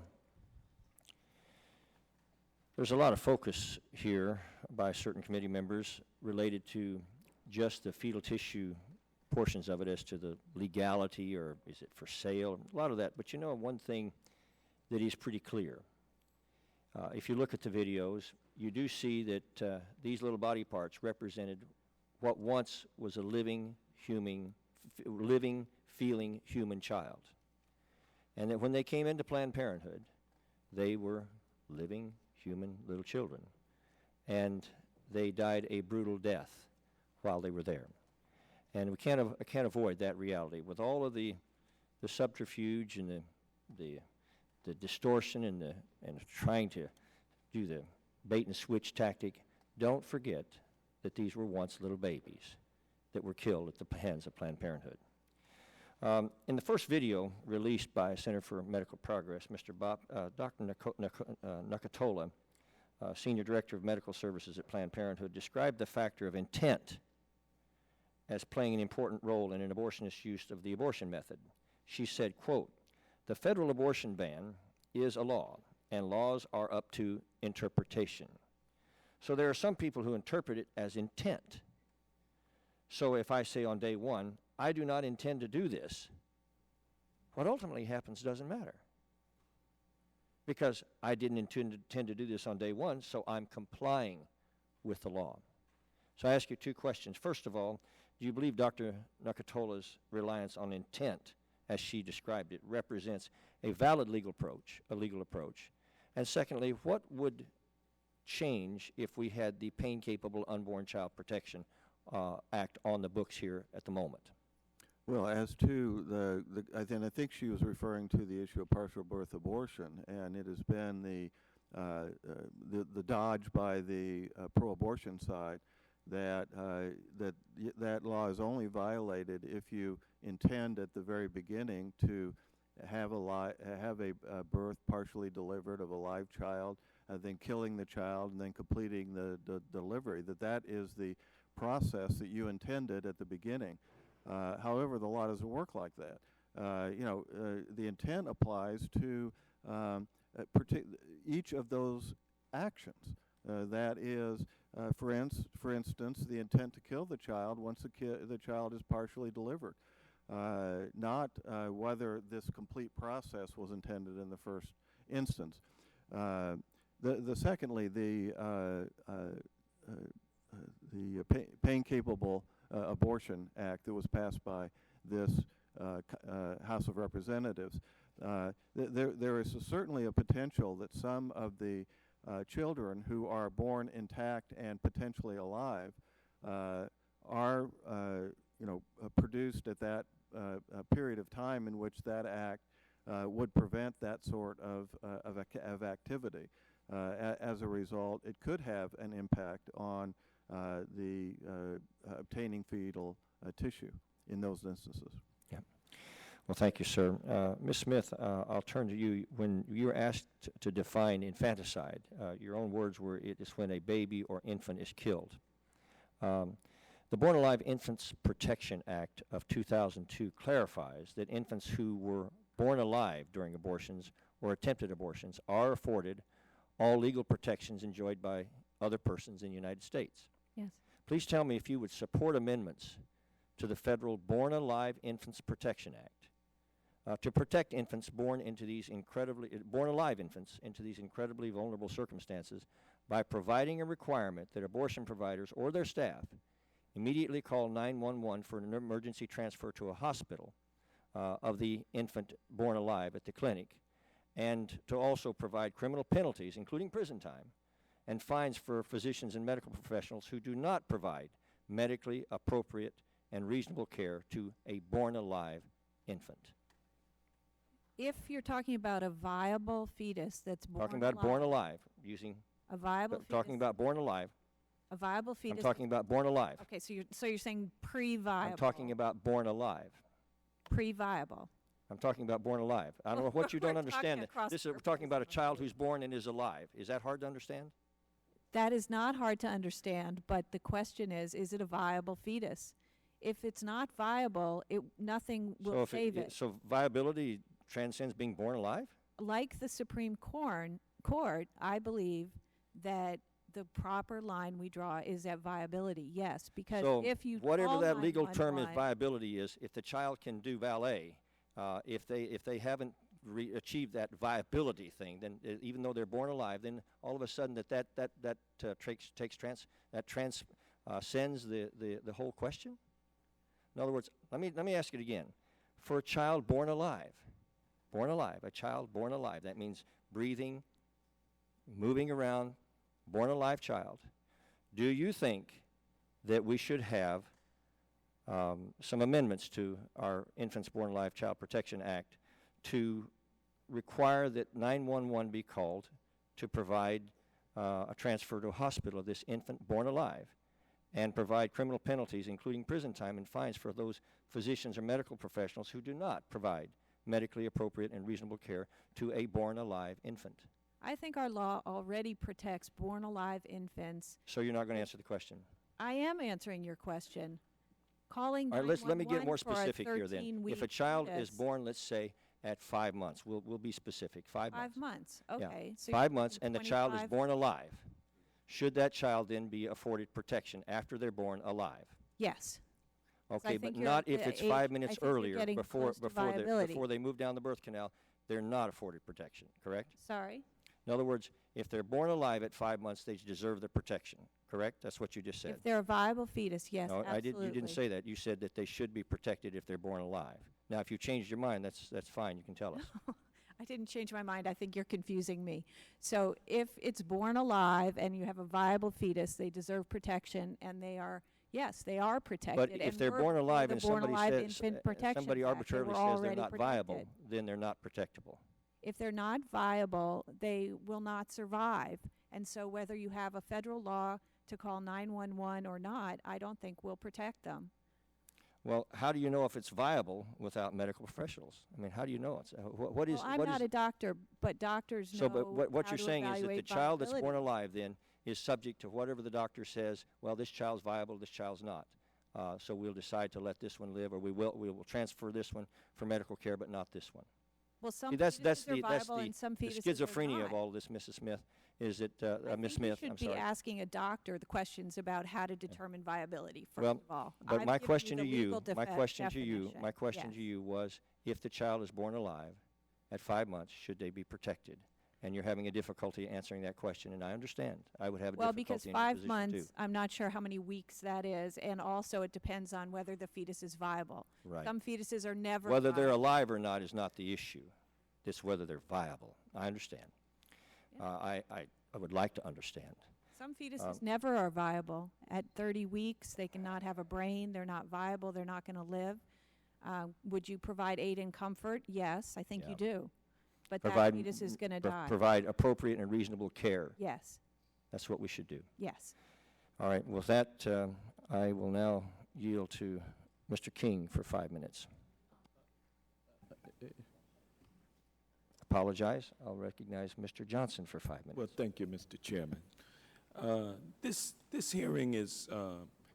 Speaker 3: there's a lot of focus here by certain committee members related to just the fetal tissue portions of it as to the legality or is it for sale, a lot of that. But you know, one thing that is pretty clear, if you look at the videos, you do see that these little body parts represented what once was a living, feeling human child. And that when they came into Planned Parenthood, they were living, human little children. And they died a brutal death while they were there. And we can't avoid that reality. With all of the subterfuge and the distortion and trying to do the bait and switch tactic, don't forget that these were once little babies that were killed at the hands of Planned Parenthood. In the first video released by Center for Medical Progress, Dr. Nakatola, Senior Director of Medical Services at Planned Parenthood, described the factor of intent as playing an important role in an abortionist's use of the abortion method. She said, quote, "The federal abortion ban is a law, and laws are up to interpretation. So there are some people who interpret it as intent. So if I say on day one, I do not intend to do this, what ultimately happens doesn't matter. Because I didn't intend to do this on day one, so I'm complying with the law. So I ask you two questions. First of all, do you believe Dr. Nakatola's reliance on intent, as she described it, represents a valid legal approach? And secondly, what would change if we had the Pain-Capable Unborn Child Protection Act on the books here at the moment?
Speaker 6: Well, as to I think she was referring to the issue of partial birth abortion, and it has been the dodge by the pro-abortion side that that law is only violated if you intend at the very beginning to have a birth partially delivered of a live child, then killing the child, and then completing the delivery. That is the process that you intended at the beginning. However, the law doesn't work like that. The intent applies to each of those actions. That is, for instance, the intent to kill the child once the child is partially delivered, not whether this complete process was intended in the first instance. Secondly, the Pain-Capable Abortion Act that was passed by this House of Representatives, there is certainly a potential that some of the children who are born intact and potentially alive are produced at that period of time in which that act would prevent that sort of activity. As a result, it could have an impact on the obtaining fetal tissue in those instances.
Speaker 3: Yeah. Well, thank you, sir. Ms. Smith, I'll turn to you. When you were asked to define infanticide, your own words were, it is when a baby or infant is killed. The Born Alive Infants Protection Act of 2002 clarifies that infants who were born alive during abortions or attempted abortions are afforded all legal protections enjoyed by other persons in the United States.
Speaker 7: Yes.
Speaker 3: Please tell me if you would support amendments to the federal Born Alive Infants Protection Act to protect infants born alive infants into these incredibly vulnerable circumstances by providing a requirement that abortion providers or their staff immediately call 911 for an emergency transfer to a hospital of the infant born alive at the clinic, and to also provide criminal penalties, including prison time, and fines for physicians and medical professionals who do not provide medically appropriate and reasonable care to a born-alive infant.
Speaker 7: If you're talking about a viable fetus that's born
Speaker 3: Talking about
Speaker 7: alive,
Speaker 3: born alive, using,
Speaker 7: a viable fetus,
Speaker 3: talking about born alive.
Speaker 7: a viable fetus.
Speaker 3: I'm talking about born alive.
Speaker 7: Okay, so you're saying pre-viable.
Speaker 3: I'm talking about born alive.
Speaker 7: Pre-viable.
Speaker 3: I'm talking about born alive. I don't know what you don't
Speaker 7: We're
Speaker 3: understand.
Speaker 7: talking across
Speaker 3: We're talking about a child who's born and is alive. Is that hard to understand?
Speaker 7: That is not hard to understand, but the question is it a viable fetus? If it's not viable, nothing will save it.
Speaker 3: So viability transcends being born alive?
Speaker 7: Like the Supreme Court, I believe that the proper line we draw is at viability, yes, because
Speaker 3: So
Speaker 7: if you
Speaker 3: whatever
Speaker 7: call
Speaker 3: that legal term is
Speaker 7: 911
Speaker 3: viability is, if the child can do valet, if they haven't achieved that viability thing, then even though they're born alive, then all of a sudden that transcends the whole question. In other words, let me ask it again. For a child born alive, a child born alive, that means breathing, moving around, born alive child. Do you think that we should have some amendments to our Infants Born Alive Child Protection Act to require that 911 be called to provide a transfer to a hospital of this infant born alive, and provide criminal penalties, including prison time and fines, for those physicians or medical professionals who do not provide medically appropriate and reasonable care to a born alive infant?
Speaker 7: I think our law already protects born alive infants.
Speaker 3: So you're not going to answer the question?
Speaker 7: I am answering your question. Calling
Speaker 3: All right, let me get
Speaker 7: 911
Speaker 3: more
Speaker 7: for a
Speaker 3: specific here then. If a
Speaker 7: 13-week
Speaker 3: child is
Speaker 7: fetus.
Speaker 3: born, let's say, at 5 months, we'll be specific, 5 months.
Speaker 7: 5 months,
Speaker 3: Yeah.
Speaker 7: okay. So
Speaker 3: 5
Speaker 7: you're
Speaker 3: months,
Speaker 7: talking
Speaker 3: and the child is
Speaker 7: 25
Speaker 3: born alive. should that child then be afforded protection after they're born alive?
Speaker 7: Yes.
Speaker 3: Okay, but
Speaker 7: think you're
Speaker 3: not
Speaker 7: at
Speaker 3: if
Speaker 7: the
Speaker 3: it's
Speaker 7: age-
Speaker 3: 5
Speaker 7: I
Speaker 3: minutes
Speaker 7: think you're
Speaker 3: earlier,
Speaker 7: getting close to viability.
Speaker 3: before they move down the birth canal, they're not afforded protection, correct?
Speaker 7: Sorry?
Speaker 3: In other words, if they're born alive at 5 months, they deserve the protection, correct? That's what you just said.
Speaker 7: If they're a viable fetus, yes,
Speaker 3: No,
Speaker 7: absolutely.
Speaker 3: you didn't say that. You said that they should be protected if they're born alive. Now, if you changed your mind, that's fine. You can tell us.
Speaker 7: I didn't change my mind. I think you're confusing me. So if it's born alive and you have a viable fetus, they deserve protection, and they are, yes, they are protected.
Speaker 3: But if
Speaker 7: and
Speaker 3: they're
Speaker 7: we're
Speaker 3: born
Speaker 7: for
Speaker 3: alive
Speaker 7: the
Speaker 3: and
Speaker 7: Born
Speaker 3: somebody
Speaker 7: Alive
Speaker 3: says,
Speaker 7: Infant Protection
Speaker 3: somebody
Speaker 7: Act, they
Speaker 3: arbitrarily
Speaker 7: were
Speaker 3: says they're
Speaker 7: already
Speaker 3: not viable,
Speaker 7: protected.
Speaker 3: then they're not protectable.
Speaker 7: If they're not viable, they will not survive. And so whether you have a federal law to call 911 or not, I don't think will protect them.
Speaker 3: Well, how do you know if it's viable without medical professionals? I mean, how do you know? It's, what is,
Speaker 7: Well, I'm
Speaker 3: what
Speaker 7: not
Speaker 3: is,
Speaker 7: a doctor, but doctors
Speaker 3: so,
Speaker 7: know
Speaker 3: but what
Speaker 7: how
Speaker 3: you're
Speaker 7: to
Speaker 3: saying is that the
Speaker 7: evaluate
Speaker 3: child that's born
Speaker 7: viability.
Speaker 3: alive then is subject to whatever the doctor says, well, this child's viable, this child's not. So we'll decide to let this one live, or we will transfer this one for medical care, but not this one.
Speaker 7: Well, some
Speaker 3: See, that's
Speaker 7: fetuses are
Speaker 3: that's
Speaker 7: viable and some
Speaker 3: the
Speaker 7: fetuses are
Speaker 3: schizophrenia
Speaker 7: not.
Speaker 3: of all this, Mrs. Smith, is that,
Speaker 7: I
Speaker 3: Ms.
Speaker 7: think
Speaker 3: Smith,
Speaker 7: you
Speaker 3: I'm
Speaker 7: should
Speaker 3: sorry.
Speaker 7: be asking a doctor the questions about how to determine viability, first
Speaker 3: Well,
Speaker 7: of all.
Speaker 3: But
Speaker 7: I've
Speaker 3: my
Speaker 7: given
Speaker 3: question
Speaker 7: the
Speaker 3: to you,
Speaker 7: legal
Speaker 3: my question to you,
Speaker 7: definition.
Speaker 3: my question
Speaker 7: Yes.
Speaker 3: to you was, if the child is born alive at 5 months, should they be protected? And you're having a difficulty answering that question, and I understand. I would have a
Speaker 7: Well, because
Speaker 3: difficulty in your
Speaker 7: 5
Speaker 3: position
Speaker 7: months,
Speaker 3: too.
Speaker 7: I'm not sure how many weeks that is, and also it depends on whether the fetus is viable.
Speaker 3: Right.
Speaker 7: Some fetuses are never
Speaker 3: Whether they're
Speaker 7: viable.
Speaker 3: alive or not is not the issue. It's whether they're viable. I understand. I would like to understand.
Speaker 7: Some fetuses never are viable. At 30 weeks, they cannot have a brain. They're not viable. They're not going to live. Would you provide aid and comfort? Yes, I think you do. But that fetus is going to die.
Speaker 3: Provide appropriate and reasonable care.
Speaker 7: Yes,
Speaker 3: That's what we should do.
Speaker 7: yes.
Speaker 3: All right, with that, I will now yield to Mr. King for 5 minutes. Apologize. I'll recognize Mr. Johnson for 5 minutes.
Speaker 2: Well, thank you, Mr. Chairman. This hearing is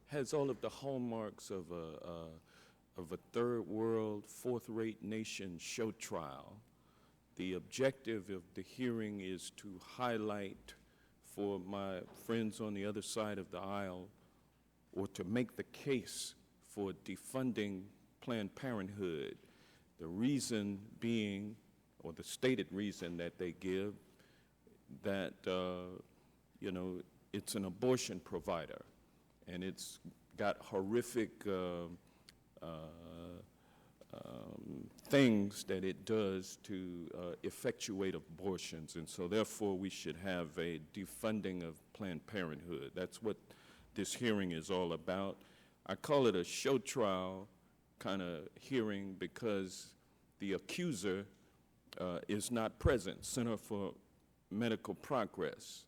Speaker 2: has all of the hallmarks of a third world, fourth-rate nation show trial. The objective of the hearing is to highlight for my friends on the other side of the aisle, or to make the case for defunding Planned Parenthood. The reason being, or the stated reason that they give, that you know, it's an abortion provider, and it's got horrific things that it does to effectuate abortions, and so therefore we should have a defunding of Planned Parenthood. That's what this hearing is all about. I call it a show trial kind of hearing because the accuser is not present. Center for Medical Progress.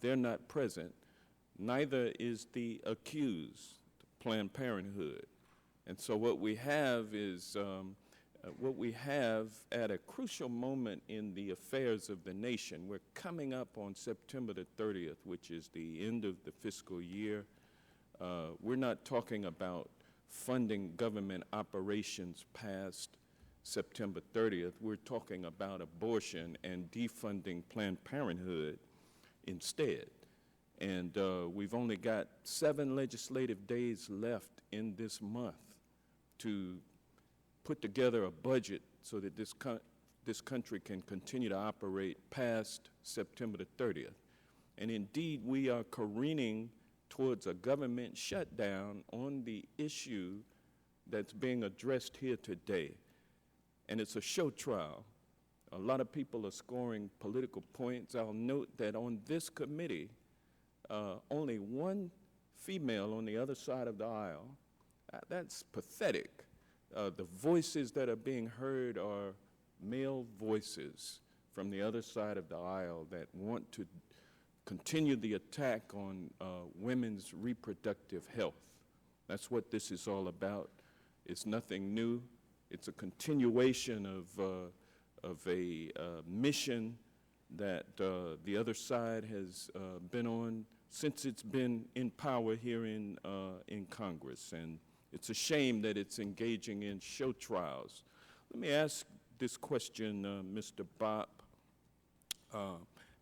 Speaker 2: They're not present. Neither is the accused, Planned Parenthood. And so what we have is at a crucial moment in the affairs of the nation. We're coming up on September the 30th, which is the end of the fiscal year. We're not talking about funding government operations past September 30th. We're talking about abortion and defunding Planned Parenthood instead. And we've only got 7 legislative days left in this month to put together a budget so that this country can continue to operate past September the 30th. And indeed, we are careening towards a government shutdown on the issue that's being addressed here today. And it's a show trial. A lot of people are scoring political points. I'll note that on this committee, only one female on the other side of the aisle. That's pathetic. The voices that are being heard are male voices from the other side of the aisle that want to continue the attack on women's reproductive health. That's what this is all about. It's nothing new. It's a continuation of a mission that the other side has been on since it's been in power here in Congress. And it's a shame that it's engaging in show trials. Let me ask this question, Mr. Bopp.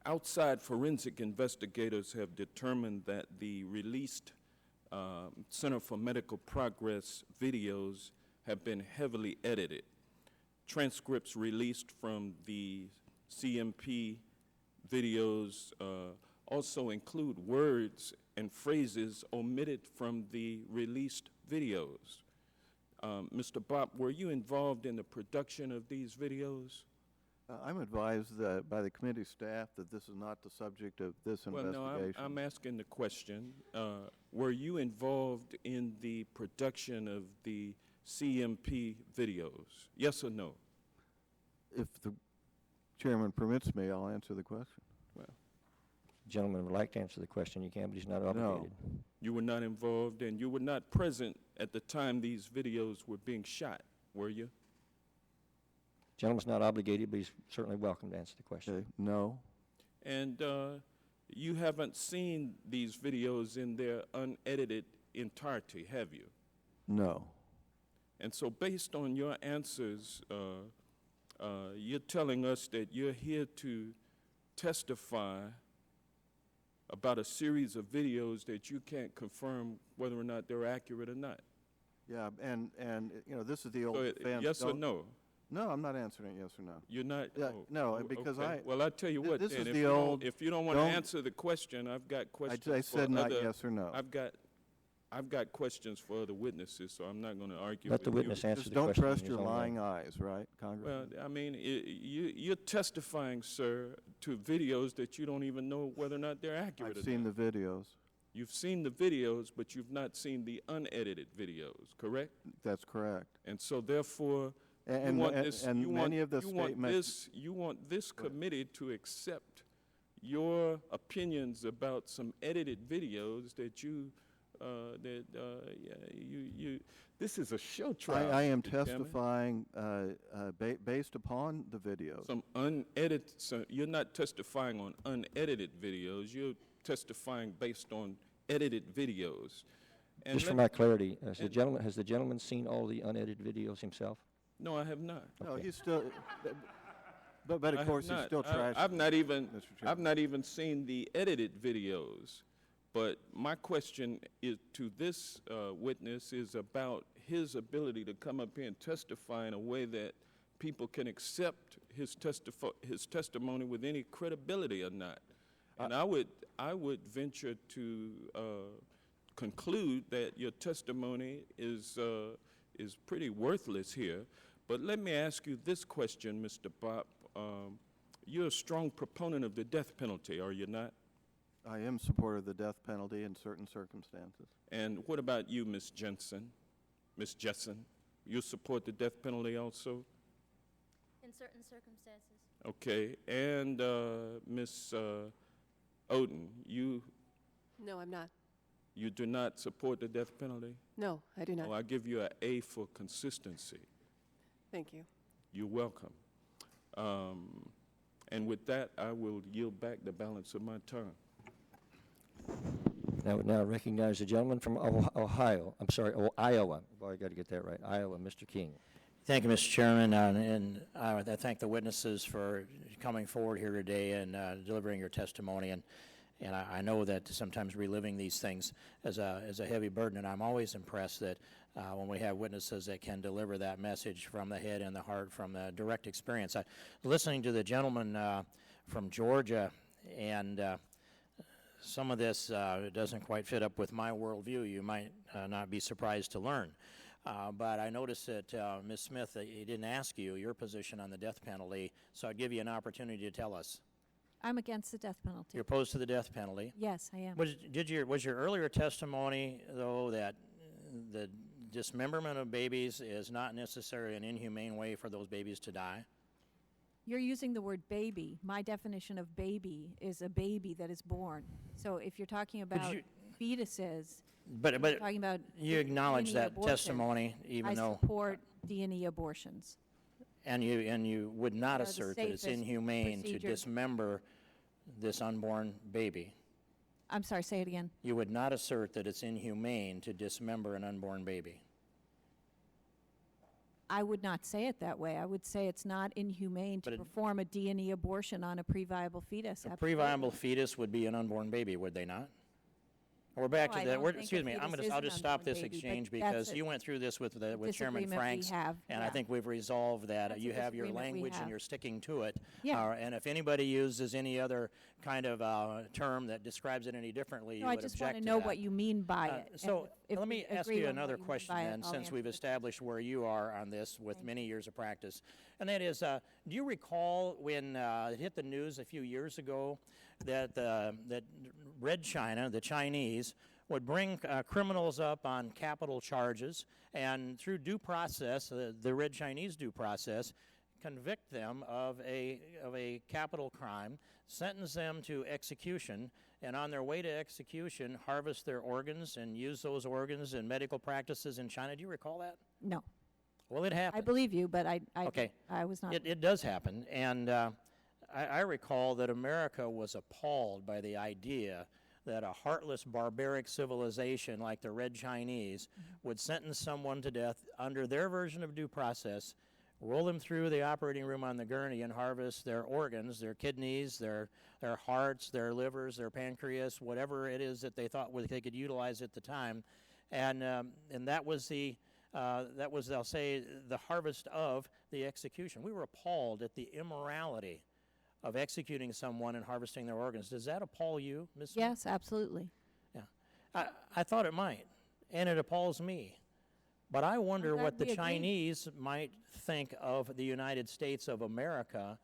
Speaker 14: outside forensic investigators have determined that the released Center for Medical Progress videos have been heavily edited. Transcripts released from the CMP videos also include words and phrases omitted from the released videos. Mr. Bopp, were you involved in the production of these videos?
Speaker 6: I'm advised by the committee staff that this is not the subject of this investigation.
Speaker 14: No, I'm asking the question. Were you involved in the production of the CMP videos? Yes or no?
Speaker 6: If the chairman permits me, I'll answer the question.
Speaker 14: Well,
Speaker 3: The gentleman would like to answer the question. You can, but he's not obligated.
Speaker 14: you were not involved, and you were not present at the time these videos were being shot, were you?
Speaker 3: Gentleman's not obligated, but he's certainly welcome to answer the question.
Speaker 6: Okay, no.
Speaker 14: And you haven't seen these videos in their unedited entirety, have you?
Speaker 6: No.
Speaker 14: And so based on your answers, you're telling us that you're here to testify about a series of videos that you can't confirm whether or not they're accurate or not.
Speaker 6: Yeah, and you know, this is the old
Speaker 14: So
Speaker 6: defense.
Speaker 14: yes or no?
Speaker 6: No, I'm not answering yes or no.
Speaker 14: You're not?
Speaker 6: Yeah,
Speaker 14: oh,
Speaker 6: no,
Speaker 14: oh,
Speaker 6: because
Speaker 14: okay. Well, I tell you what,
Speaker 6: this
Speaker 14: then,
Speaker 6: is
Speaker 14: if
Speaker 6: the
Speaker 14: you
Speaker 6: old.
Speaker 14: don't, if you don't want to
Speaker 6: don't-
Speaker 14: answer the question, I've got questions.
Speaker 6: I said
Speaker 14: for
Speaker 6: not
Speaker 14: other,
Speaker 6: yes or no.
Speaker 14: I've got questions for other witnesses, so I'm not going to argue
Speaker 3: Let
Speaker 14: with
Speaker 3: the witness
Speaker 14: you.
Speaker 3: answer
Speaker 6: Just
Speaker 3: the
Speaker 6: don't
Speaker 3: question.
Speaker 6: trust
Speaker 3: in
Speaker 6: your
Speaker 3: his own way.
Speaker 6: lying eyes, right, Congressman?
Speaker 14: Well, I mean, you're testifying, sir, to videos that you don't even know whether or not they're accurate.
Speaker 6: I've seen the videos.
Speaker 14: You've seen the videos, but you've not seen the unedited videos, correct?
Speaker 6: That's correct.
Speaker 14: And so, therefore,
Speaker 6: And,
Speaker 14: you want
Speaker 6: and,
Speaker 14: this,
Speaker 6: and
Speaker 14: you
Speaker 6: many
Speaker 14: want,
Speaker 6: of the
Speaker 14: you want
Speaker 6: statements.
Speaker 14: this, you want this committee to accept your opinions about some edited videos that you, this is a show trial.
Speaker 6: I am
Speaker 14: Mr. Chairman.
Speaker 6: testifying based upon the videos.
Speaker 14: Some unedited, so you're not testifying on unedited videos, you're testifying based on edited videos. And
Speaker 3: Just for my clarity, has the gentleman seen all the unedited videos himself?
Speaker 14: No, I have not.
Speaker 6: No,
Speaker 3: Okay.
Speaker 6: he's still. But
Speaker 14: I
Speaker 6: of
Speaker 14: have
Speaker 6: course, he's
Speaker 14: not.
Speaker 6: still trash.
Speaker 14: I've not even,
Speaker 6: Mr.
Speaker 14: I've
Speaker 6: Chairman.
Speaker 14: not even seen the edited videos. But my question is to this witness is about his ability to come up here and testify in a way that people can accept his testimony with any credibility or not. And I would venture to conclude that your testimony is pretty worthless here. But let me ask you this question, Mr. Bopp. You're a strong proponent of the death penalty, are you not?
Speaker 6: I am supportive of the death penalty in certain circumstances.
Speaker 14: And what about you, Ms. Jensen? Ms. Jessen, you support the death penalty also?
Speaker 5: In certain circumstances.
Speaker 14: Okay. And Ms. Oden, you
Speaker 8: No, I'm not.
Speaker 14: do not support the death penalty?
Speaker 8: No, I do not.
Speaker 14: Well, I give you an A for consistency.
Speaker 8: Thank you.
Speaker 14: You're welcome. And with that, I will yield back the balance of my time.
Speaker 3: I would now recognize the gentleman from Ohio. I'm sorry, Iowa. Boy, I got to get that right. Iowa, Mr. King.
Speaker 15: Thank you, Mr. Chairman, and I thank the witnesses for coming forward here today and delivering your testimony. And I know that sometimes reliving these things is a heavy burden, and I'm always impressed that when we have witnesses that can deliver that message from the head and the heart, from the direct experience. Listening to the gentleman from Georgia, and some of this doesn't quite fit up with my worldview. You might not be surprised to learn. But I noticed that, Ms. Smith, he didn't ask you your position on the death penalty, so I'd give you an opportunity to tell us.
Speaker 7: I'm against the death penalty.
Speaker 15: You're opposed to the death penalty.
Speaker 7: Yes, I am.
Speaker 15: Was your earlier testimony, though, that the dismemberment of babies is not necessarily an inhumane way for those babies to die?
Speaker 7: You're using the word baby. My definition of baby is a baby that is born. So if you're talking about fetuses,
Speaker 15: But
Speaker 7: you're talking about
Speaker 15: you acknowledge
Speaker 7: D&E
Speaker 15: that
Speaker 7: abortion.
Speaker 15: testimony, even
Speaker 7: I
Speaker 15: though,
Speaker 7: support D&E abortions.
Speaker 15: and you would not
Speaker 7: They are the
Speaker 15: assert that it's
Speaker 7: safest
Speaker 15: inhumane to
Speaker 7: procedure.
Speaker 15: dismember this unborn baby.
Speaker 7: I'm sorry, say it again.
Speaker 15: You would not assert that it's inhumane to dismember an unborn baby.
Speaker 7: I would not say it that way. I would say it's not inhumane to perform a D&E abortion on a pre-viable fetus.
Speaker 15: A pre-viable fetus would be an unborn baby, would they not? We're back
Speaker 7: No,
Speaker 15: to
Speaker 7: I
Speaker 15: that.
Speaker 7: don't
Speaker 15: We're,
Speaker 7: think a
Speaker 15: excuse me,
Speaker 7: fetus is
Speaker 15: I'll
Speaker 7: an
Speaker 15: just stop
Speaker 7: unborn
Speaker 15: this
Speaker 7: baby, but
Speaker 15: exchange
Speaker 7: that's
Speaker 15: because
Speaker 7: a
Speaker 15: you went through this with Chairman
Speaker 7: disagreement we
Speaker 15: Franks,
Speaker 7: have,
Speaker 15: and I
Speaker 7: yeah.
Speaker 15: think we've resolved that.
Speaker 7: That's a
Speaker 15: You have your
Speaker 7: disagreement we
Speaker 15: language and
Speaker 7: have.
Speaker 15: you're sticking to it.
Speaker 7: Yeah.
Speaker 15: And if anybody uses any other kind of term that describes it any differently,
Speaker 7: No,
Speaker 15: you
Speaker 7: I
Speaker 15: would
Speaker 7: just
Speaker 15: object
Speaker 7: want
Speaker 15: to
Speaker 7: to know
Speaker 15: that.
Speaker 7: what you mean by it. and
Speaker 15: So
Speaker 7: if
Speaker 15: let
Speaker 7: we
Speaker 15: me ask
Speaker 7: agree
Speaker 15: you
Speaker 7: on what
Speaker 15: another
Speaker 7: you mean
Speaker 15: question
Speaker 7: by it,
Speaker 15: then,
Speaker 7: I'll
Speaker 15: since
Speaker 7: answer
Speaker 15: we've
Speaker 7: the
Speaker 15: established where you are on this with many years of practice. And that is, do you recall when it hit the news a few years ago that that Red China, the Chinese, would bring criminals up on capital charges and through due process, the Red Chinese due process, convict them of a capital crime, sentence them to execution, and on their way to execution, harvest their organs and use those organs in medical practices in China? Do you recall that?
Speaker 7: No.
Speaker 15: Well, it happened.
Speaker 7: I believe you, but I was not.
Speaker 15: It does happen, and I recall that America was appalled by the idea that a heartless, barbaric civilization like the Red Chinese would sentence someone to death under their version of due process, roll them through the operating room on the gurney and harvest their organs, their kidneys, their hearts, their livers, their pancreas, whatever it is that they thought they could utilize at the time. And that was they'll say, the harvest of the execution. We were appalled at the immorality of executing someone and harvesting their organs. Does that appall you, Ms. Smith?
Speaker 7: Yes, absolutely.
Speaker 15: Yeah. I thought it might, and it appalls me. But I wonder
Speaker 7: glad
Speaker 15: what the
Speaker 7: we agree.
Speaker 15: Chinese might think of the United States of America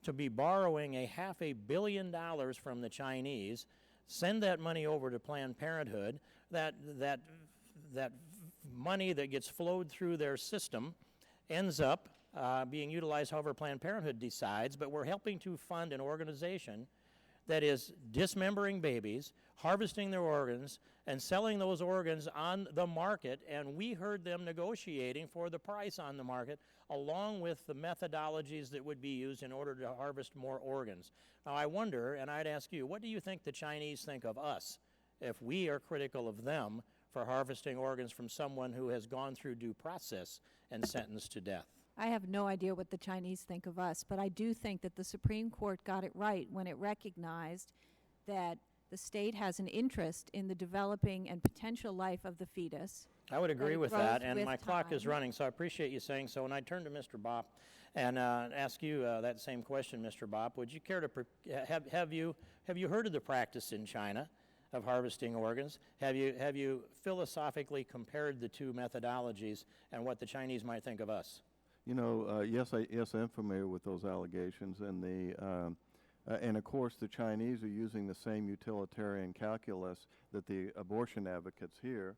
Speaker 15: to be borrowing $500 million from the Chinese, send that money over to Planned Parenthood, that money that gets flowed through their system ends up being utilized however Planned Parenthood decides, but we're helping to fund an organization that is dismembering babies, harvesting their organs, and selling those organs on the market, and we heard them negotiating for the price on the market, along with the methodologies that would be used in order to harvest more organs. Now, I wonder, and I'd ask you, what do you think the Chinese think of us if we are critical of them for harvesting organs from someone who has gone through due process and sentenced to death?
Speaker 7: I have no idea what the Chinese think of us, but I do think that the Supreme Court got it right when it recognized that the state has an interest in the developing and potential life of the fetus.
Speaker 15: I would agree
Speaker 7: it
Speaker 15: with
Speaker 7: grows
Speaker 15: that, and
Speaker 7: with
Speaker 15: my clock is
Speaker 7: time.
Speaker 15: running, so I appreciate you saying so. And I turn to Mr. Bopp and ask you that same question, Mr. Bopp. Would you care to have you heard of the practice in China of harvesting organs? Have you philosophically compared the two methodologies and what the Chinese might think of us?
Speaker 6: You know, yes, I'm familiar with those allegations, and and of course the Chinese are using the same utilitarian calculus that the abortion advocates here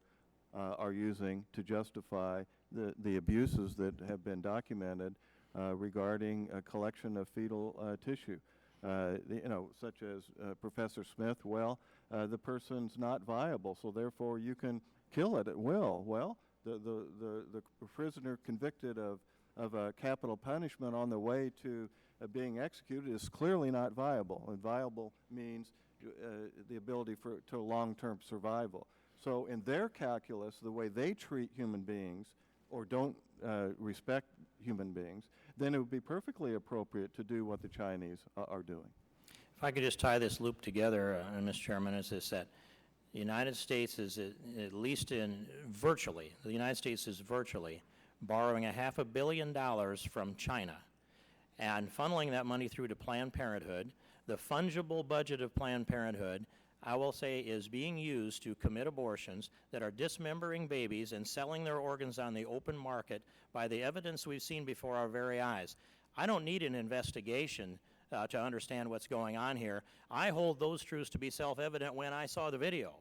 Speaker 6: are using to justify the abuses that have been documented regarding a collection of fetal tissue. You know, such as Professor Smith. Well, the person's not viable, so therefore you can kill it at will. Well, the prisoner convicted of a capital punishment on the way to being executed is clearly not viable. And viable means the ability to long-term survival. So in their calculus, the way they treat human beings or don't respect human beings, then it would be perfectly appropriate to do what the Chinese are doing.
Speaker 15: If I could just tie this loop together, Mr. Chairman, is this that the United States is at least the United States is virtually borrowing $500 million from China and funneling that money through to Planned Parenthood. The fungible budget of Planned Parenthood, I will say, is being used to commit abortions that are dismembering babies and selling their organs on the open market by the evidence we've seen before our very eyes. I don't need an investigation to understand what's going on here. I hold those truths to be self-evident when I saw the video.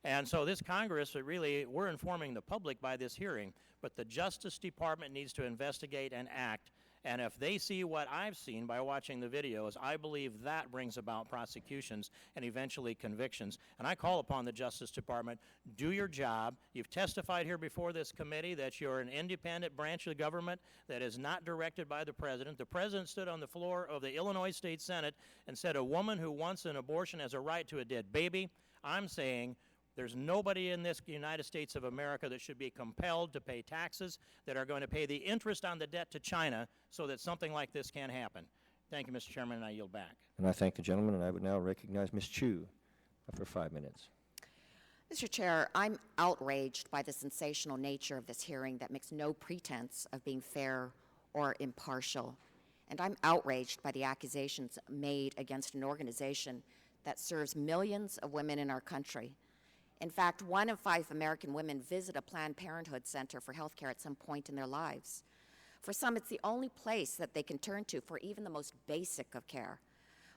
Speaker 15: And so this Congress, we're informing the public by this hearing, but the Justice Department needs to investigate and act. And if they see what I've seen by watching the videos, I believe that brings about prosecutions and eventually convictions. And I call upon the Justice Department, do your job. You've testified here before this committee that you're an independent branch of the government that is not directed by the President. The President stood on the floor of the Illinois State Senate and said a woman who wants an abortion has a right to a dead baby. I'm saying, There's nobody in this United States of America that should be compelled to pay taxes that are going to pay the interest on the debt to China so that something like this can't happen. Thank you, Mr. Chairman, and I yield back.
Speaker 3: And I thank the gentleman, and I would now recognize Ms. Chu for 5 minutes.
Speaker 16: Mr. Chair, I'm outraged by the sensational nature of this hearing that makes no pretense of being fair or impartial. And I'm outraged by the accusations made against an organization that serves millions of women in our country. In fact, 1 in 5 American women visit a Planned Parenthood center for health care at some point in their lives. For some, it's the only place that they can turn to for even the most basic of care.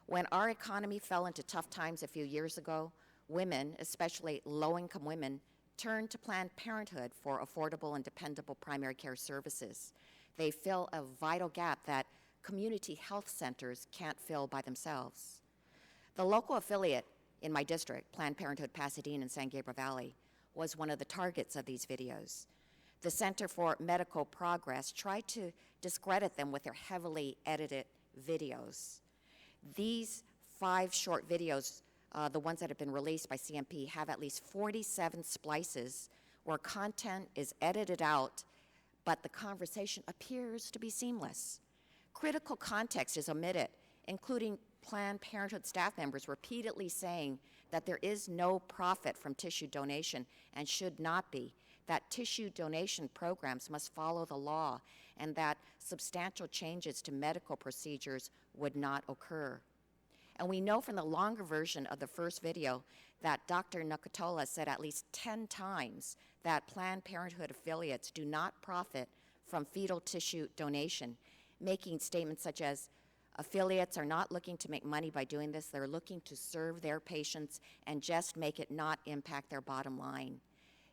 Speaker 16: When our economy fell into tough times a few years ago, women, especially low-income women, turned to Planned Parenthood for affordable and dependable primary care services. They fill a vital gap that community health centers can't fill by themselves. The local affiliate in my district, Planned Parenthood Pasadena and San Gabriel Valley, was one of the targets of these videos. The Center for Medical Progress tried to discredit them with their heavily edited videos. These 5 short videos, the ones that have been released by CMP, have at least 47 splices where content is edited out, but the conversation appears to be seamless. Critical context is omitted, including Planned Parenthood staff members repeatedly saying that there is no profit from tissue donation and should not be, that tissue donation programs must follow the law, and that substantial changes to medical procedures would not occur. And we know from the longer version of the first video that Dr. Nakatola said at least 10 times that Planned Parenthood affiliates do not profit from fetal tissue donation, making statements such as, affiliates are not looking to make money by doing this, they're looking to serve their patients and just make it not impact their bottom line.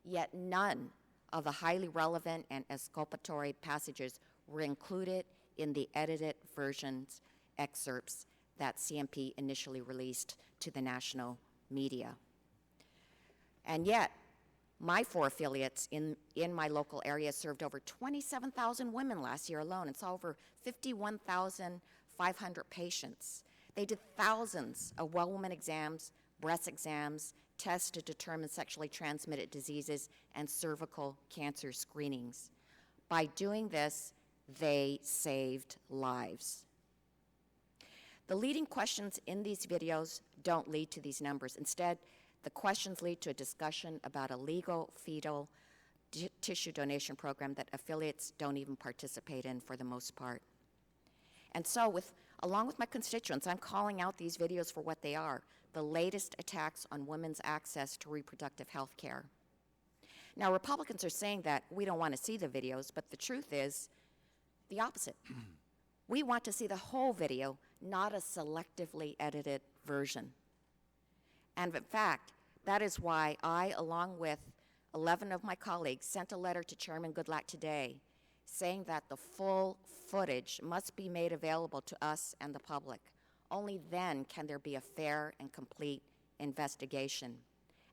Speaker 16: Yet none of the highly relevant and exculpatory passages were included in the edited versions excerpts that CMP initially released to the national media. And yet, my 4 affiliates in my local area served over 27,000 women last year alone and saw over 51,500 patients. They did thousands of well woman exams, breast exams, tests to determine sexually transmitted diseases, and cervical cancer screenings. By doing this, they saved lives. The leading questions in these videos don't lead to these numbers. Instead, the questions lead to a discussion about a legal fetal tissue donation program that affiliates don't even participate in for the most part. And so, along with my constituents, I'm calling out these videos for what they are, the latest attacks on women's access to reproductive health care. Now, Republicans are saying that we don't want to see the videos, but the truth is the opposite. We want to see the whole video, not a selectively edited version. And in fact, that is why I, along with 11 of my colleagues, sent a letter to Chairman Goodlatte today saying that the full footage must be made available to us and the public. Only then can there be a fair and complete investigation.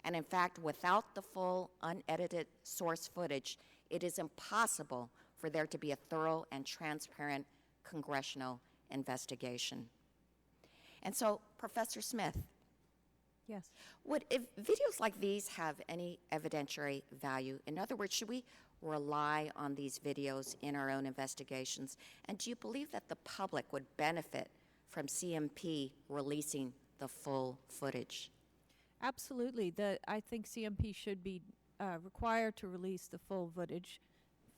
Speaker 16: And in fact, without the full unedited source footage, it is impossible for there to be a thorough and transparent congressional investigation. And so, Professor Smith,
Speaker 7: yes,
Speaker 16: if videos like these have any evidentiary value? In other words, should we rely on these videos in our own investigations? And do you believe that the public would benefit from CMP releasing the full footage?
Speaker 7: Absolutely. I think CMP should be required to release the full footage.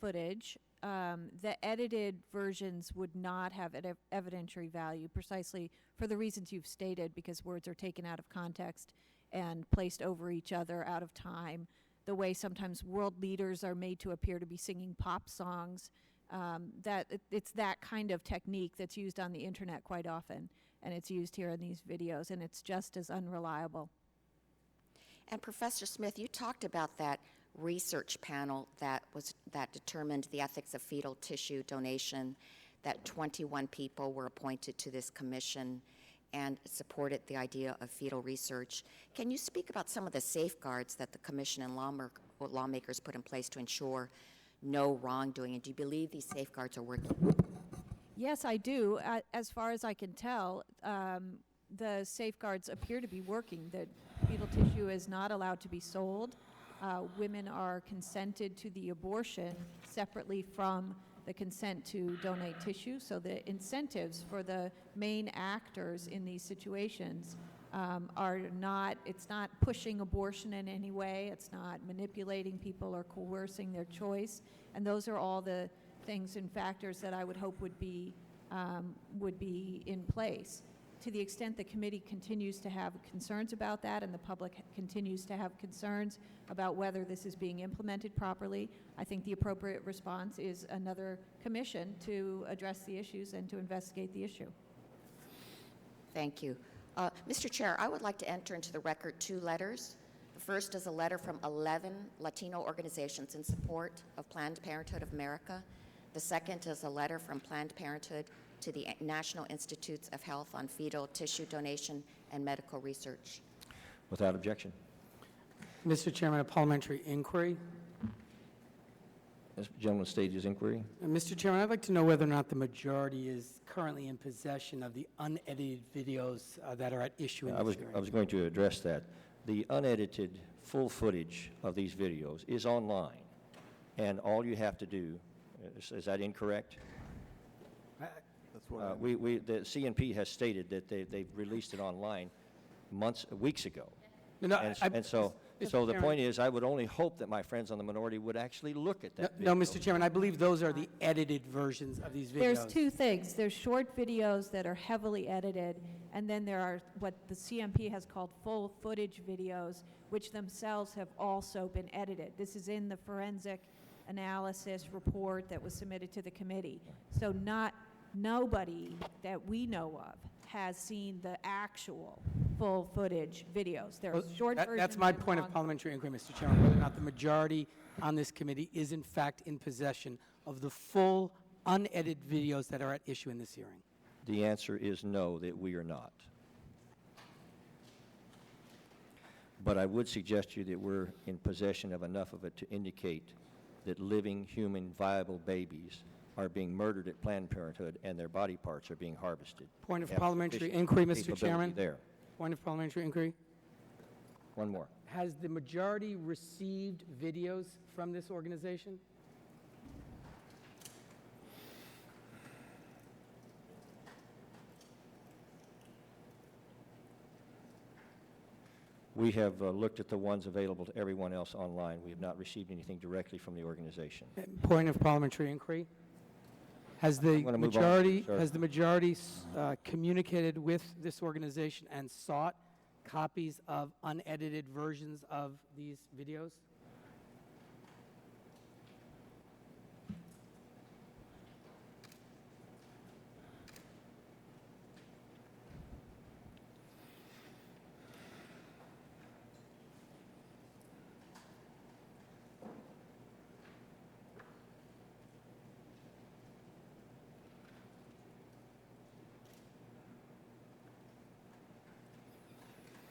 Speaker 7: The edited versions would not have evidentiary value precisely for the reasons you've stated, because words are taken out of context and placed over each other out of time. The way sometimes world leaders are made to appear to be singing pop songs, it's that kind of technique that's used on the internet quite often, and it's used here in these videos, and it's just as unreliable.
Speaker 16: And Professor Smith, you talked about that research panel that determined the ethics of fetal tissue donation, that 21 people were appointed to this commission and supported the idea of fetal research. Can you speak about some of the safeguards that the commission and lawmakers put in place to ensure no wrongdoing? And do you believe these safeguards are working?
Speaker 7: Yes, I do. As far as I can tell, the safeguards appear to be working, that fetal tissue is not allowed to be sold. Women are consented to the abortion separately from the consent to donate tissue. So the incentives for the main actors in these situations are not, it's not pushing abortion in any way, it's not manipulating people or coercing their choice. And those are all the things and factors that I would hope would be in place. To the extent the committee continues to have concerns about that and the public continues to have concerns about whether this is being implemented properly, I think the appropriate response is another commission to address the issues and to investigate the issue.
Speaker 16: Thank you. Mr. Chair, I would like to enter into the record 2 letters. The first is a letter from 11 Latino organizations in support of Planned Parenthood of America. The second is a letter from Planned Parenthood to the National Institutes of Health on fetal tissue donation and medical research.
Speaker 3: Without objection.
Speaker 17: Mr. Chairman, a parliamentary inquiry.
Speaker 3: This gentleman stated his inquiry.
Speaker 17: Mr. Chairman, I'd like to know whether or not the majority is currently in possession of the unedited videos that are at issue in this hearing.
Speaker 3: I was going to address that. The unedited full footage of these videos is online, and all you have to do, is that incorrect?
Speaker 6: That's what
Speaker 3: the CNP has stated that they've released it online weeks ago.
Speaker 17: No,
Speaker 3: So the point is, I would only hope that my friends on the minority would actually look at that video.
Speaker 17: No, Mr. Chairman, I believe those are the edited versions of these videos.
Speaker 7: There's 2 things. There's short videos that are heavily edited, and then there are what the CMP has called full footage videos, which themselves have also been edited. This is in the forensic analysis report that was submitted to the committee. So nobody that we know of has seen the actual full footage videos. There are short versions.
Speaker 17: That's my
Speaker 7: and
Speaker 17: point of
Speaker 7: long-
Speaker 17: parliamentary inquiry, Mr. Chairman, whether or not the majority on this committee is in fact in possession of the full unedited videos that are at issue in this hearing.
Speaker 3: The answer is no, that we are not. But I would suggest to you that we're in possession of enough of it to indicate that living, human, viable babies are being murdered at Planned Parenthood and their body parts are being harvested.
Speaker 17: Point of
Speaker 3: Have
Speaker 17: parliamentary
Speaker 3: sufficient
Speaker 17: inquiry, Mr.
Speaker 3: capability
Speaker 17: Chairman.
Speaker 3: There.
Speaker 17: Point of parliamentary inquiry.
Speaker 3: One more.
Speaker 17: Has the majority received videos from this organization?
Speaker 3: We have looked at the ones available to everyone else online. We have not received anything directly from the organization.
Speaker 17: Point of parliamentary inquiry. Has the
Speaker 3: I'm gonna move on,
Speaker 17: majority
Speaker 3: sir.
Speaker 17: communicated with this organization and sought copies of unedited versions of these videos?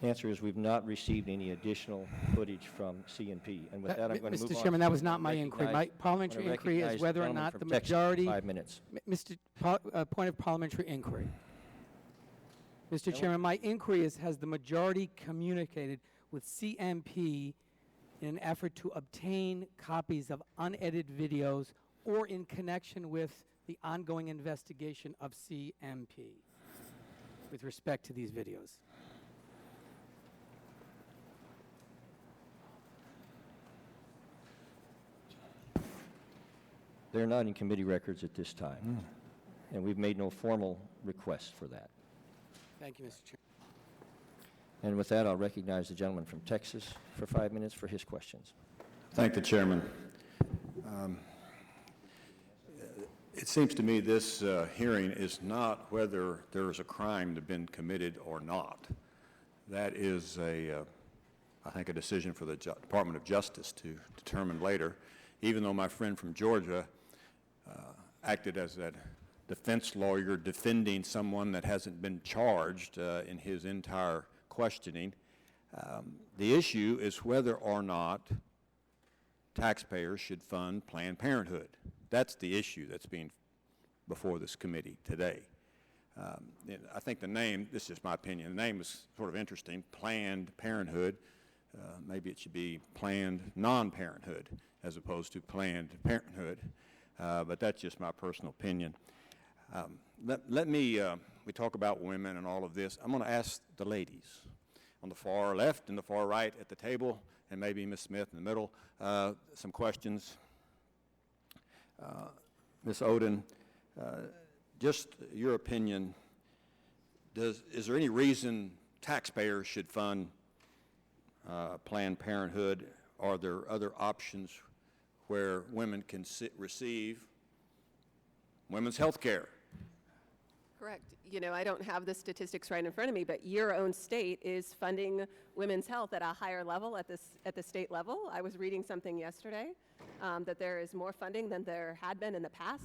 Speaker 3: The answer is we've not received any additional footage from CNP. And with that, I'm going to move on.
Speaker 17: Mr. Chairman, that was not my inquiry. My parliamentary inquiry is whether or not the majority...
Speaker 3: 5 minutes.
Speaker 17: Point of parliamentary inquiry. Mr. Chairman, my inquiry is, has the majority communicated with CMP in an effort to obtain copies of unedited videos or in connection with the ongoing investigation of CMP with respect to these videos?
Speaker 3: They're not in committee records at this time. And we've made no formal request for that.
Speaker 17: Thank you, Mr. Chairman.
Speaker 3: And with that, I'll recognize the gentleman from Texas for 5 minutes for his questions.
Speaker 18: Thank the chairman. It seems to me this hearing is not whether there is a crime that's been committed or not. That is I think, a decision for the Department of Justice to determine later, even though my friend from Georgia acted as that defense lawyer defending someone that hasn't been charged in his entire questioning. The issue is whether or not taxpayers should fund Planned Parenthood. That's the issue that's being before this committee today. I think the name, this is my opinion, the name is sort of interesting, Planned Parenthood. Maybe it should be Planned Non-Parenthood as opposed to Planned Parenthood, but that's just my personal opinion. Let me, we talk about women and all of this. I'm going to ask the ladies on the far left and the far right at the table, and maybe Ms. Smith in the middle, some questions. Ms. Oden, just your opinion, is there any reason taxpayers should fund Planned Parenthood? Are there other options where women can receive women's health care?
Speaker 8: Correct. You know, I don't have the statistics right in front of me, but your own state is funding women's health at a higher level at the state level. I was reading something yesterday that there is more funding than there had been in the past,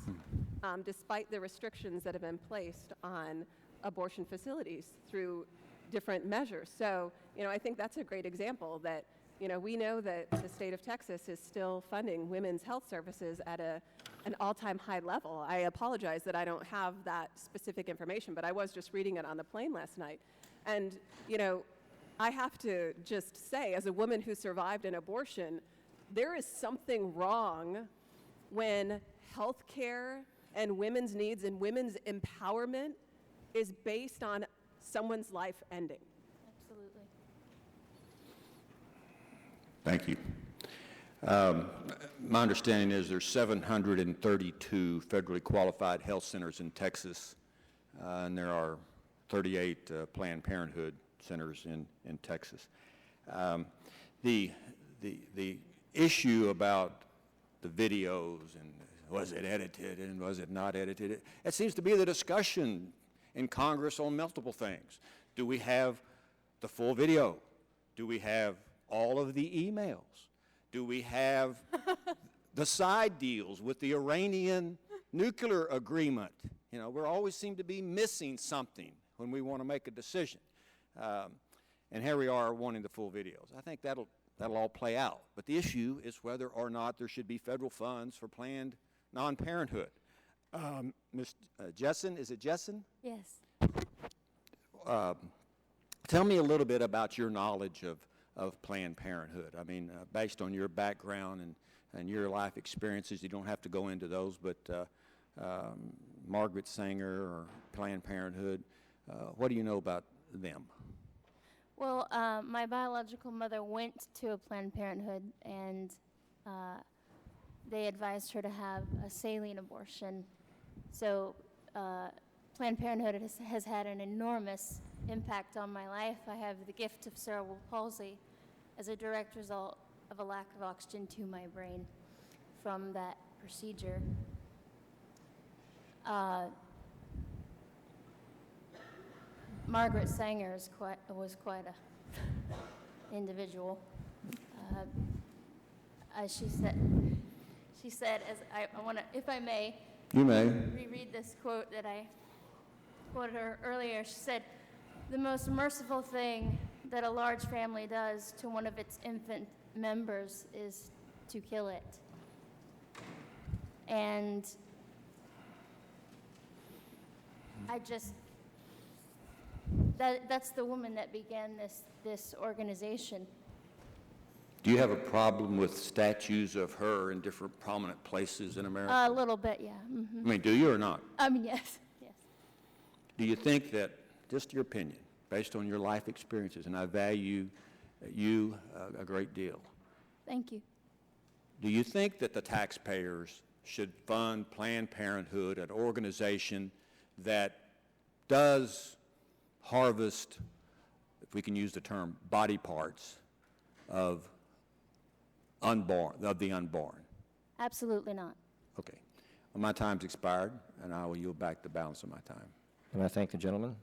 Speaker 8: despite the restrictions that have been placed on abortion facilities through different measures. So, you know, I think that's a great example that, you know, we know that the state of Texas is still funding women's health services at an all-time high level. I apologize that I don't have that specific information, but I was just reading it on the plane last night. And, you know, I have to just say, as a woman who survived an abortion, there is something wrong when health care and women's needs and women's empowerment is based on someone's life ending.
Speaker 5: Absolutely.
Speaker 18: Thank you. My understanding is there's 732 federally qualified health centers in Texas, and there are 38 Planned Parenthood centers in Texas. The issue about the videos and was it edited and was it not edited, it seems to be the discussion in Congress on multiple things. Do we have the full video? Do we have all of the emails? Do we have the side deals with the Iranian nuclear agreement? You know, we always seem to be missing something when we want to make a decision. And here we are wanting the full videos. I think that'll all play out. But the issue is whether or not there should be federal funds for Planned Non-Parenthood. Ms. Jessen, is it Jessen?
Speaker 5: Yes.
Speaker 18: Tell me a little bit about your knowledge of Planned Parenthood. I mean, based on your background and your life experiences, you don't have to go into those, but Margaret Sanger or Planned Parenthood, what do you know about them?
Speaker 5: Well, my biological mother went to a Planned Parenthood, and they advised her to have a saline abortion. So Planned Parenthood has had an enormous impact on my life. I have the gift of cerebral palsy as a direct result of a lack of oxygen to my brain from that procedure. Margaret Sanger was quite a individual. She said, as I want to, if I may,
Speaker 18: you may
Speaker 5: reread this quote that I quoted her earlier. She said, "The most merciful thing that a large family does to one of its infant members is to kill it." And I just, that's the woman that began this organization.
Speaker 18: Do you have a problem with statues of her in different prominent places in America?
Speaker 5: A little bit, yeah. Mm-hmm.
Speaker 18: I mean, do you or not?
Speaker 5: I mean, yes, yes.
Speaker 18: Do you think that, just your opinion, based on your life experiences, and I value you a great deal.
Speaker 5: Thank you.
Speaker 18: Do you think that the taxpayers should fund Planned Parenthood, an organization that does harvest, if we can use the term, body parts of the unborn?
Speaker 5: Absolutely not.
Speaker 18: Okay. Well, my time's expired, and I will yield back the balance of my time.
Speaker 3: And I thank the gentleman.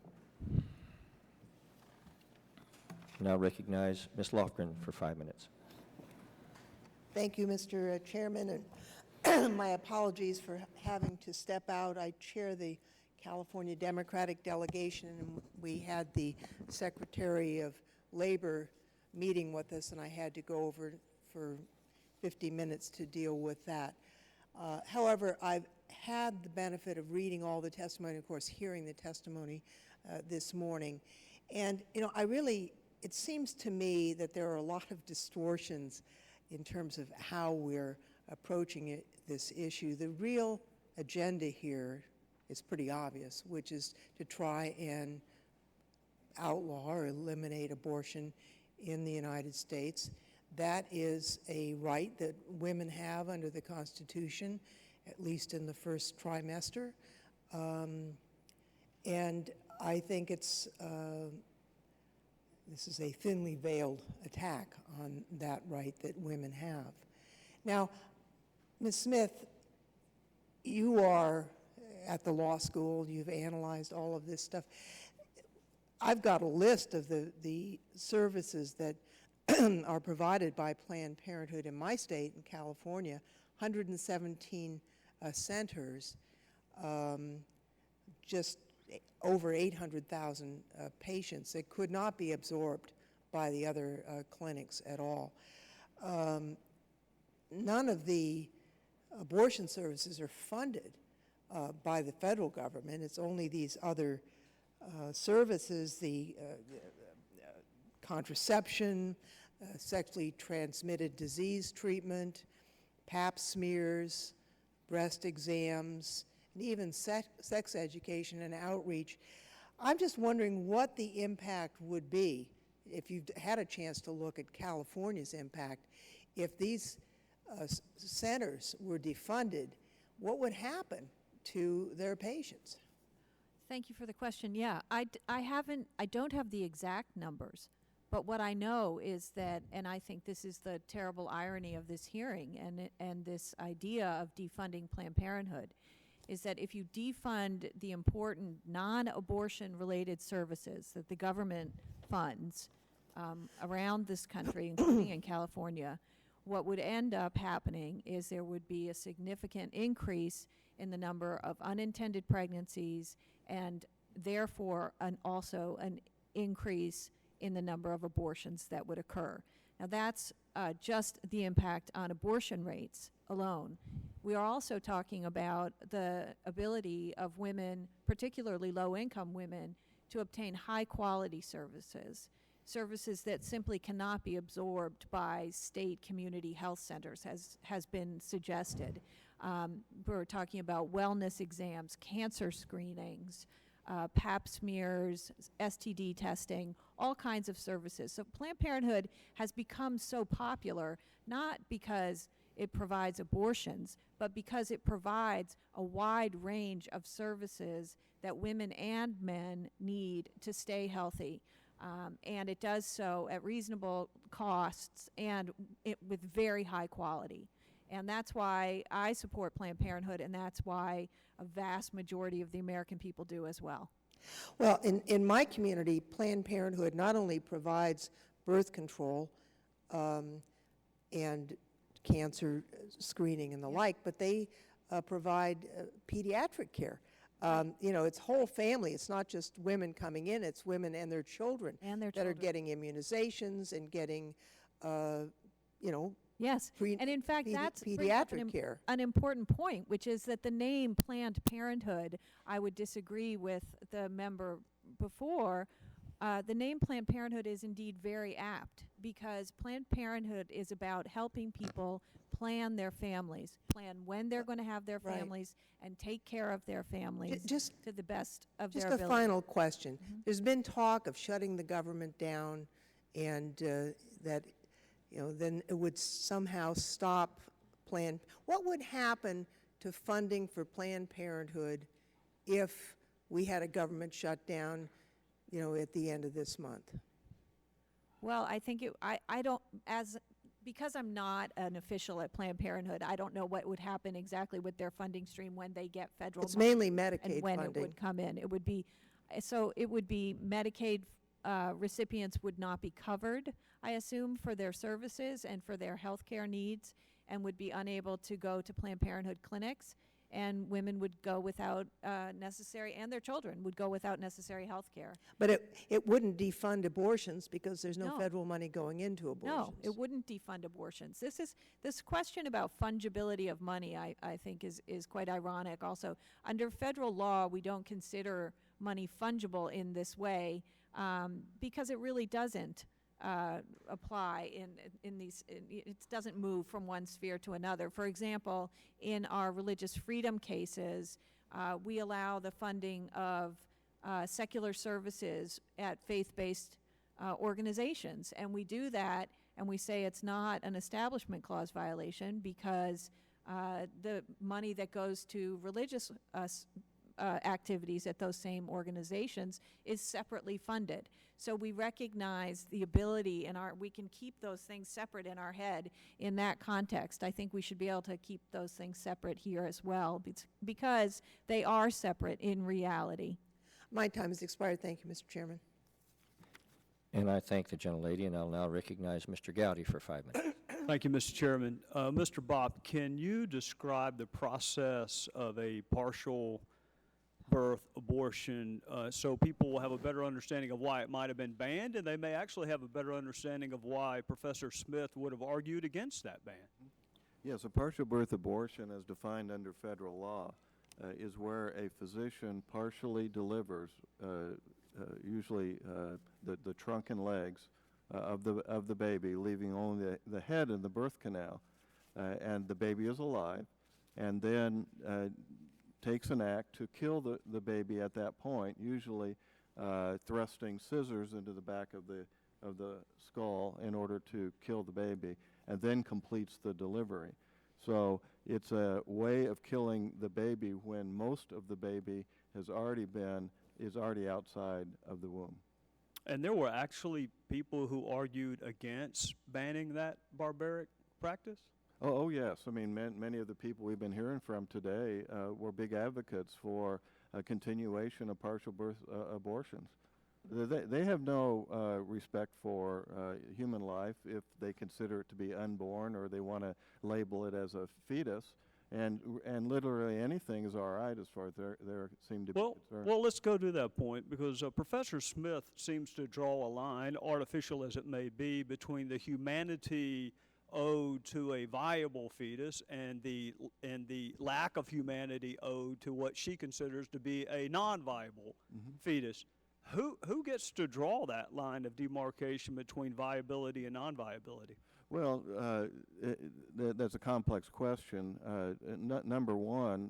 Speaker 3: Now recognize Ms. Lofgren for 5 minutes.
Speaker 19: Thank you, Mr. Chairman, and my apologies for having to step out. I chair the California Democratic delegation, and we had the Secretary of Labor meeting with us, and I had to go over for 50 minutes to deal with that. However, I've had the benefit of reading all the testimony, of course, hearing the testimony this morning. And, you know, it seems to me that there are a lot of distortions in terms of how we're approaching this issue. The real agenda here is pretty obvious, which is to try and outlaw or eliminate abortion in the United States. That is a right that women have under the Constitution, at least in the first trimester. And I think this is a thinly veiled attack on that right that women have. Now, Ms. Smith, you are at the law school, you've analyzed all of this stuff. I've got a list of the services that are provided by Planned Parenthood in my state, in California, 117 centers, just over 800,000 patients that could not be absorbed by the other clinics at all. None of the abortion services are funded by the federal government. It's only these other services, the contraception, sexually transmitted disease treatment, pap smears, breast exams, and even sex education and outreach. I'm just wondering what the impact would be, if you've had a chance to look at California's impact, if these centers were defunded, what would happen to their patients?
Speaker 7: Thank you for the question. Yeah, I don't have the exact numbers, but what I know is that, and I think this is the terrible irony of this hearing and this idea of defunding Planned Parenthood, is that if you defund the important non-abortion related services that the government funds around this country, including in California, what would end up happening is there would be a significant increase in the number of unintended pregnancies and therefore also an increase in the number of abortions that would occur. Now that's just the impact on abortion rates alone. We are also talking about the ability of women, particularly low-income women, to obtain high-quality services, services that simply cannot be absorbed by state community health centers, has been suggested. We're talking about wellness exams, cancer screenings, pap smears, STD testing, all kinds of services. So Planned Parenthood has become so popular not because it provides abortions, but because it provides a wide range of services that women and men need to stay healthy. And it does so at reasonable costs and with very high quality. And that's why I support Planned Parenthood, and that's why a vast majority of the American people do as well.
Speaker 19: Well, in my community, Planned Parenthood not only provides birth control and cancer screening and the like, but they provide pediatric care. You know, it's whole family. It's not just women coming in, it's women and their children that are getting immunizations and getting, you know,
Speaker 7: yes, and in fact, that's
Speaker 19: pediatric care.
Speaker 7: An important point, which is that the name Planned Parenthood, I would disagree with the member before. The name Planned Parenthood is indeed very apt because Planned Parenthood is about helping people plan their families, plan when they're going to have their families, and take care of their families to the best of their ability.
Speaker 19: Just a final question. There's been talk of shutting the government down and that, you know, then it would somehow stop Planned. What would happen to funding for Planned Parenthood if we had a government shutdown, you know, at the end of this month?
Speaker 7: Well, I think because I'm not an official at Planned Parenthood, I don't know what would happen exactly with their funding stream when they get federal
Speaker 19: It's
Speaker 7: money
Speaker 19: mainly Medicaid
Speaker 7: and when
Speaker 19: funding.
Speaker 7: it would come in. It would be Medicaid recipients would not be covered, I assume, for their services and for their health care needs, and would be unable to go to Planned Parenthood clinics. and women would go without necessary, and their children would go without necessary health care.
Speaker 19: But it wouldn't defund abortions because there's no
Speaker 7: No.
Speaker 19: federal money going into abortions.
Speaker 7: No, it wouldn't defund abortions. This question about fungibility of money, I think, is quite ironic. Also, under federal law, we don't consider money fungible in this way because it really doesn't apply in these. It doesn't move from one sphere to another. For example, in our religious freedom cases, we allow the funding of secular services at faith-based organizations, and we do that, and we say it's not an Establishment Clause violation because the money that goes to religious activities at those same organizations is separately funded. So we recognize the ability we can keep those things separate in our head in that context. I think we should be able to keep those things separate here as well because they are separate in reality.
Speaker 19: My time has expired. Thank you, Mr. Chairman.
Speaker 3: And I thank the gentlelady, and I'll now recognize Mr. Gowdy for 5 minutes.
Speaker 20: Thank you, Mr. Chairman. Mr. Bopp, can you describe the process of a partial birth abortion so people will have a better understanding of why it might have been banned, and they may actually have a better understanding of why Professor Smith would have argued against that ban?
Speaker 6: Yes, a partial birth abortion as defined under federal law is where a physician partially delivers usually the trunk and legs of the baby, leaving only the head in the birth canal, and the baby is alive, and then takes an act to kill the baby at that point, usually thrusting scissors into the back of the skull in order to kill the baby, and then completes the delivery. So it's a way of killing the baby when most of the baby is already outside of the womb.
Speaker 20: And there were actually people who argued against banning that barbaric practice?
Speaker 6: Oh yes. I mean, many of the people we've been hearing from today were big advocates for a continuation of partial birth abortions. They have no respect for human life if they consider it to be unborn or they want to label it as a fetus. And literally anything is all right as far as they seem to be concerned.
Speaker 20: Well, let's go to that point because Professor Smith seems to draw a line, artificial as it may be, between the humanity owed to a viable fetus and the lack of humanity owed to what she considers to be a non-viable fetus. Who gets to draw that line of demarcation between viability and non-viability?
Speaker 6: Well, that's a complex question. Number one,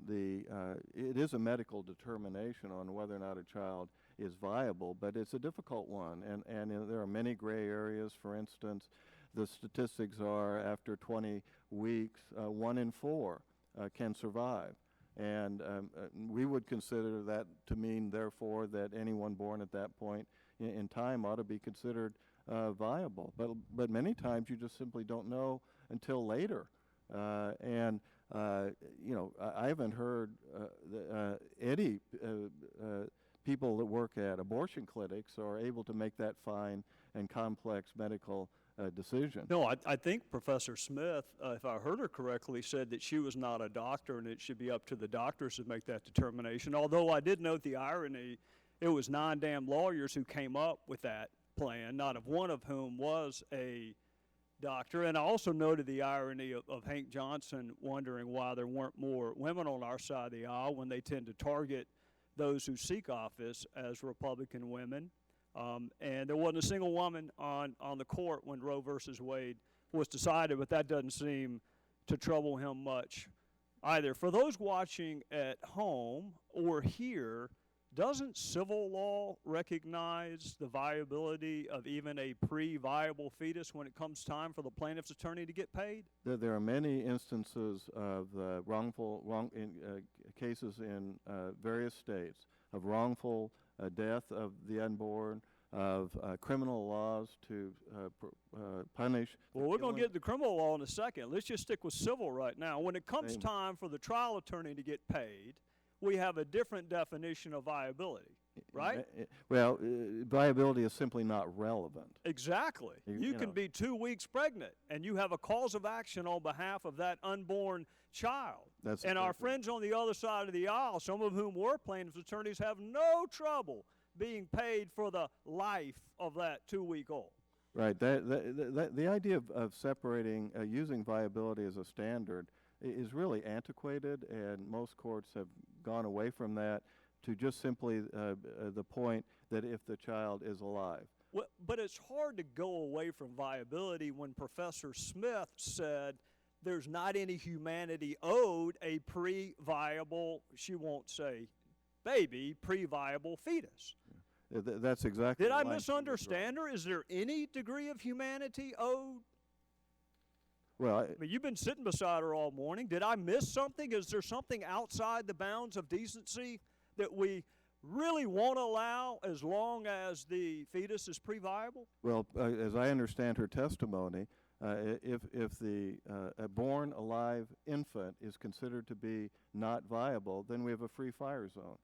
Speaker 6: it is a medical determination on whether or not a child is viable, but it's a difficult one, and there are many gray areas. For instance, the statistics are after 20 weeks, 1 in 4 can survive. And we would consider that to mean, therefore, that anyone born at that point in time ought to be considered viable. But many times you just simply don't know until later. I haven't heard any people that work at abortion clinics are able to make that fine and complex medical decision.
Speaker 20: No, I think Professor Smith, if I heard her correctly, said that she was not a doctor and it should be up to the doctors to make that determination. Although I did note the irony, it was 9 damn lawyers who came up with that plan, not of one of whom was a doctor. And I also noted the irony of Hank Johnson wondering why there weren't more women on our side of the aisle when they tend to target those who seek office as Republican women. And there wasn't a single woman on the court when Roe versus Wade was decided, but that doesn't seem to trouble him much either. For those watching at home or here, doesn't civil law recognize the viability of even a pre-viable fetus when it comes time for the plaintiff's attorney to get paid?
Speaker 6: There are many instances of cases in various states of wrongful death of the unborn, of criminal laws to punish.
Speaker 20: Well, we're going to get the criminal law in a second. Let's just stick with civil right now. When it comes time for the trial attorney to get paid, we have a different definition of viability, right?
Speaker 6: Well, viability is simply not relevant.
Speaker 20: Exactly. You can be 2 weeks pregnant, and you have a cause of action on behalf of that unborn child. And our friends on the other side of the aisle, some of whom were plaintiffs' attorneys, have no trouble being paid for the life of that 2-week-old.
Speaker 6: Right. The idea of separating, using viability as a standard is really antiquated, and most courts have gone away from that to just simply the point that if the child is alive.
Speaker 20: Well, but it's hard to go away from viability when Professor Smith said there's not any humanity owed a pre-viable, she won't say baby, pre-viable fetus.
Speaker 6: That's exactly.
Speaker 20: Did I misunderstand her? Is there any degree of humanity owed?
Speaker 6: Well,
Speaker 20: I mean, you've been sitting beside her all morning. Did I miss something? Is there something outside the bounds of decency that we really won't allow as long as the fetus is pre-viable?
Speaker 6: Well, as I understand her testimony, if a born alive infant is considered to be not viable, then we have a free fire zone.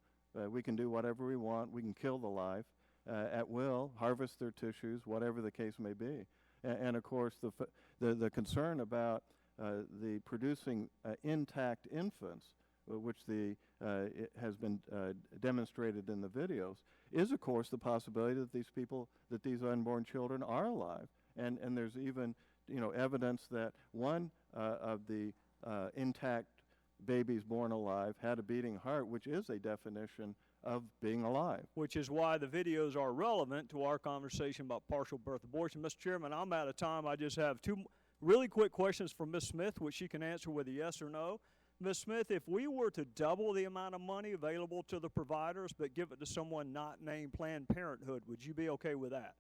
Speaker 6: We can do whatever we want. We can kill the life at will, harvest their tissues, whatever the case may be. And of course, the concern about the producing intact infants, which it has been demonstrated in the videos, is of course the possibility that these unborn children are alive. And there's even evidence that one of the intact babies born alive had a beating heart, which is a definition of being alive.
Speaker 20: Which is why the videos are relevant to our conversation about partial birth abortion. Mr. Chairman, I'm out of time. I just have two really quick questions for Ms. Smith, which she can answer with a yes or no. Ms. Smith, if we were to double the amount of money available to the providers but give it to someone not named Planned Parenthood, would you be okay with that?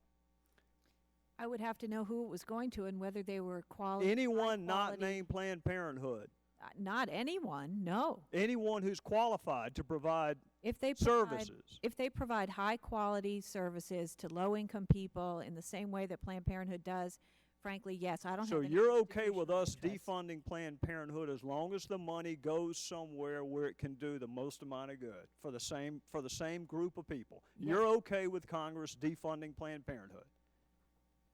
Speaker 7: I would have to know who it was going to and whether they were quality.
Speaker 20: Anyone not named Planned Parenthood.
Speaker 7: Not anyone, no.
Speaker 20: Anyone who's qualified to provide services.
Speaker 7: If they provide high-quality services to low-income people in the same way that Planned Parenthood does, frankly, yes. I don't
Speaker 20: So
Speaker 7: have any
Speaker 20: you're okay with us
Speaker 7: interest.
Speaker 20: defunding Planned Parenthood as long as the money goes somewhere where it can do the most amount of good for the same group of people?
Speaker 7: Yes.
Speaker 20: You're okay with Congress defunding Planned Parenthood?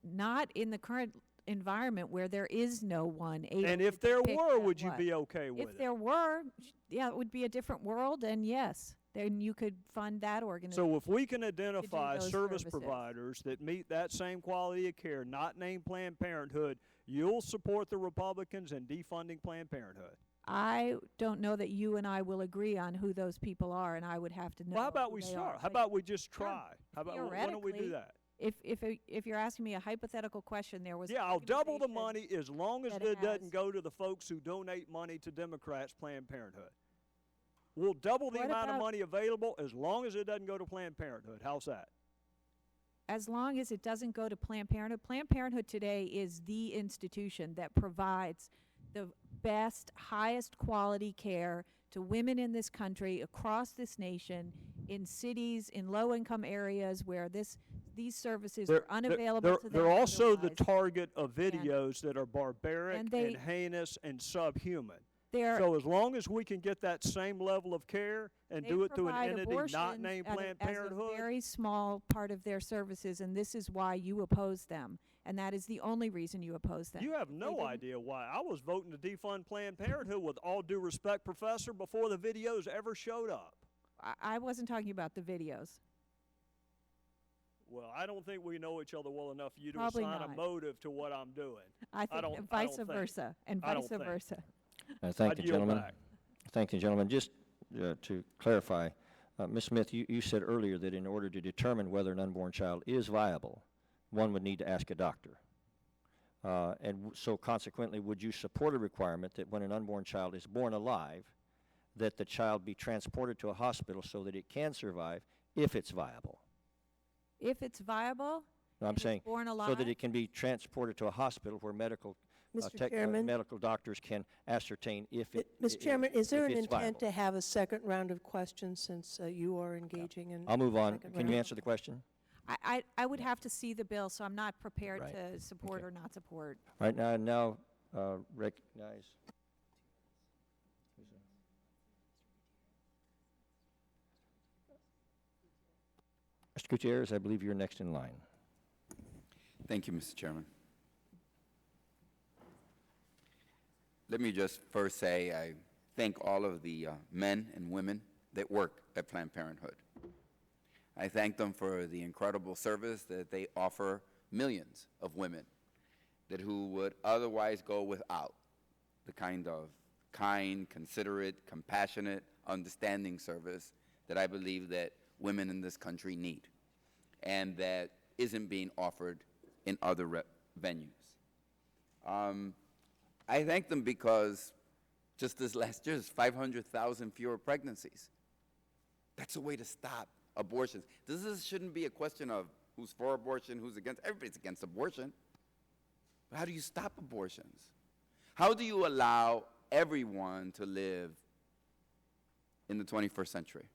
Speaker 7: Not in the current environment where there is no one able
Speaker 20: And if
Speaker 7: to
Speaker 20: there
Speaker 7: pick
Speaker 20: were,
Speaker 7: that
Speaker 20: would you
Speaker 7: what.
Speaker 20: be okay with
Speaker 7: If
Speaker 20: it?
Speaker 7: there were, yeah, it would be a different world, and yes, then you could fund that organization.
Speaker 20: So if we can identify
Speaker 7: those
Speaker 20: service
Speaker 7: services.
Speaker 20: providers that meet that same quality of care, not named Planned Parenthood, you'll support the Republicans in defunding Planned Parenthood?
Speaker 7: I don't know that you and I will agree on who those people are, and I would have to know.
Speaker 20: Well, how about
Speaker 7: who
Speaker 20: we
Speaker 7: they
Speaker 20: start?
Speaker 7: are.
Speaker 20: How about we just try? How about why don't we do
Speaker 7: Theoretically,
Speaker 20: that?
Speaker 7: If you're asking me a hypothetical question, there was
Speaker 20: Yeah, I'll double the money as long as
Speaker 7: that
Speaker 20: it
Speaker 7: has-
Speaker 20: doesn't go to the folks who donate money to Democrats' Planned Parenthood. We'll double the
Speaker 7: What
Speaker 20: amount of
Speaker 7: about-
Speaker 20: money available as long as it doesn't go to Planned Parenthood. How's that?
Speaker 7: as long as it doesn't go to Planned Parenthood. Planned Parenthood today is the institution that provides the best, highest quality care to women in this country, across this nation, in cities, in low-income areas where these services are unavailable to them.
Speaker 20: They're also the
Speaker 7: otherwise.
Speaker 20: target of videos that are barbaric
Speaker 7: and
Speaker 20: and,
Speaker 7: they-
Speaker 20: heinous and subhuman.
Speaker 7: They're-
Speaker 20: So as long as we can get that same level of care and
Speaker 7: They
Speaker 20: do it through an
Speaker 7: provide
Speaker 20: entity not
Speaker 7: abortions
Speaker 20: named
Speaker 7: at
Speaker 20: Planned
Speaker 7: as
Speaker 20: Parenthood,
Speaker 7: a very small part of their services, and this is why you oppose them, and that is the only reason you oppose them.
Speaker 20: you have no
Speaker 7: didn't-
Speaker 20: idea why. I was voting to defund Planned Parenthood with all due respect, Professor, before the videos ever showed up.
Speaker 7: I wasn't talking about the videos.
Speaker 20: Well, I don't think we know each other well enough for you to
Speaker 7: Probably
Speaker 20: assign a
Speaker 7: not.
Speaker 20: motive to what I'm doing.
Speaker 7: I think
Speaker 20: don't,
Speaker 7: vice
Speaker 20: I don't
Speaker 7: versa,
Speaker 20: think.
Speaker 7: and
Speaker 20: I don't
Speaker 7: vice
Speaker 20: think.
Speaker 7: versa.
Speaker 3: Thank
Speaker 20: I'd
Speaker 3: the
Speaker 20: yield
Speaker 3: gentleman.
Speaker 20: back.
Speaker 3: Thank the gentleman. Just to clarify, Ms. Smith, you said earlier that in order to determine whether an unborn child is viable, one would need to ask a doctor. So consequently, would you support a requirement that when an unborn child is born alive, that the child be transported to a hospital so that it can survive if it's viable?
Speaker 7: If it's viable,
Speaker 3: No, I'm
Speaker 7: and it's
Speaker 3: saying
Speaker 7: born
Speaker 3: so
Speaker 7: alive,
Speaker 3: that it can be transported to a hospital where medical
Speaker 19: Mr. Chairman?
Speaker 3: medical doctors can ascertain if it
Speaker 19: Mr. Chairman, is there
Speaker 3: if
Speaker 19: an
Speaker 3: it's
Speaker 19: intent
Speaker 3: viable.
Speaker 19: to have a second round of questions since you are engaging in?
Speaker 3: I'll move on.
Speaker 19: second
Speaker 3: Can you
Speaker 19: round?
Speaker 3: answer the question?
Speaker 7: I would have to see the bill, so I'm not prepared
Speaker 3: Right.
Speaker 7: to support or not support.
Speaker 3: Right now, recognize. Mr. Gutierrez, I believe you're next in line.
Speaker 21: Thank you, Mr. Chairman. Let me just first say I thank all of the men and women that work at Planned Parenthood. I thank them for the incredible service that they offer millions of women who would otherwise go without the kind of kind, considerate, compassionate, understanding service that I believe that women in this country need, and that isn't being offered in other venues. I thank them because just this last year, there's 500,000 fewer pregnancies. That's a way to stop abortions. This shouldn't be a question of who's for abortion, who's against. Everybody's against abortion. But how do you stop abortions? How do you allow everyone to live in the 21st century?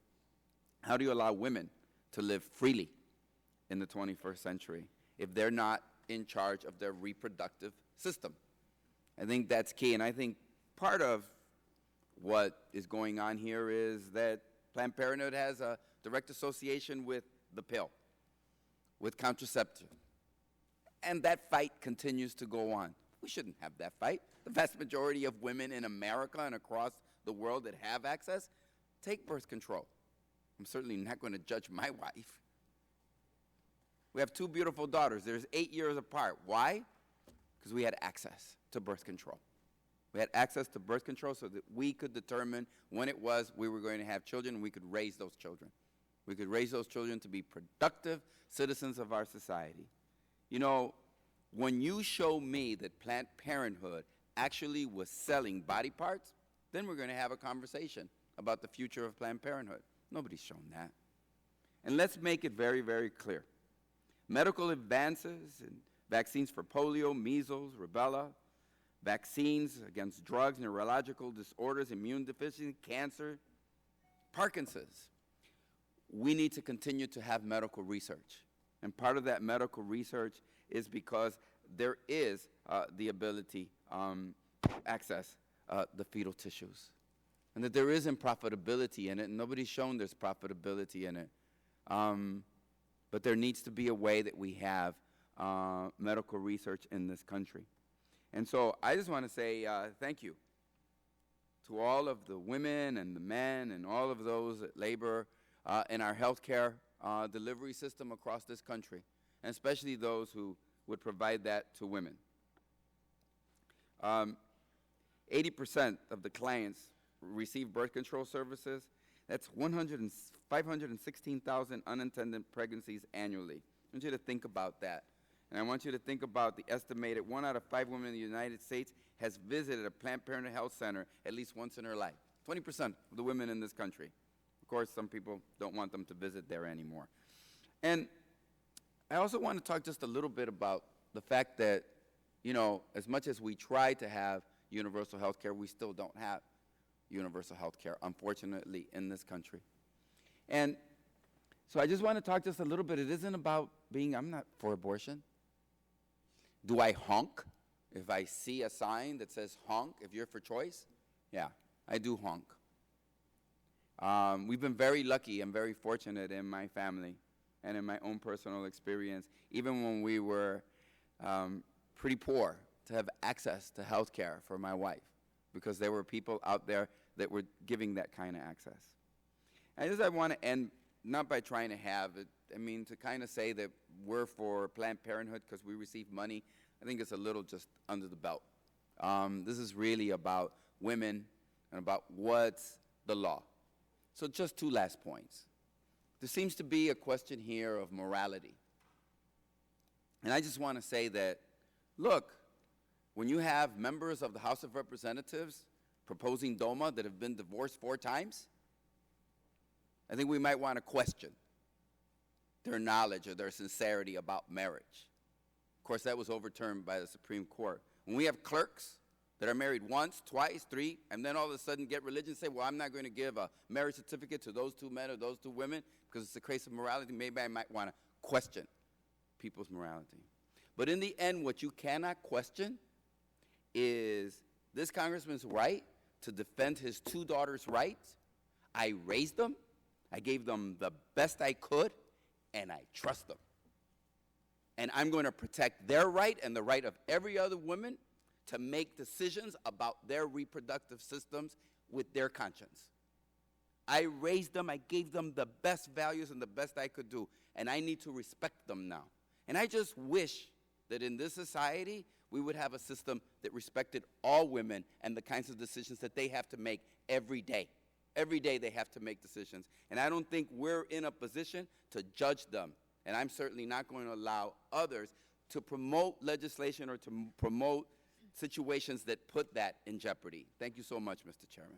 Speaker 21: How do you allow women to live freely in the 21st century if they're not in charge of their reproductive system? I think that's key, and I think part of what is going on here is that Planned Parenthood has a direct association with the pill, with contraception, and that fight continues to go on. We shouldn't have that fight. The vast majority of women in America and across the world that have access take birth control. I'm certainly not going to judge my wife. We have two beautiful daughters. They're 8 years apart. Why? Because we had access to birth control. We had access to birth control so that we could determine when it was we were going to have children, and we could raise those children. We could raise those children to be productive citizens of our society. You know, when you show me that Planned Parenthood actually was selling body parts, then we're going to have a conversation about the future of Planned Parenthood. Nobody's shown that. And let's make it very, very clear. Medical advances in vaccines for polio, measles, rubella, vaccines against drugs, neurological disorders, immune deficiency, cancer, Parkinson's. We need to continue to have medical research. And part of that medical research is because there is the ability to access the fetal tissues. And that there isn't profitability in it, and nobody's shown there's profitability in it. But there needs to be a way that we have medical research in this country. And so I just want to say thank you to all of the women and the men and all of those that labor in our healthcare delivery system across this country, and especially those who would provide that to women. 80% of the clients receive birth control services. That's 516,000 unintended pregnancies annually. I want you to think about that. And I want you to think about the estimated 1 out of 5 women in the United States has visited a Planned Parenthood health center at least once in her life. 20% of the women in this country. Of course, some people don't want them to visit there anymore. And I also want to talk just a little bit about the fact that, you know, as much as we try to have universal health care, we still don't have universal health care, unfortunately, in this country. And so I just want to talk just a little bit. It isn't about being, I'm not for abortion. Do I honk if I see a sign that says honk if you're for choice? Yeah, I do honk. We've been very lucky and very fortunate in my family and in my own personal experience, even when we were pretty poor, to have access to health care for my wife, because there were people out there that were giving that kind of access. And I want to end not by trying to have it, I mean, to kind of say that we're for Planned Parenthood because we receive money, I think it's a little just under the belt. This is really about women and about what's the law. So just 2 last points. There seems to be a question here of morality. And I just want to say that, look, when you have members of the House of Representatives proposing DOMA that have been divorced 4 times, I think we might want to question their knowledge or their sincerity about marriage. Of course, that was overturned by the Supreme Court. When we have clerks that are married once, twice, 3, and then all of a sudden get religion and say, well, I'm not going to give a marriage certificate to those 2 men or those 2 women because it's a case of morality, maybe I might want to question people's morality. But in the end, what you cannot question is this congressman's right to defend his 2 daughters' rights. I raised them, I gave them the best I could, and I trust them. And I'm going to protect their right and the right of every other woman to make decisions about their reproductive systems with their conscience. I raised them, I gave them the best values and the best I could do, and I need to respect them now. And I just wish that in this society, we would have a system that respected all women and the kinds of decisions that they have to make every day. Every day they have to make decisions. And I don't think we're in a position to judge them. And I'm certainly not going to allow others to promote legislation or to promote situations that put that in jeopardy. Thank you so much, Mr. Chairman.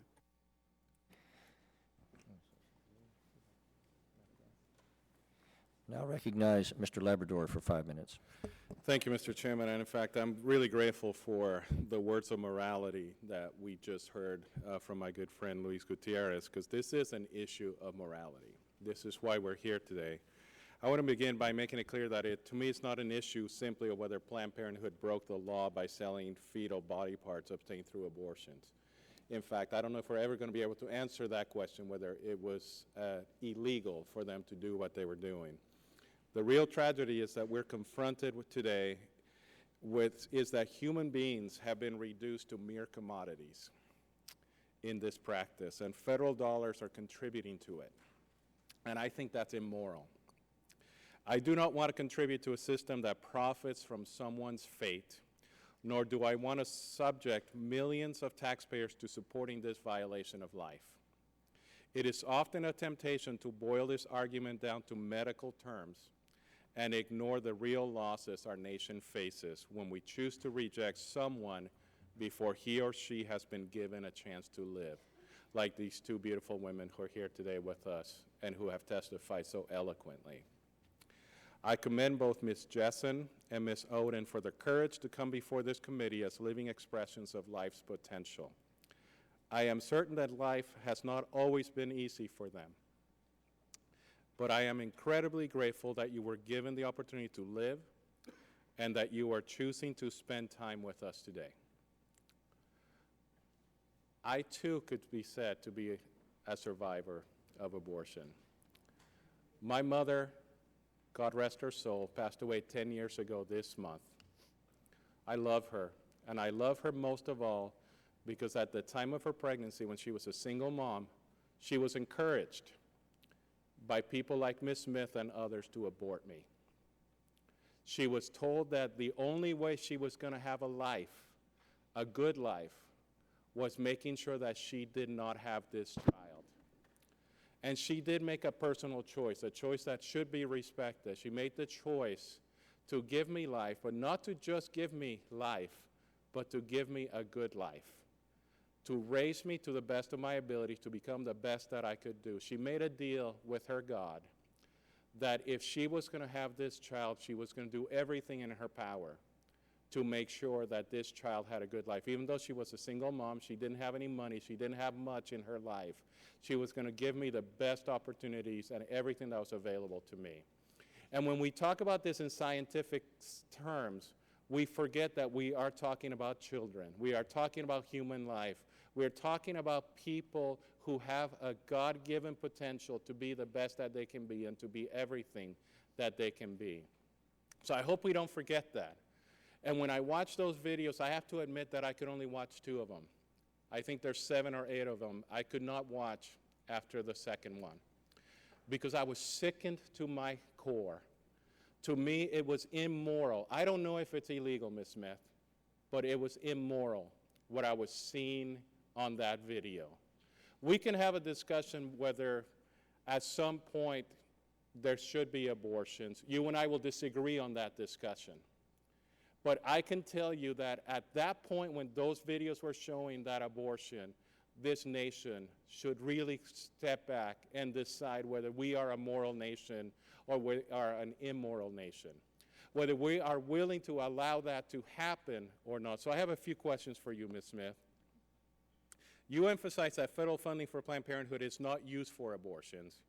Speaker 3: Now recognize Mr. Labrador for 5 minutes.
Speaker 9: Thank you, Mr. Chairman. And in fact, I'm really grateful for the words of morality that we just heard from my good friend Luis Gutierrez, because this is an issue of morality. This is why we're here today. I want to begin by making it clear that to me, it's not an issue simply of whether Planned Parenthood broke the law by selling fetal body parts obtained through abortions. In fact, I don't know if we're ever going to be able to answer that question, whether it was illegal for them to do what they were doing. The real tragedy is that we're confronted with today is that human beings have been reduced to mere commodities in this practice, and federal dollars are contributing to it. And I think that's immoral. I do not want to contribute to a system that profits from someone's fate, nor do I want to subject millions of taxpayers to supporting this violation of life. It is often a temptation to boil this argument down to medical terms and ignore the real losses our nation faces when we choose to reject someone before he or she has been given a chance to live, like these two beautiful women who are here today with us and who have testified so eloquently. I commend both Ms. Jessen and Ms. Oden for the courage to come before this committee as living expressions of life's potential. I am certain that life has not always been easy for them, but I am incredibly grateful that you were given the opportunity to live and that you are choosing to spend time with us today. I too could be said to be a survivor of abortion. My mother, God rest her soul, passed away 10 years ago this month. I love her, and I love her most of all because at the time of her pregnancy, when she was a single mom, she was encouraged by people like Ms. Smith and others to abort me. She was told that the only way she was going to have a life, a good life, was making sure that she did not have this child. And she did make a personal choice, a choice that should be respected. She made the choice to give me life, but not to just give me life, but to give me a good life, to raise me to the best of my ability, to become the best that I could do. She made a deal with her God that if she was going to have this child, she was going to do everything in her power to make sure that this child had a good life. Even though she was a single mom, she didn't have any money, she didn't have much in her life, she was going to give me the best opportunities and everything that was available to me. And when we talk about this in scientific terms, we forget that we are talking about children. We are talking about human life. We're talking about people who have a God-given potential to be the best that they can be and to be everything that they can be. So I hope we don't forget that. And when I watch those videos, I have to admit that I could only watch 2 of them. I think there's 7 or 8 of them. I could not watch after the second one because I was sickened to my core. To me, it was immoral. I don't know if it's illegal, Ms. Smith, but it was immoral what I was seeing on that video. We can have a discussion whether at some point there should be abortions. You and I will disagree on that discussion. But I can tell you that at that point when those videos were showing that abortion, this nation should really step back and decide whether we are a moral nation or we are an immoral nation, whether we are willing to allow that to happen or not. So I have a few questions for you, Ms. Smith. You emphasize that federal funding for Planned Parenthood is not used for abortions.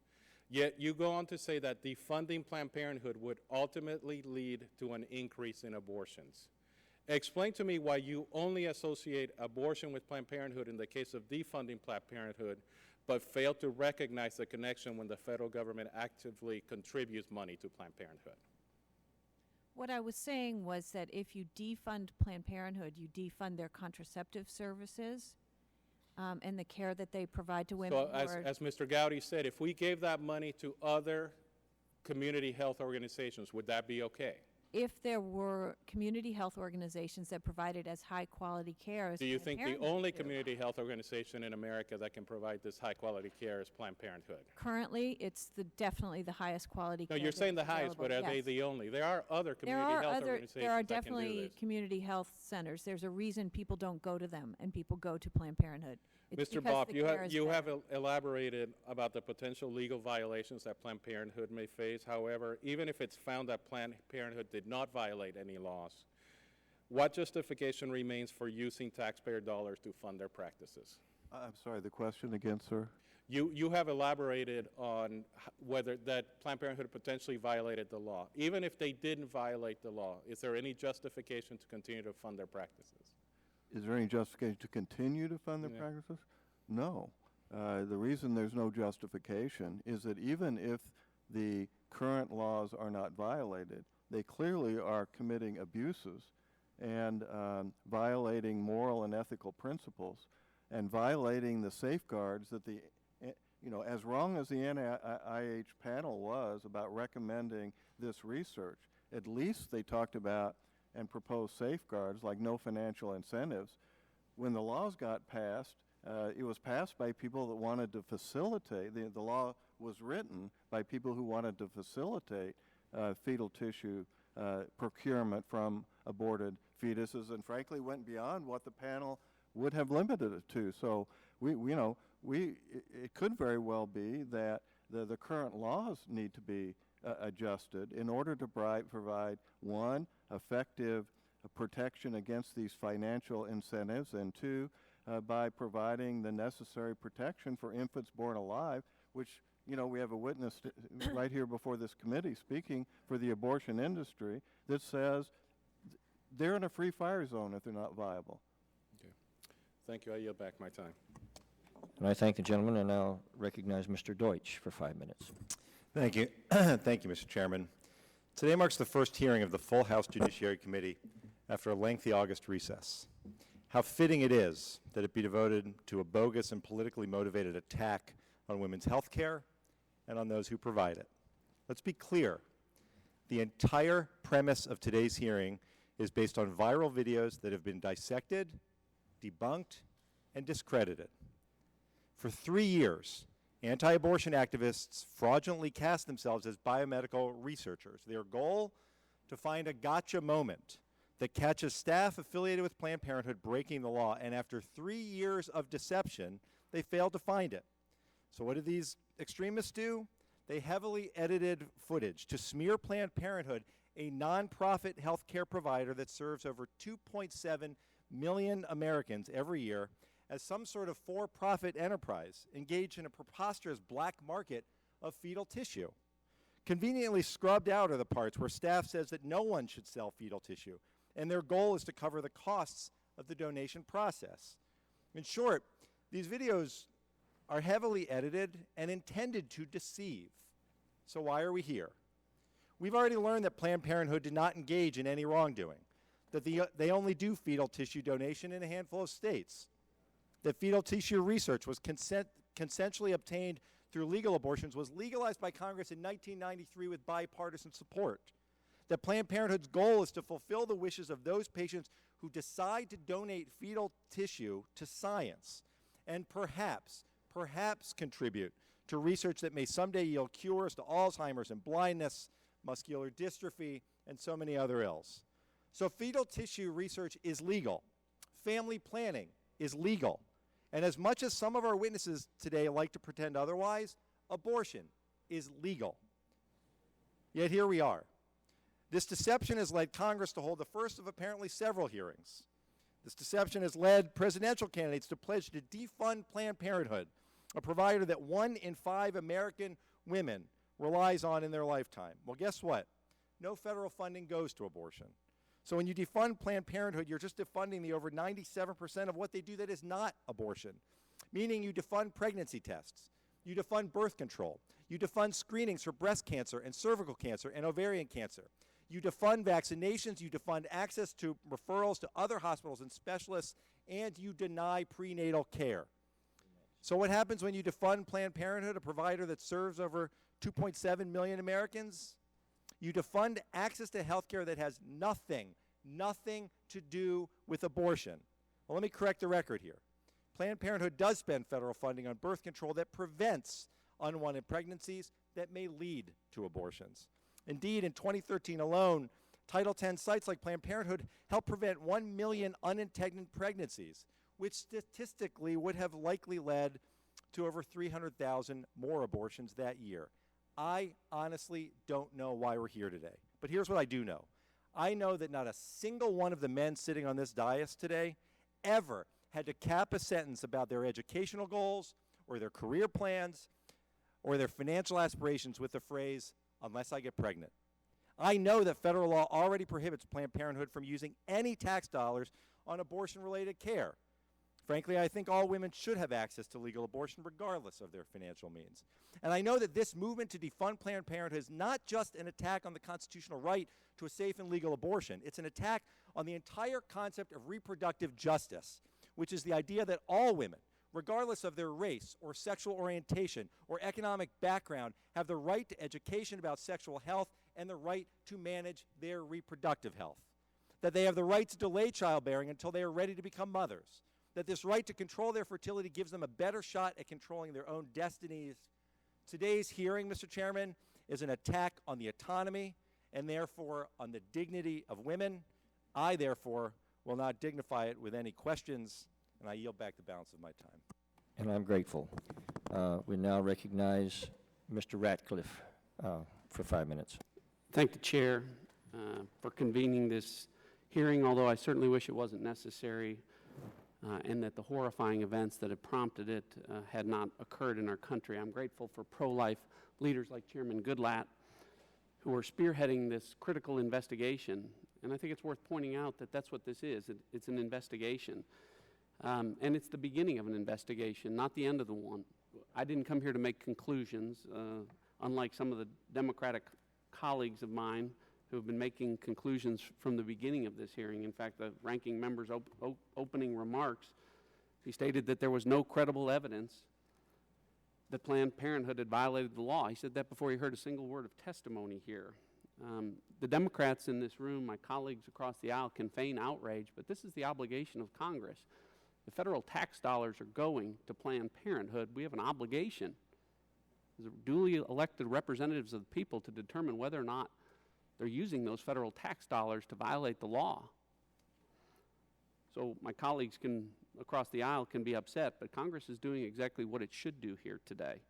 Speaker 9: Yet you go on to say that defunding Planned Parenthood would ultimately lead to an increase in abortions. Explain to me why you only associate abortion with Planned Parenthood in the case of defunding Planned Parenthood, but fail to recognize the connection when the federal government actively contributes money to Planned Parenthood.
Speaker 7: What I was saying was that if you defund Planned Parenthood, you defund their contraceptive services, and the care that they provide to women.
Speaker 9: So
Speaker 7: who are-
Speaker 9: as Mr. Gowdy said, if we gave that money to other community health organizations, would that be okay?
Speaker 7: if there were community health organizations that provided as high-quality care as
Speaker 9: Do you
Speaker 7: Planned
Speaker 9: think the
Speaker 7: Parenthood
Speaker 9: only
Speaker 7: do.
Speaker 9: community health organization in America that can provide this high-quality care is Planned Parenthood?
Speaker 7: Currently, it's definitely the highest quality
Speaker 9: No,
Speaker 7: care
Speaker 9: you're
Speaker 7: that
Speaker 9: saying
Speaker 7: is
Speaker 9: the highest, but are
Speaker 7: available.
Speaker 9: they
Speaker 7: Yes.
Speaker 9: the only? There are other
Speaker 7: There
Speaker 9: community
Speaker 7: are
Speaker 9: health
Speaker 7: other,
Speaker 9: organizations
Speaker 7: there are
Speaker 9: that can do
Speaker 7: definitely
Speaker 9: this.
Speaker 7: community health centers. There's a reason people don't go to them and people go to Planned Parenthood. It's
Speaker 9: Mr.
Speaker 7: because
Speaker 9: Bob,
Speaker 7: the
Speaker 9: you
Speaker 7: care
Speaker 9: have,
Speaker 7: is
Speaker 9: you have
Speaker 7: better.
Speaker 9: elaborated about the potential legal violations that Planned Parenthood may face. However, even if it's found that Planned Parenthood did not violate any laws, what justification remains for using taxpayer dollars to fund their practices?
Speaker 6: I'm sorry, the question again, sir?
Speaker 9: You have elaborated on whether that Planned Parenthood potentially violated the law. Even if they didn't violate the law, is there any justification to continue to fund their practices?
Speaker 6: Is there any justification to continue to fund their
Speaker 9: Yeah.
Speaker 6: practices? No. The reason there's no justification is that even if the current laws are not violated, they clearly are committing abuses and violating moral and ethical principles and violating the safeguards that the, you know, as wrong as the NIH panel was about recommending this research, at least they talked about and proposed safeguards like no financial incentives. When the laws got passed, it was passed by people that wanted to facilitate, the law was written by people who wanted to facilitate fetal tissue procurement from aborted fetuses, and frankly went beyond what the panel would have limited it to. So it could very well be that the current laws need to be adjusted in order to provide one, effective protection against these financial incentives, and two, by providing the necessary protection for infants born alive, which, you know, we have a witness right here before this committee speaking for the abortion industry that says they're in a free fire zone if they're not viable.
Speaker 9: Okay. Thank you. I yield back my time.
Speaker 3: And I thank the gentleman and now recognize Mr. Deutsch for 5 minutes.
Speaker 1: Thank you. Thank you, Mr. Chairman. Today marks the first hearing of the full House Judiciary Committee after a lengthy August recess. How fitting it is that it be devoted to a bogus and politically motivated attack on women's health care and on those who provide it. Let's be clear. The entire premise of today's hearing is based on viral videos that have been dissected, debunked, and discredited. For 3 years, anti-abortion activists fraudulently cast themselves as biomedical researchers. Their goal? To find a gotcha moment that catches staff affiliated with Planned Parenthood breaking the law, and after 3 years of deception, they failed to find it. So what did these extremists do? They heavily edited footage to smear Planned Parenthood, a nonprofit health care provider that serves over 2.7 million Americans every year, as some sort of for-profit enterprise engaged in a preposterous black market of fetal tissue. Conveniently scrubbed out are the parts where staff says that no one should sell fetal tissue, and their goal is to cover the costs of the donation process. In short, these videos are heavily edited and intended to deceive. So why are we here? We've already learned that Planned Parenthood did not engage in any wrongdoing, that they only do fetal tissue donation in a handful of states, that fetal tissue research was consensually obtained through legal abortions was legalized by Congress in 1993 with bipartisan support, that Planned Parenthood's goal is to fulfill the wishes of those patients who decide to donate fetal tissue to science, and perhaps contribute to research that may someday yield cures to Alzheimer's and blindness, muscular dystrophy, and so many other ills. So fetal tissue research is legal. Family planning is legal. And as much as some of our witnesses today like to pretend otherwise, abortion is legal. Yet here we are. This deception has led Congress to hold the first of apparently several hearings. This deception has led presidential candidates to pledge to defund Planned Parenthood, a provider that 1 in 5 American women relies on in their lifetime. Well, guess what? No federal funding goes to abortion. So when you defund Planned Parenthood, you're just defunding the over 97% of what they do that is not abortion, meaning you defund pregnancy tests, you defund birth control, you defund screenings for breast cancer and cervical cancer and ovarian cancer, you defund vaccinations, you defund access to referrals to other hospitals and specialists, and you deny prenatal care. So what happens when you defund Planned Parenthood, a provider that serves over 2.7 million Americans? You defund access to health care that has nothing to do with abortion. Well, let me correct the record here. Planned Parenthood does spend federal funding on birth control that prevents unwanted pregnancies that may lead to abortions. Indeed, in 2013 alone, Title X sites like Planned Parenthood helped prevent 1 million unintended pregnancies, which statistically would have likely led to over 300,000 more abortions that year. I honestly don't know why we're here today, but here's what I do know. I know that not a single one of the men sitting on this dais today ever had to cap a sentence about their educational goals or their career plans or their financial aspirations with the phrase, unless I get pregnant. I know that federal law already prohibits Planned Parenthood from using any tax dollars on abortion-related care. Frankly, I think all women should have access to legal abortion regardless of their financial means. And I know that this movement to defund Planned Parenthood is not just an attack on the constitutional right to a safe and legal abortion. It's an attack on the entire concept of reproductive justice, which is the idea that all women, regardless of their race or sexual orientation or economic background, have the right to education about sexual health and the right to manage their reproductive health. That they have the right to delay childbearing until they are ready to become mothers. That this right to control their fertility gives them a better shot at controlling their own destinies. Today's hearing, Mr. Chairman, is an attack on the autonomy and therefore on the dignity of women. I, therefore, will not dignify it with any questions, and I yield back the balance of my time.
Speaker 3: And I'm grateful. We now recognize Mr. Ratcliffe for 5 minutes.
Speaker 11: Thank the chair for convening this hearing, although I certainly wish it wasn't necessary and that the horrifying events that have prompted it had not occurred in our country. I'm grateful for pro-life leaders like Chairman Goodlatte who are spearheading this critical investigation. And I think it's worth pointing out that that's what this is. It's an investigation. And it's the beginning of an investigation, not the end of the one. I didn't come here to make conclusions, unlike some of the Democratic colleagues of mine who have been making conclusions from the beginning of this hearing. In fact, the ranking member's opening remarks, he stated that there was no credible evidence that Planned Parenthood had violated the law. He said that before he heard a single word of testimony here. The Democrats in this room, my colleagues across the aisle, can feign outrage, but this is the obligation of Congress. The federal tax dollars are going to Planned Parenthood. We have an obligation as duly elected representatives of the people to determine whether or not they're using those federal tax dollars to violate the law. So my colleagues across the aisle can be upset, but Congress is doing exactly what it should do here today.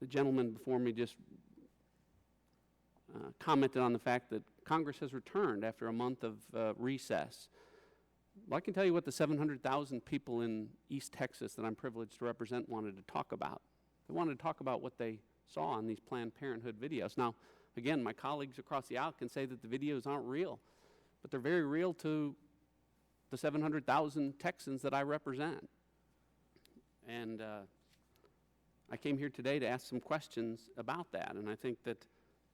Speaker 11: The gentleman before me just commented on the fact that Congress has returned after a month of recess. Well, I can tell you what the 700,000 people in East Texas that I'm privileged to represent wanted to talk about. They wanted to talk about what they saw on these Planned Parenthood videos. Now, again, my colleagues across the aisle can say that the videos aren't real, but they're very real to the 700,000 Texans that I represent. And I came here today to ask some questions about that, and I think that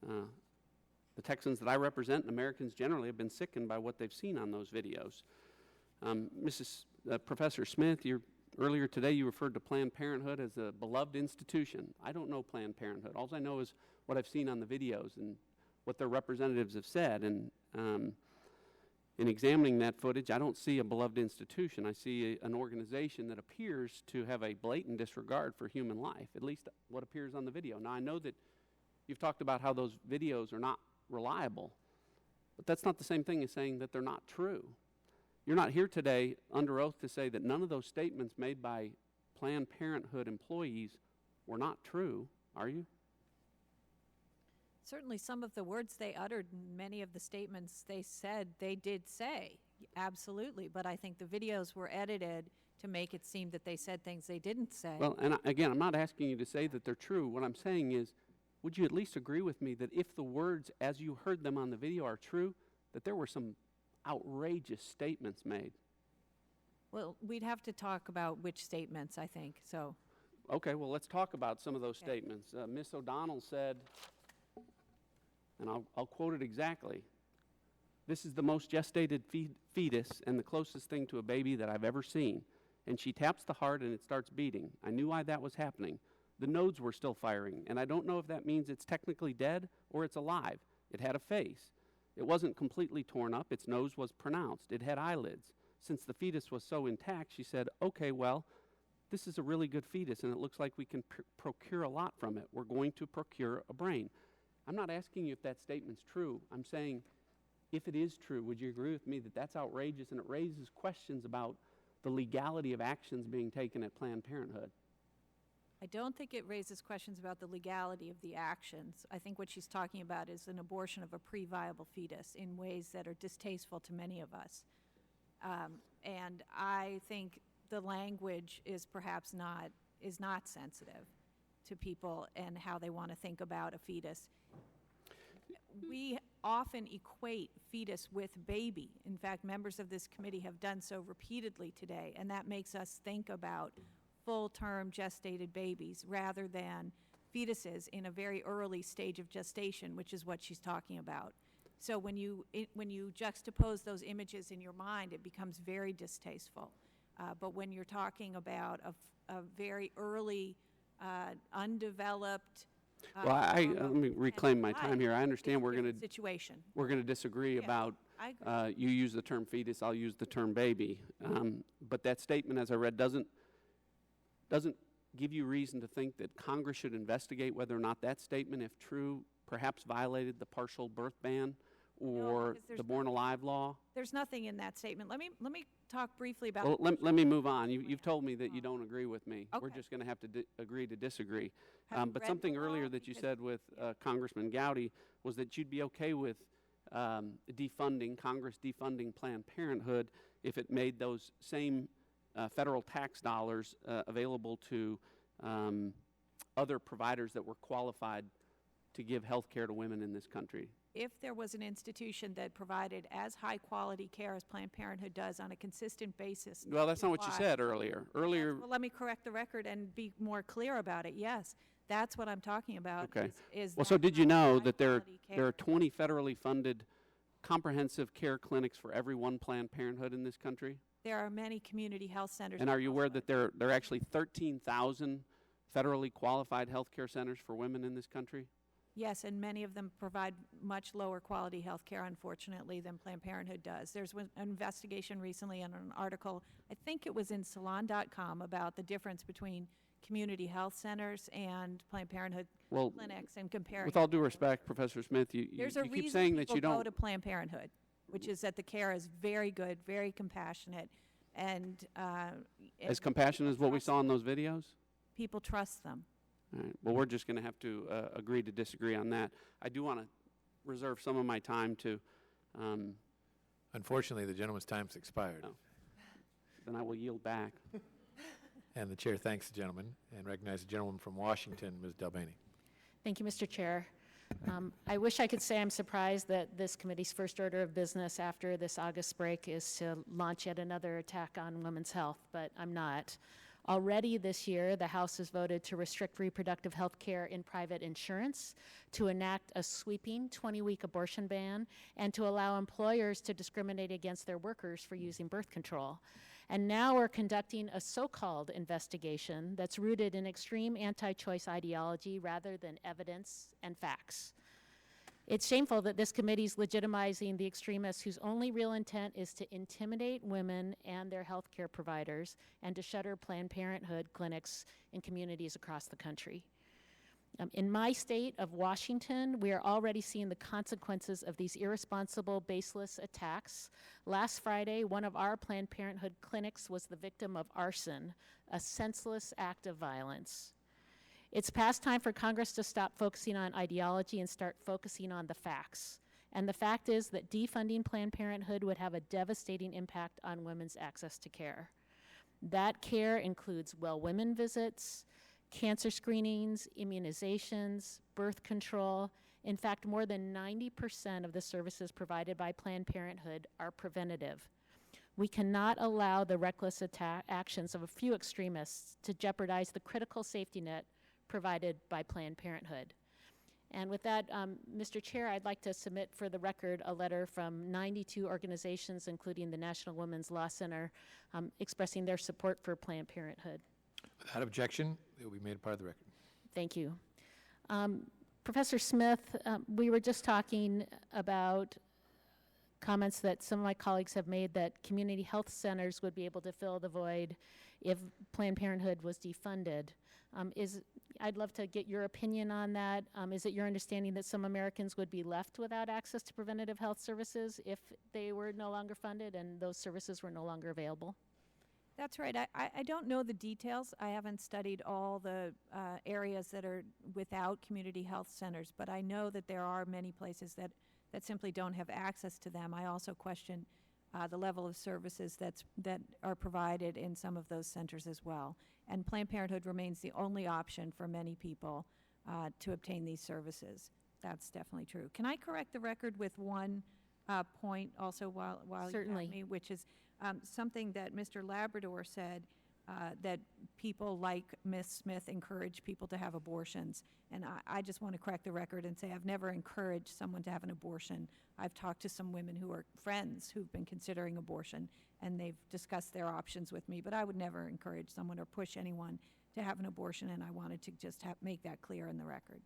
Speaker 11: the Texans that I represent and Americans generally have been sickened by what they've seen on those videos. Professor Smith, earlier today you referred to Planned Parenthood as a beloved institution. I don't know Planned Parenthood. All I know is what I've seen on the videos and what their representatives have said. And in examining that footage, I don't see a beloved institution. I see an organization that appears to have a blatant disregard for human life, at least what appears on the video. Now, I know that you've talked about how those videos are not reliable, but that's not the same thing as saying that they're not true. You're not here today under oath to say that none of those statements made by Planned Parenthood employees were not true, are you?
Speaker 7: Certainly some of the words they uttered, many of the statements they said, they did say, absolutely. But I think the videos were edited to make it seem that they said things they didn't say.
Speaker 11: Well, and again, I'm not asking you to say that they're true. What I'm saying is, would you at least agree with me that if the words as you heard them on the video are true, that there were some outrageous statements made?
Speaker 7: Well, we'd have to talk about which statements, I think, so.
Speaker 11: Okay, well, let's talk about some of those statements. Ms. O'Donnell said, and I'll quote it exactly, This is the most gestated fetus and the closest thing to a baby that I've ever seen. And she taps the heart and it starts beating. I knew why that was happening. The nodes were still firing, and I don't know if that means it's technically dead or it's alive. It had a face. It wasn't completely torn up. Its nose was pronounced. It had eyelids. Since the fetus was so intact, she said, okay, well, this is a really good fetus, and it looks like we can procure a lot from it. We're going to procure a brain. I'm not asking you if that statement's true. I'm saying, if it is true, would you agree with me that that's outrageous, and it raises questions about the legality of actions being taken at Planned Parenthood?
Speaker 7: I don't think it raises questions about the legality of the actions. I think what she's talking about is an abortion of a pre-viable fetus in ways that are distasteful to many of us. And I think the language is perhaps not sensitive to people and how they want to think about a fetus. We often equate fetus with baby. In fact, members of this committee have done so repeatedly today, and that makes us think about full-term gestated babies rather than fetuses in a very early stage of gestation, which is what she's talking about. So when you juxtapose those images in your mind, it becomes very distasteful. But when you're talking about a very early, undeveloped,
Speaker 11: well, let me reclaim my time here. I understand we're going to
Speaker 7: situation.
Speaker 11: We're going to disagree about. You use the term fetus. I'll use the term baby. But that statement, as I read, doesn't give you reason to think that Congress should investigate whether or not that statement, if true, perhaps violated the partial birth ban or the Born Alive law?
Speaker 7: There's nothing in that statement. Let me talk briefly about.
Speaker 11: Well, let me move on. You've told me that you don't agree with me. Okay. We're just going to have to agree to disagree. But something earlier that you said with Congressman Gowdy was that you'd be okay with Congress defunding Planned Parenthood if it made those same federal tax dollars available to other providers that were qualified to give health care to women in this country.
Speaker 7: If there was an institution that provided as high quality care as Planned Parenthood does on a consistent basis.
Speaker 11: Well, that's not what you said earlier.
Speaker 7: Well, let me correct the record and be more clear about it. Yes, that's what I'm talking about.
Speaker 11: Okay.
Speaker 7: Is
Speaker 11: well, so did you know that there are 20 federally funded comprehensive care clinics for every one Planned Parenthood in this country?
Speaker 7: There are many community health centers.
Speaker 11: And are you aware that there are actually 13,000 federally qualified health care centers for women in this country?
Speaker 7: Yes, and many of them provide much lower quality health care, unfortunately, than Planned Parenthood does. There's an investigation recently in an article, I think it was in Salon.com, about the difference between community health centers and Planned Parenthood clinics and comparing.
Speaker 11: With all due respect, Professor Smith, you keep saying that you don't
Speaker 7: go to Planned Parenthood, which is that the care is very good, very compassionate, and
Speaker 11: as compassionate as what we saw in those videos?
Speaker 7: People trust them.
Speaker 11: All right. Well, we're just going to have to agree to disagree on that. I do want to reserve some of my time to.
Speaker 12: Unfortunately, the gentleman's time's expired.
Speaker 11: Oh. Then I will yield back.
Speaker 12: And the chair thanks the gentleman and recognizes the gentleman from Washington, Ms. Delbany.
Speaker 22: Thank you, Mr. Chair. I wish I could say I'm surprised that this committee's first order of business after this August break is to launch yet another attack on women's health, but I'm not. Already this year, the House has voted to restrict reproductive health care in private insurance, to enact a sweeping 20-week abortion ban, and to allow employers to discriminate against their workers for using birth control. And now we're conducting a so-called investigation that's rooted in extreme anti-choice ideology rather than evidence and facts. It's shameful that this committee is legitimizing the extremists whose only real intent is to intimidate women and their health care providers and to shutter Planned Parenthood clinics in communities across the country. In my state of Washington, we are already seeing the consequences of these irresponsible, baseless attacks. Last Friday, one of our Planned Parenthood clinics was the victim of arson, a senseless act of violence. It's past time for Congress to stop focusing on ideology and start focusing on the facts. And the fact is that defunding Planned Parenthood would have a devastating impact on women's access to care. That care includes well women visits, cancer screenings, immunizations, birth control. In fact, more than 90% of the services provided by Planned Parenthood are preventative. We cannot allow the reckless actions of a few extremists to jeopardize the critical safety net provided by Planned Parenthood. And with that, Mr. Chair, I'd like to submit for the record a letter from 92 organizations, including the National Women's Law Center, expressing their support for Planned Parenthood.
Speaker 12: Without objection, it will be made a part of the record.
Speaker 22: Thank you. Professor Smith, we were just talking about comments that some of my colleagues have made that community health centers would be able to fill the void if Planned Parenthood was defunded. I'd love to get your opinion on that. Is it your understanding that some Americans would be left without access to preventative health services if they were no longer funded and those services were no longer available?
Speaker 7: That's right. I don't know the details. I haven't studied all the areas that are without community health centers, but I know that there are many places that simply don't have access to them. I also question the level of services that are provided in some of those centers as well. And Planned Parenthood remains the only option for many people to obtain these services. That's definitely true. Can I correct the record with one point also while
Speaker 22: Certainly.
Speaker 7: you have me, which is something that Mr. Labrador said, that people like Ms. Smith encourage people to have abortions. And I just want to correct the record and say I've never encouraged someone to have an abortion. I've talked to some women who are friends who've been considering abortion, and they've discussed their options with me, but I would never encourage someone or push anyone to have an abortion, and I wanted to just make that clear in the record.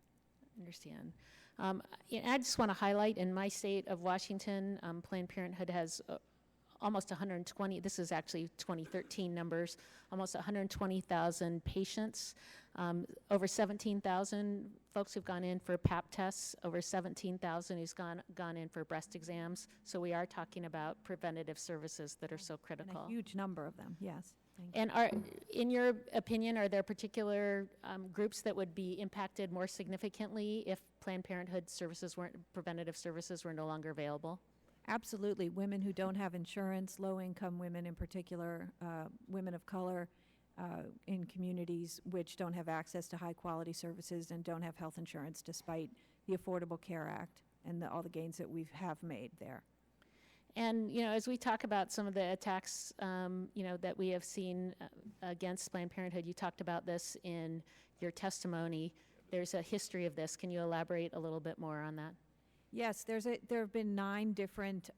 Speaker 22: Understand. I just want to highlight in my state of Washington, Planned Parenthood has almost 120, this is actually 2013 numbers, almost 120,000 patients, over 17,000 folks who've gone in for Pap tests, over 17,000 who's gone in for breast exams. So we are talking about preventative services that are so critical.
Speaker 7: And a huge number of them, yes.
Speaker 22: And in your opinion, are there particular groups that would be impacted more significantly if Planned Parenthood services preventative services were no longer available?
Speaker 7: Absolutely. Women who don't have insurance, low-income women in particular, women of color in communities which don't have access to high-quality services and don't have health insurance despite the Affordable Care Act and all the gains that we have made there.
Speaker 22: And, as we talk about some of the attacks, that we have seen against Planned Parenthood, you talked about this in your testimony. There's a history of this. Can you elaborate a little bit more on that?
Speaker 7: Yes, there have been 9 different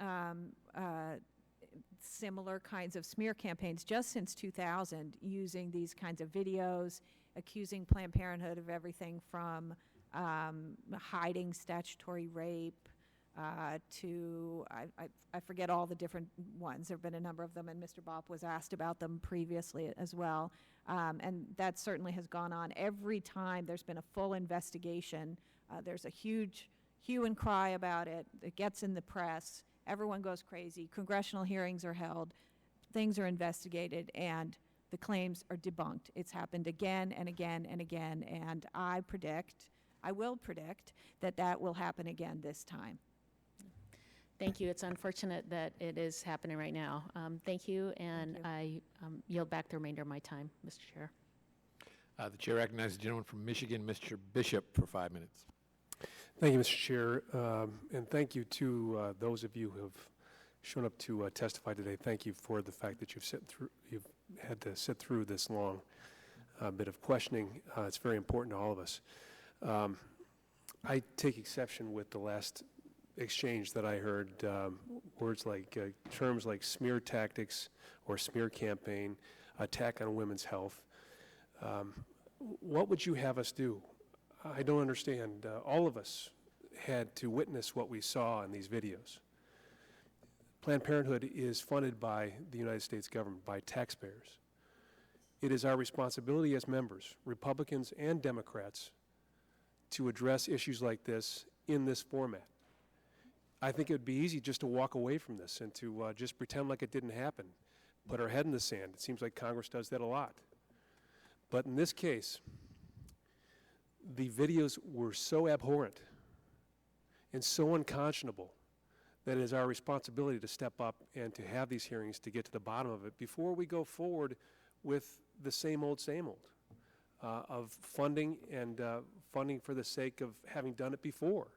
Speaker 7: similar kinds of smear campaigns just since 2000 using these kinds of videos, accusing Planned Parenthood of everything from hiding statutory rape to, I forget all the different ones. There have been a number of them, and Mr. Bopp was asked about them previously as well. And that certainly has gone on. Every time there's been a full investigation, there's a huge hue and cry about it. It gets in the press. Everyone goes crazy. Congressional hearings are held. Things are investigated, and the claims are debunked. It's happened again and again and again, and I will predict that will happen again this time.
Speaker 22: Thank you. It's unfortunate that it is happening right now. Thank you, and I yield back the remainder of my time, Mr. Chair.
Speaker 12: The chair recognizes the gentleman from Michigan, Mr. Bishop, for 5 minutes.
Speaker 10: Thank you, Mr. Chair, and thank you to those of you who have shown up to testify today. Thank you for the fact that you've had to sit through this long bit of questioning. It's very important to all of us. I take exception with the last exchange that I heard, terms like smear tactics or smear campaign, attack on women's health. What would you have us do? I don't understand. All of us had to witness what we saw in these videos. Planned Parenthood is funded by the United States government, by taxpayers. It is our responsibility as members, Republicans and Democrats, to address issues like this in this format. I think it would be easy just to walk away from this and to just pretend like it didn't happen, put our head in the sand. It seems like Congress does that a lot. But in this case, the videos were so abhorrent and so unconscionable that it is our responsibility to step up and to have these hearings to get to the bottom of it before we go forward with the same old of funding and funding for the sake of having done it before.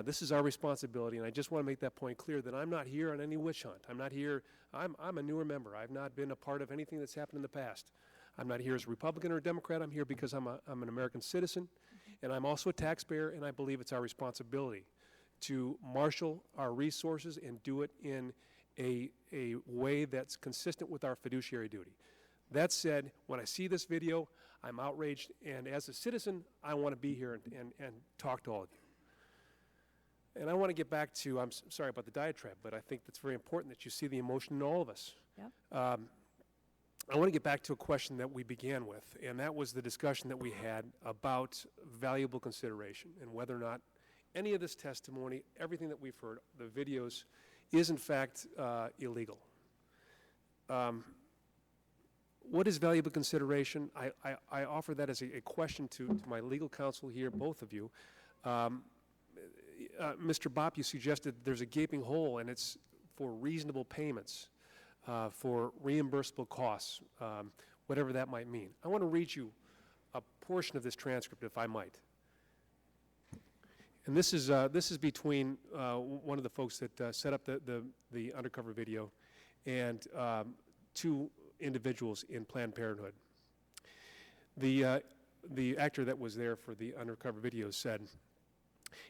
Speaker 10: This is our responsibility, and I just want to make that point clear that I'm not here on any witch hunt. I'm not here. I'm a newer member. I've not been a part of anything that's happened in the past. I'm not here as a Republican or a Democrat. I'm here because I'm an American citizen, and I'm also a taxpayer, and I believe it's our responsibility to marshal our resources and do it in a way that's consistent with our fiduciary duty. That said, when I see this video, I'm outraged, and as a citizen, I want to be here and talk to all of you. And I want to get back to, sorry about the diatribe, but I think it's very important that you see the emotion in all of us.
Speaker 7: Yep.
Speaker 10: I want to get back to a question that we began with, and that was the discussion that we had about valuable consideration and whether or not any of this testimony, everything that we've heard, the videos, is in fact illegal. What is valuable consideration? I offer that as a question to my legal counsel here, both of you. Mr. Bopp, you suggested there's a gaping hole, and it's for reasonable payments, for reimbursable costs, whatever that might mean. I want to read you a portion of this transcript, if I might. And this is between one of the folks that set up the undercover video and two individuals in Planned Parenthood. The actor that was there for the undercover video said,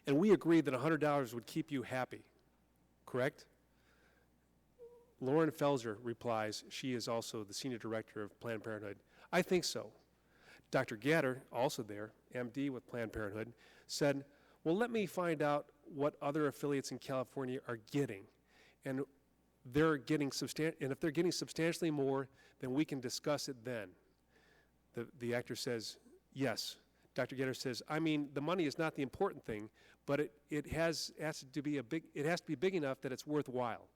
Speaker 10: "And we agreed that $100 would keep you happy, correct?" Lauren Felser replies, she is also the senior director of Planned Parenthood, "I think so." Dr. Gatter, also there, MD with Planned Parenthood, said, "Well, let me find out what other affiliates in California are getting, and and if they're getting substantially more, then we can discuss it then." The actor says, "Yes." Dr. Gatter says, "I mean, the money is not the important thing, but it has to be big enough that it's worthwhile."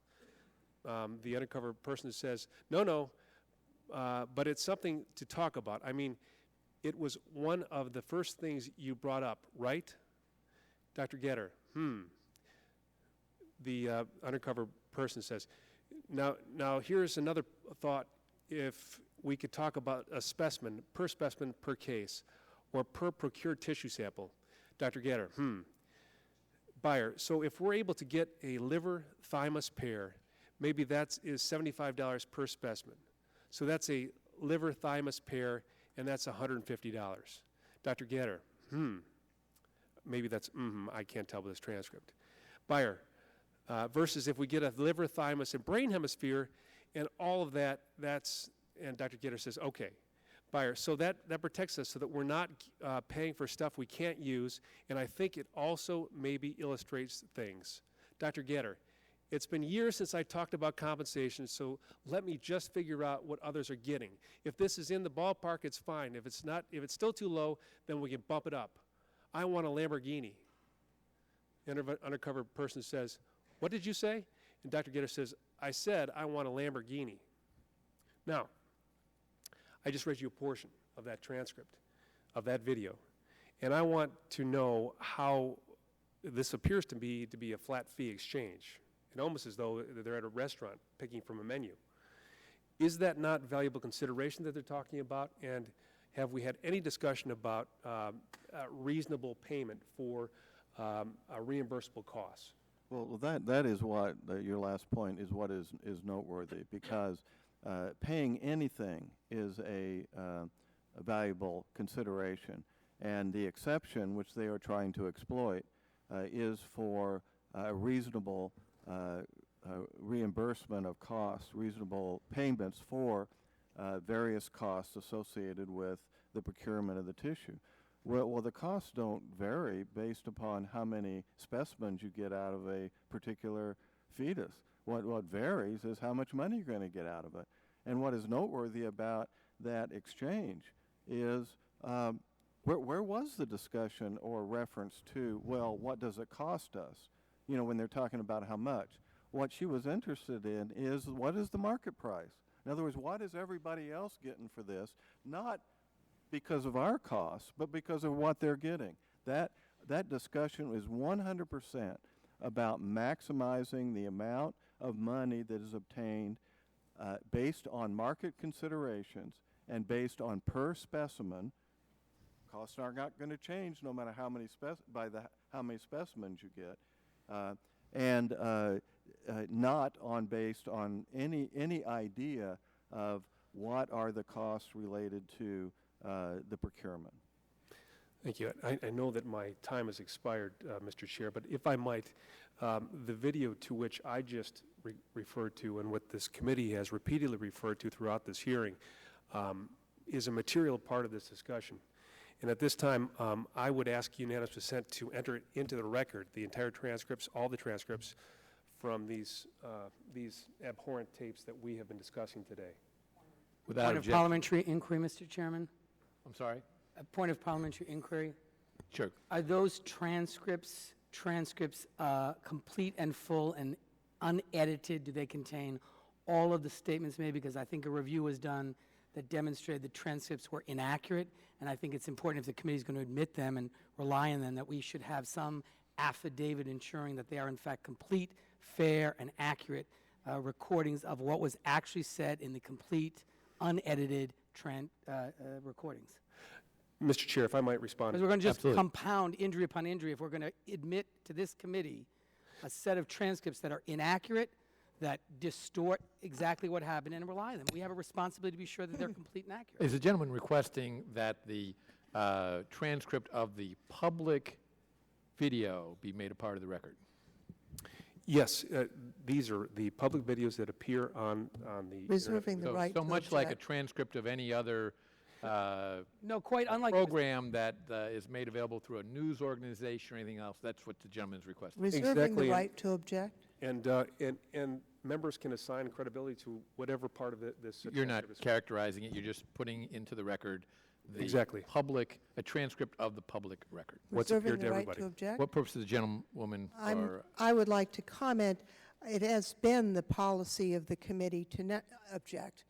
Speaker 10: The undercover person says, "No, but it's something to talk about. I mean, it was one of the first things you brought up, right?" Dr. Gatter, The undercover person says, now here's another thought. If we could talk about a specimen per case, or per procured tissue sample." Dr. Gatter, Buyer, so if we're able to get a liver thymus pair, maybe that is $75 per specimen. So that's a liver thymus pair, and that's $150. Dr. Gatter, maybe that's, I can't tell with this transcript. Buyer, versus if we get a liver, thymus, and brain hemisphere, and all of that, and Dr. Gatter says, okay. Buyer, so that protects us so that we're not paying for stuff we can't use, and I think it also maybe illustrates things. Dr. Gatter, it's been years since I talked about compensation, so let me just figure out what others are getting. If this is in the ballpark, it's fine. If it's still too low, then we can bump it up. I want a Lamborghini. Undercover person says, "What did you say?" And Dr. Gatter says, "I said I want a Lamborghini." Now, I just read you a portion of that transcript, of that video, and I want to know how this appears to be a flat fee exchange. It almost as though they're at a restaurant picking from a menu. Is that not valuable consideration that they're talking about? And have we had any discussion about reasonable payment for reimbursable costs?
Speaker 6: Well, that is what, your last point is what is noteworthy, because paying anything is a valuable consideration. And the exception, which they are trying to exploit, is for reasonable reimbursement of costs, reasonable payments for various costs associated with the procurement of the tissue. Well, the costs don't vary based upon how many specimens you get out of a particular fetus. What varies is how much money you're going to get out of it. And what is noteworthy about that exchange is where was the discussion or reference to, well, what does it cost us? You know, when they're talking about how much. What she was interested in is, what is the market price? In other words, what is everybody else getting for this? Not because of our costs, but because of what they're getting. That discussion is 100% about maximizing the amount of money that is obtained based on market considerations and based on per specimen. Costs are not going to change no matter how many how many specimens you get, and not based on any idea of what are the costs related to the procurement?
Speaker 10: Thank you. I know that my time has expired, Mr. Chair, but if I might, the video to which I just referred to and what this committee has repeatedly referred to throughout this hearing is a material part of this discussion. And at this time, I would ask unanimous consent to enter into the record the entire transcripts, all the transcripts from these abhorrent tapes that we have been discussing today.
Speaker 12: Without
Speaker 17: Point of
Speaker 12: objection.
Speaker 17: parliamentary inquiry, Mr. Chairman.
Speaker 12: I'm sorry?
Speaker 17: A point of parliamentary inquiry.
Speaker 12: Sure.
Speaker 17: Are those transcripts complete and full and unedited? Do they contain all of the statements made? Because I think a review was done that demonstrated the transcripts were inaccurate, and I think it's important if the committee is going to admit them and rely on them that we should have some affidavit ensuring that they are in fact complete, fair, and accurate recordings of what was actually said in the complete, unedited recordings.
Speaker 10: Mr. Chair, if I might respond.
Speaker 17: Because we're going to just
Speaker 12: Absolutely.
Speaker 17: compound injury upon injury if we're going to admit to this committee a set of transcripts that are inaccurate, that distort exactly what happened, and rely on them. We have a responsibility to be sure that they're complete and accurate.
Speaker 12: Is the gentleman requesting that the transcript of the public video be made a part of the record?
Speaker 10: Yes, these are the public videos that appear on the
Speaker 19: Reserving the
Speaker 12: So,
Speaker 19: right
Speaker 12: so
Speaker 19: to
Speaker 12: much like a
Speaker 19: object.
Speaker 12: transcript of any other
Speaker 17: No, quite unlike
Speaker 12: program that is made available through a news organization or anything else. That's what the gentleman is requesting.
Speaker 19: Reserving
Speaker 10: Exactly,
Speaker 19: the
Speaker 10: and-
Speaker 19: right to object.
Speaker 10: And members can assign credibility to whatever part of this.
Speaker 12: You're not
Speaker 10: transcript is-
Speaker 12: characterizing it. You're just putting into the record the
Speaker 10: Exactly.
Speaker 12: a transcript of the public record.
Speaker 10: What's
Speaker 19: Reserving
Speaker 10: appeared to
Speaker 19: the right
Speaker 10: everybody.
Speaker 19: to object.
Speaker 12: What purpose does the gentlewoman or
Speaker 19: I would like to comment, it has been the policy of the committee to not object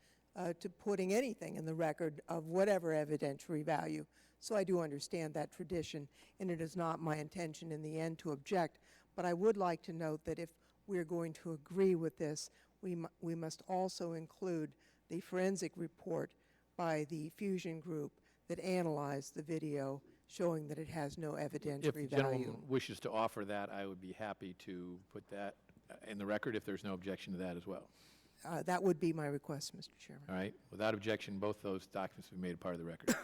Speaker 19: to putting anything in the record of whatever evidentiary value. So I do understand that tradition, and it is not my intention in the end to object. But I would like to note that if we're going to agree with this, we must also include the forensic report by the Fusion Group that analyzed the video, showing that it has no
Speaker 12: if
Speaker 19: evidentiary
Speaker 12: the
Speaker 19: value.
Speaker 12: gentleman wishes to offer that, I would be happy to put that in the record if there's no objection to that as well.
Speaker 19: That would be my request, Mr. Chairman.
Speaker 12: All right. Without objection, both those documents will be made a part of the record.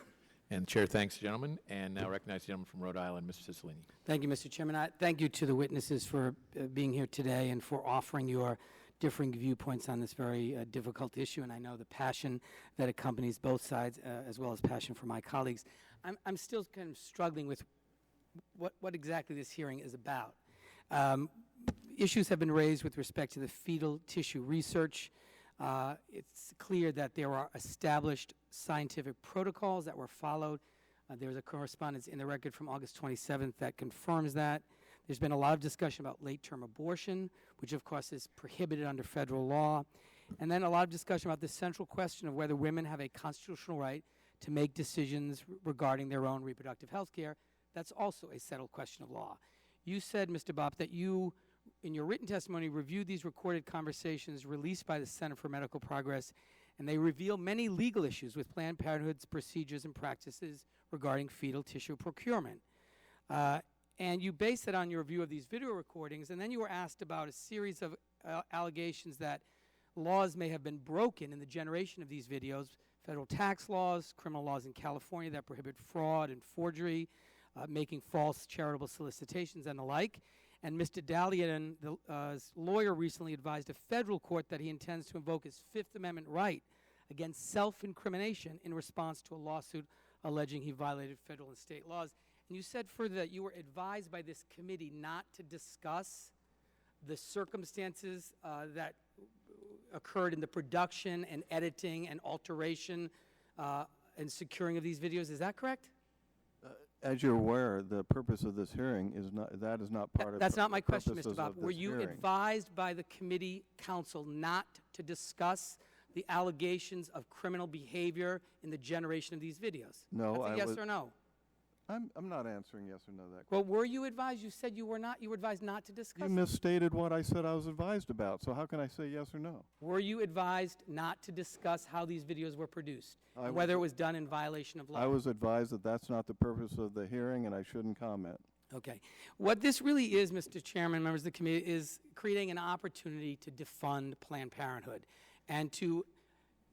Speaker 12: And the chair thanks the gentleman, and now recognize the gentleman from Rhode Island, Mr. Cicilline.
Speaker 17: Thank you, Mr. Chairman. Thank you to the witnesses for being here today and for offering your differing viewpoints on this very difficult issue. And I know the passion that accompanies both sides, as well as passion for my colleagues. I'm still kind of struggling with what exactly this hearing is about. Issues have been raised with respect to the fetal tissue research. It's clear that there are established scientific protocols that were followed. There's a correspondence in the record from August 27th that confirms that. There's been a lot of discussion about late-term abortion, which of course is prohibited under federal law. And then a lot of discussion about the central question of whether women have a constitutional right to make decisions regarding their own reproductive health care. That's also a settled question of law. You said, Mr. Bopp, that you, in your written testimony, reviewed these recorded conversations released by the Center for Medical Progress, and they reveal many legal issues with Planned Parenthood's procedures and practices regarding fetal tissue procurement. And you based it on your review of these video recordings, and then you were asked about a series of allegations that laws may have been broken in the generation of these videos, federal tax laws, criminal laws in California that prohibit fraud and forgery, making false charitable solicitations and the like. And Mr. Dalian, the lawyer, recently advised a federal court that he intends to invoke his Fifth Amendment right against self-incrimination in response to a lawsuit alleging he violated federal and state laws. And you said further that you were advised by this committee not to discuss the circumstances that occurred in the production and editing and alteration and securing of these videos. Is that correct?
Speaker 6: As you're aware, the purpose of this hearing is not part of.
Speaker 17: That's not my question,
Speaker 6: purposes
Speaker 17: Mr. Bopp.
Speaker 6: of
Speaker 17: Were
Speaker 6: this
Speaker 17: you
Speaker 6: hearing.
Speaker 17: advised by the committee counsel not to discuss the allegations of criminal behavior in the generation of these videos?
Speaker 6: No,
Speaker 17: That's a
Speaker 6: I
Speaker 17: yes
Speaker 6: was-
Speaker 17: or no?
Speaker 6: I'm not answering yes or no to that.
Speaker 17: Well, were you advised? You said you were not. You were advised not to discuss.
Speaker 6: You misstated what I said I was advised about, so how can I say yes or no?
Speaker 17: Were you advised not to discuss how these videos were produced,
Speaker 6: I
Speaker 17: and
Speaker 6: was-
Speaker 17: whether it was done in violation of law?
Speaker 6: I was advised that that's not the purpose of the hearing, and I shouldn't comment.
Speaker 17: Okay. What this really is, Mr. Chairman, members of the committee, is creating an opportunity to defund Planned Parenthood and to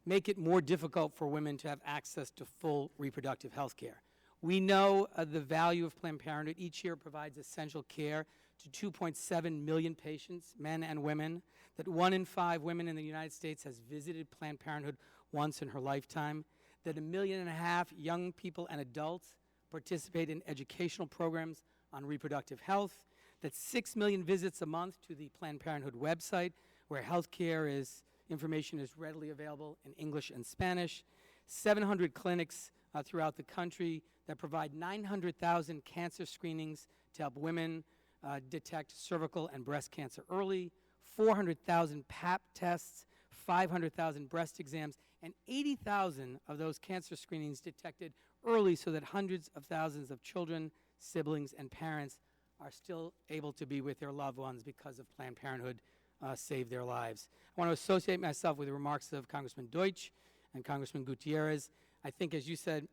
Speaker 17: make it more difficult for women to have access to full reproductive health care. We know the value of Planned Parenthood. Each year provides essential care to 2.7 million patients, men and women, that 1 in 5 women in the United States has visited Planned Parenthood once in her lifetime, that 1.5 million young people and adults participate in educational programs on reproductive health, that 6 million visits a month to the Planned Parenthood website, where health care information is readily available in English and Spanish, 700 clinics throughout the country that provide 900,000 cancer screenings to help women detect cervical and breast cancer early, 400,000 Pap tests, 500,000 breast exams, and 80,000 of those cancer screenings detected early so that hundreds of thousands of children, siblings, and parents are still able to be with their loved ones because of Planned Parenthood saved their lives. I want to associate myself with the remarks of Congressman Deutsch and Congressman Gutierrez. I think, as you said,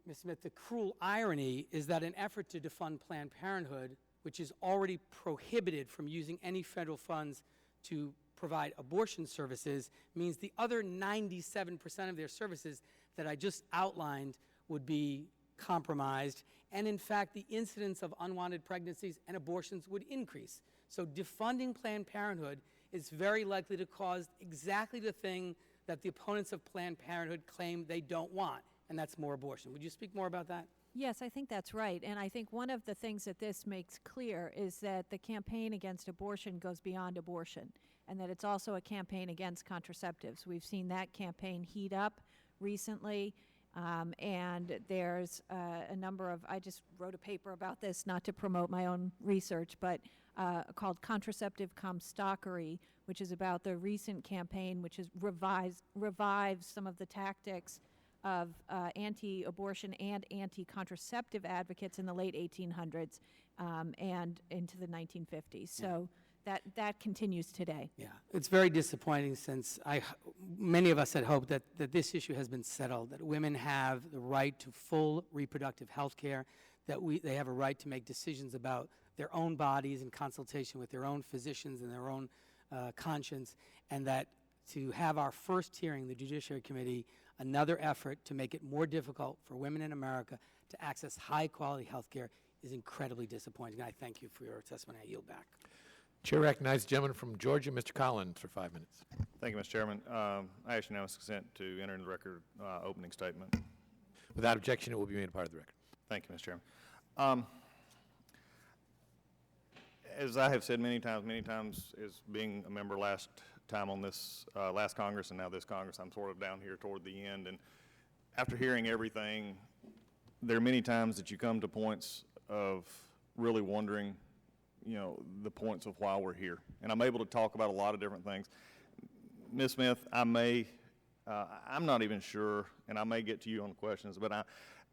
Speaker 17: Ms. Smith, the cruel irony is that an effort to defund Planned Parenthood, which is already prohibited from using any federal funds to provide abortion services, means the other 97% of their services that I just outlined would be compromised, and in fact the incidence of unwanted pregnancies and abortions would increase. So defunding Planned Parenthood is very likely to cause exactly the thing that the opponents of Planned Parenthood claim they don't want, and that's more abortion. Would you speak more about that?
Speaker 7: Yes, I think that's right. And I think one of the things that this makes clear is that the campaign against abortion goes beyond abortion, and that it's also a campaign against contraceptives. We've seen that campaign heat up recently, and there's a number of, I just wrote a paper about this, not to promote my own research, but called Contraceptive Comstockery, which is about the recent campaign, which is revives some of the tactics of anti-abortion and anti-contraceptive advocates in the late 1800s and into the 1950s. So that continues today.
Speaker 17: Yeah, it's very disappointing, since many of us had hoped that this issue has been settled, that women have the right to full reproductive health care, that they have a right to make decisions about their own bodies in consultation with their own physicians and their own conscience, and that to have our first hearing, the Judiciary Committee, another effort to make it more difficult for women in America to access high-quality health care, is incredibly disappointing. I thank you for your testimony. I yield back.
Speaker 12: Chair recognizes the gentleman from Georgia, Mr. Collins, for 5 minutes.
Speaker 1: Thank you, Mr. Chairman. I ask unanimous consent to enter into the record opening statement.
Speaker 12: Without objection, it will be made a part of the record.
Speaker 1: Thank you, Mr. Chairman. As I have said many times, as being a member last time on this last Congress and now this Congress, I'm sort of down here toward the end. And after hearing everything, there are many times that you come to points of really wondering, the points of why we're here. And I'm able to talk about a lot of different things. Ms. Smith, I'm not even sure, and I may get to you on the questions, but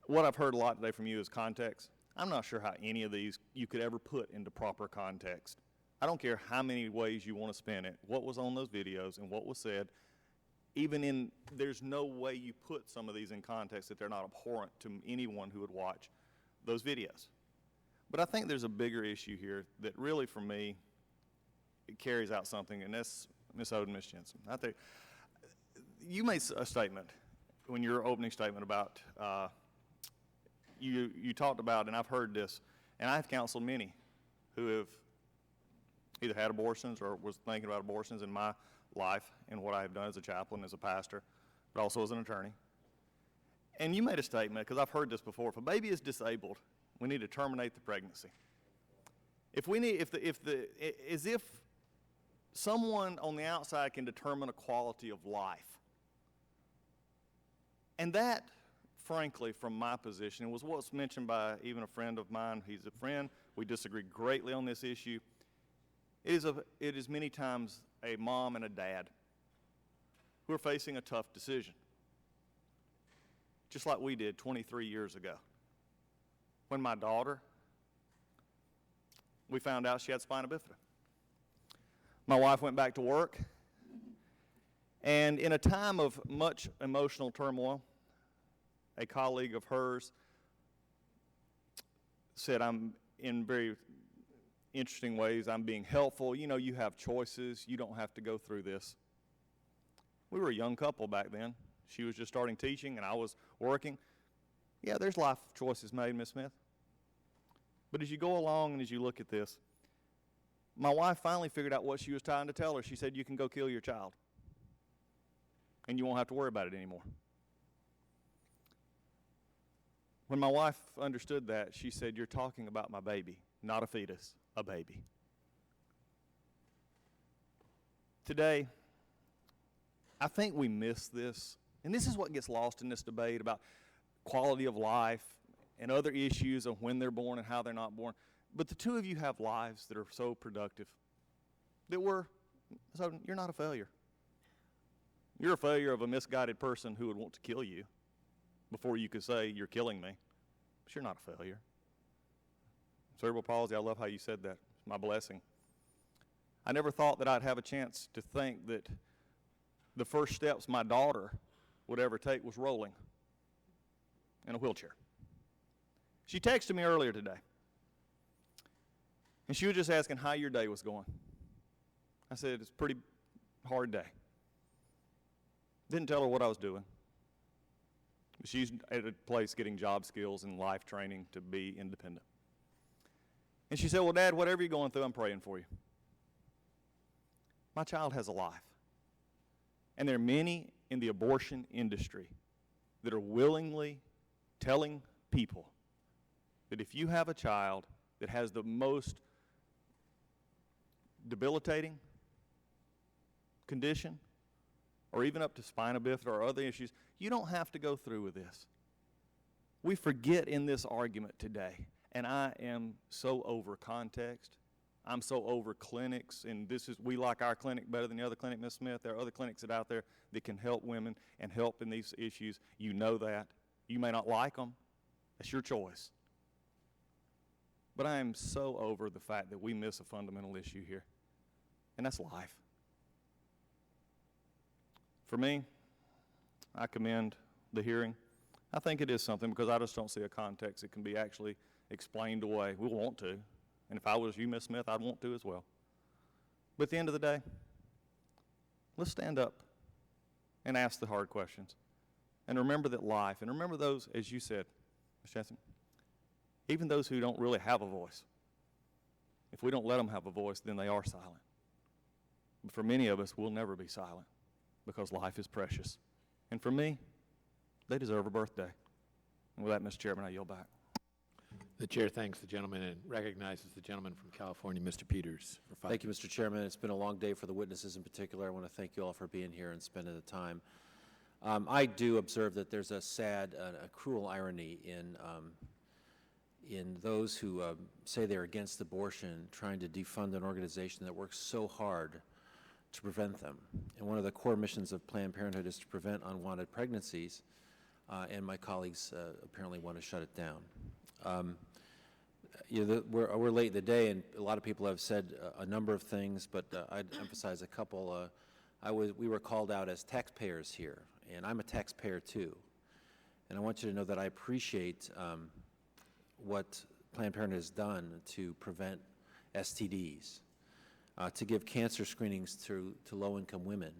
Speaker 1: what I've heard a lot today from you is context. I'm not sure how any of these you could ever put into proper context. I don't care how many ways you want to spin it, what was on those videos and what was said, there's no way you put some of these in context that they're not abhorrent to anyone who would watch those videos. But I think there's a bigger issue here that really, for me, it carries out something, and that's Ms. Oden, Ms. Jensen. I think you made a statement when your opening statement about, you talked about, and I've heard this, and I've counseled many who have either had abortions or was thinking about abortions in my life and what I have done as a chaplain, as a pastor, but also as an attorney. And you made a statement, because I've heard this before, if a baby is disabled, we need to terminate the pregnancy. As if someone on the outside can determine a quality of life. And that, frankly, from my position, was what's mentioned by even a friend of mine. He's a friend. We disagree greatly on this issue. It is many times a mom and a dad who are facing a tough decision, just like we did 23 years ago. When my daughter, we found out she had spina bifida. My wife went back to work, and in a time of much emotional turmoil, a colleague of hers said, I'm in very interesting ways, I'm being helpful. You have choices. You don't have to go through this.
Speaker 4: We were a young couple back then. She was just starting teaching, and I was working. Yeah, there's life choices made, Miss Smith. But as you go along and as you look at this, my wife finally figured out what she was trying to tell her. She said, you can go kill your child, and you won't have to worry about it anymore. When my wife understood that, she said, you're talking about my baby, not a fetus, a baby. Today, I think we miss this, and this is what gets lost in this debate about quality of life and other issues of when they're born and how they're not born. But the two of you have lives that are so productive so you're not a failure. You're a failure of a misguided person who would want to kill you before you could say, you're killing me. But you're not a failure. Cerebral palsy, I love how you said that. It's my blessing. I never thought that I'd have a chance to think that the first steps my daughter would ever take was rolling in a wheelchair. She texted me earlier today, and she was just asking how your day was going. I said, it's a pretty hard day. Didn't tell her what I was doing. She's at a place getting job skills and life training to be independent. And she said, well, Dad, whatever you're going through, I'm praying for you. My child has a life. And there are many in the abortion industry that are willingly telling people that if you have a child that has the most debilitating condition, or even up to spina bifida or other issues, you don't have to go through with this. We forget in this argument today, and I am so over context. I'm so over clinics, and we like our clinic better than the other clinic, Ms. Smith. There are other clinics that are out there that can help women and help in these issues. You know that. You may not like them. That's your choice. But I am so over the fact that we miss a fundamental issue here, and that's life. For me, I commend the hearing. I think it is something because I just don't see a context that can be actually explained away. We want to. And if I was you, Ms. Smith, I'd want to as well. But at the end of the day, let's stand up and ask the hard questions. And remember that life, and remember those, as you said, Ms. Jensen, even those who don't really have a voice. If we don't let them have a voice, then they are silent. But for many of us, we'll never be silent because life is precious. And for me, they deserve a birthday. And with that, Mr. Chairman, I yield back.
Speaker 12: The chair thanks the gentleman and recognizes the gentleman from California, Mr. Peters.
Speaker 13: Thank you, Mr. Chairman. It's been a long day for the witnesses in particular. I want to thank you all for being here and spending the time. I do observe that there's a sad, a cruel irony in those who say they're against abortion, trying to defund an organization that works so hard to prevent them. And one of the core missions of Planned Parenthood is to prevent unwanted pregnancies, and my colleagues apparently want to shut it down. We're late in the day, and a lot of people have said a number of things, but I'd emphasize a couple. We were called out as taxpayers here, and I'm a taxpayer too. And I want you to know that I appreciate what Planned Parenthood has done to prevent STDs, to give cancer screenings to low-income women,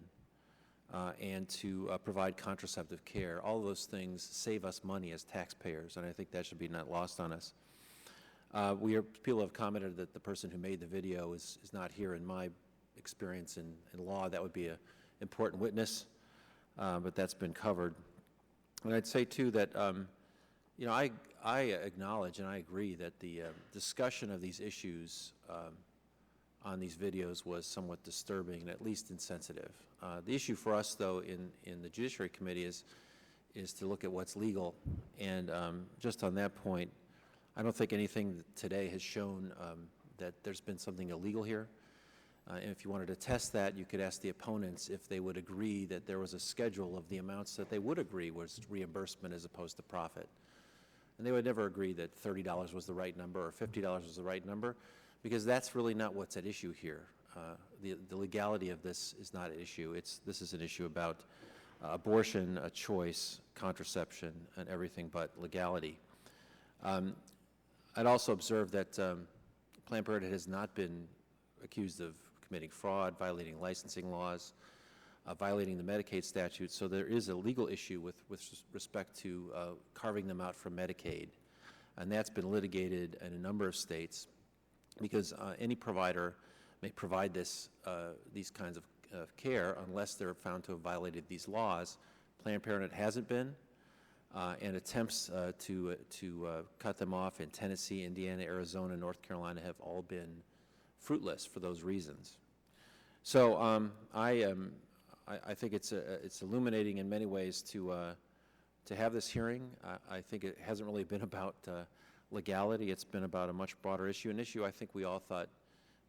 Speaker 13: and to provide contraceptive care. All of those things save us money as taxpayers, and I think that should be not lost on us. People have commented that the person who made the video is not here. In my experience in law, that would be an important witness, but that's been covered. And I'd say, too, that I acknowledge and I agree that the discussion of these issues on these videos was somewhat disturbing and at least insensitive. The issue for us, though, in the Judiciary Committee is to look at what's legal. And just on that point, I don't think anything today has shown that there's been something illegal here. And if you wanted to test that, you could ask the opponents if they would agree that there was a schedule of the amounts that they would agree was reimbursement as opposed to profit. And they would never agree that $30 was the right number or $50 was the right number, because that's really not what's at issue here. The legality of this is not at issue. This is an issue about abortion, a choice, contraception, and everything but legality. I'd also observe that Planned Parenthood has not been accused of committing fraud, violating licensing laws. violating the Medicaid statute. So there is a legal issue with respect to carving them out from Medicaid. And that's been litigated in a number of states because any provider may provide these kinds of care unless they're found to have violated these laws. Planned Parenthood hasn't been, and attempts to cut them off in Tennessee, Indiana, Arizona, North Carolina have all been fruitless for those reasons. So I think it's illuminating in many ways to have this hearing. I think it hasn't really been about legality. It's been about a much broader issue, an issue I think we all thought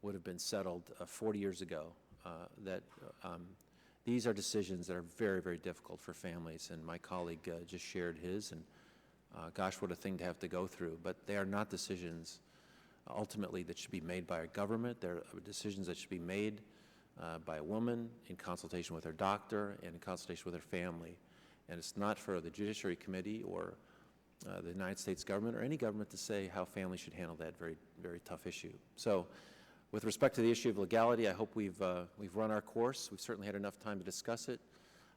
Speaker 13: would have been settled 40 years ago, that these are decisions that are very, very difficult for families, and my colleague just shared his, and gosh, what a thing to have to go through. But they are not decisions ultimately that should be made by a government. They're decisions that should be made by a woman in consultation with her doctor and in consultation with her family. And it's not for the Judiciary Committee or the United States government or any government to say how families should handle that very, very tough issue. So with respect to the issue of legality, I hope we've run our course. We've certainly had enough time to discuss it.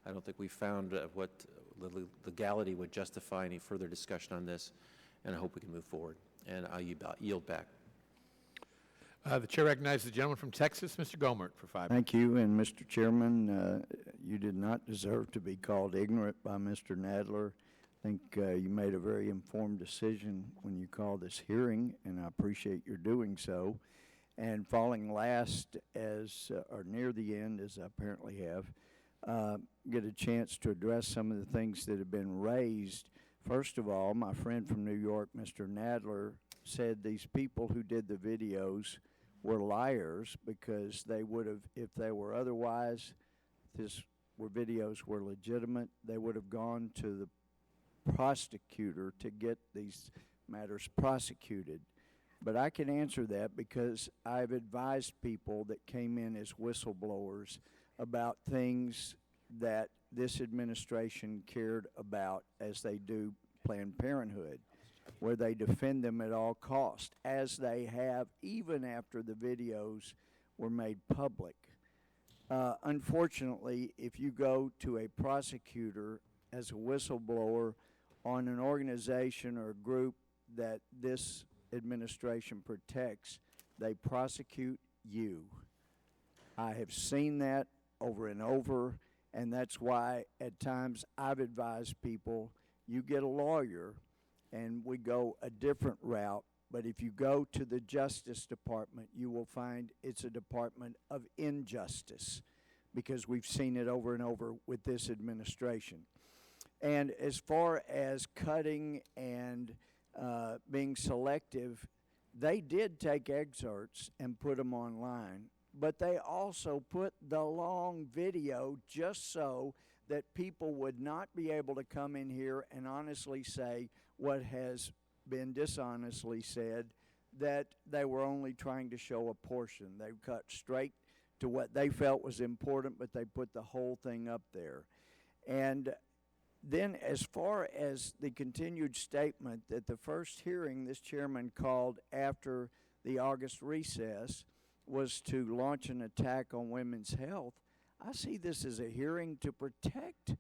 Speaker 13: I don't think we've found what legality would justify any further discussion on this, and I hope we can move forward. And I'll yield back.
Speaker 12: The chair recognizes the gentleman from Texas, Mr. Gomert, for 5 minutes.
Speaker 2: Thank you, and Mr. Chairman, you did not deserve to be called ignorant by Mr. Nadler. I think you made a very informed decision when you called this hearing, and I appreciate your doing so. And falling last or near the end, as I apparently have, get a chance to address some of the things that have been raised. First of all, my friend from New York, Mr. Nadler, said these people who did the videos were liars because they would have, if they were otherwise, videos were legitimate, they would have gone to the prosecutor to get these matters prosecuted. But I can answer that because I've advised people that came in as whistleblowers about things that this administration cared about as they do Planned Parenthood, where they defend them at all costs, as they have even after the videos were made public. Unfortunately, if you go to a prosecutor as a whistleblower on an organization or a group that this administration protects, they prosecute you. I have seen that over and over, and that's why at times I've advised people, you get a lawyer and we go a different route, but if you go to the Justice Department, you will find it's a department of injustice, because we've seen it over and over with this administration. And as far as cutting and being selective, they did take excerpts and put them online, but they also put the long video just so that people would not be able to come in here and honestly say what has been dishonestly said, that they were only trying to show a portion. They cut straight to what they felt was important, but they put the whole thing up there. And then as far as the continued statement that the first hearing this chairman called after the August recess was to launch an attack on women's health, I see this as a hearing to protect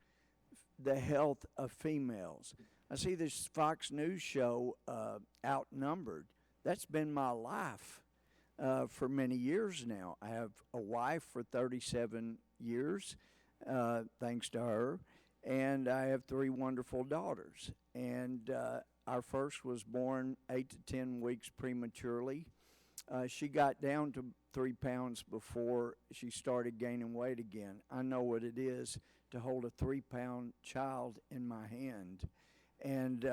Speaker 2: the health of females. I see this Fox News show Outnumbered. That's been my life for many years now. I have a wife for 37 years, thanks to her, and I have 3 wonderful daughters. And our first was born 8 to 10 weeks prematurely. She got down to 3 pounds before she started gaining weight again. I know what it is to hold a 3-pound child in my hand. And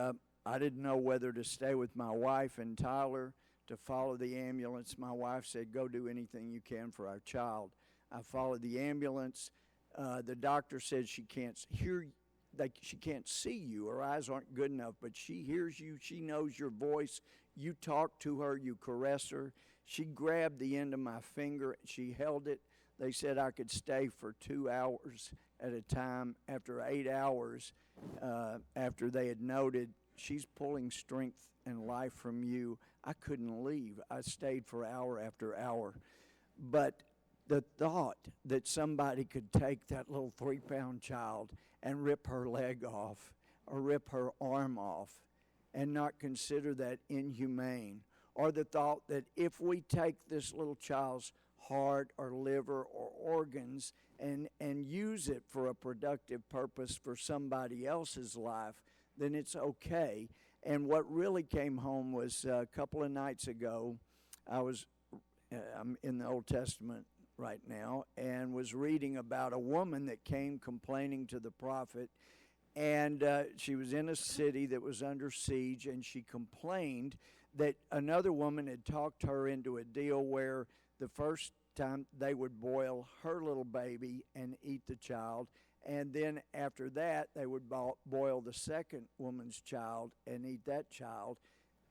Speaker 2: I didn't know whether to stay with my wife and Tyler to follow the ambulance. My wife said, go do anything you can for our child. I followed the ambulance. The doctor said she can't hear, she can't see you. Her eyes aren't good enough, but she hears you. She knows your voice. You talk to her. You caress her. She grabbed the end of my finger. She held it. They said I could stay for 2 hours at a time. After 8 hours, after they had noted, she's pulling strength and life from you, I couldn't leave. I stayed for hour after hour. But The thought that somebody could take that little 3-pound child and rip her leg off or rip her arm off and not consider that inhumane, or the thought that if we take this little child's heart or liver or organs and use it for a productive purpose for somebody else's life, then it's okay. And what really came home was a couple of nights ago, I'm in the Old Testament right now, and was reading about a woman that came complaining to the prophet, and she was in a city that was under siege, and she complained that another woman had talked her into a deal where the first time they would boil her little baby and eat the child, and then after that they would boil the second woman's child and eat that child.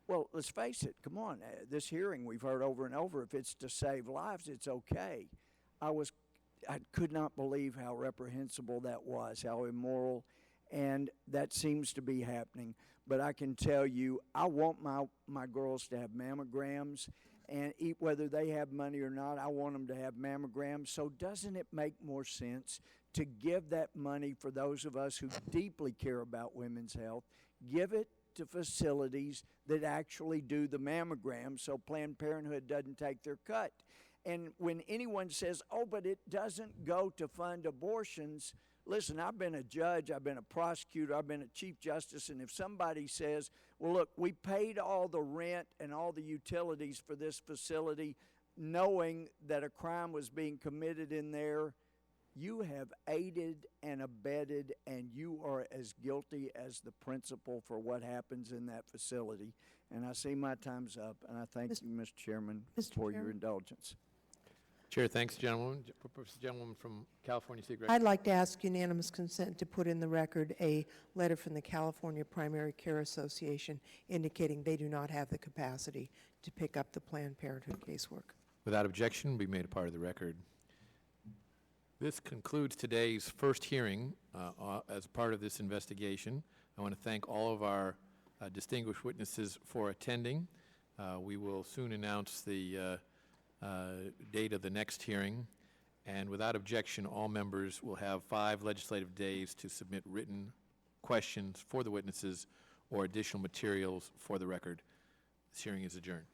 Speaker 2: Well, let's face it, come on, this hearing we've heard over and over, if it's to save lives, it's okay. I could not believe how reprehensible that was, how immoral, and that seems to be happening. But I can tell you, I want my girls to have mammograms, and whether they have money or not, I want them to have mammograms. So doesn't it make more sense to give that money for those of us who deeply care about women's health, give it to facilities that actually do the mammogram so Planned Parenthood doesn't take their cut? And when anyone says, oh, but it doesn't go to fund abortions, listen, I've been a judge, I've been a prosecutor, I've been a chief justice, and if somebody says, well, look, we paid all the rent and all the utilities for this facility knowing that a crime was being committed in there, you have aided and abetted, and you are as guilty as the principal for what happens in that facility. And I see my time's up, and I thank you, Mr. Chairman, for your indulgence.
Speaker 12: Chair, thanks, gentlemen. Gentleman from California Secret.
Speaker 14: I'd like to ask unanimous consent to put in the record a letter from the California Primary Care Association indicating they do not have the capacity to pick up the Planned Parenthood casework.
Speaker 12: Without objection, be made a part of the record. This concludes today's first hearing as part of this investigation. I want to thank all of our distinguished witnesses for attending. We will soon announce the date of the next hearing, and without objection, all members will have 5 legislative days to submit written questions for the witnesses or additional materials for the record. This hearing is adjourned.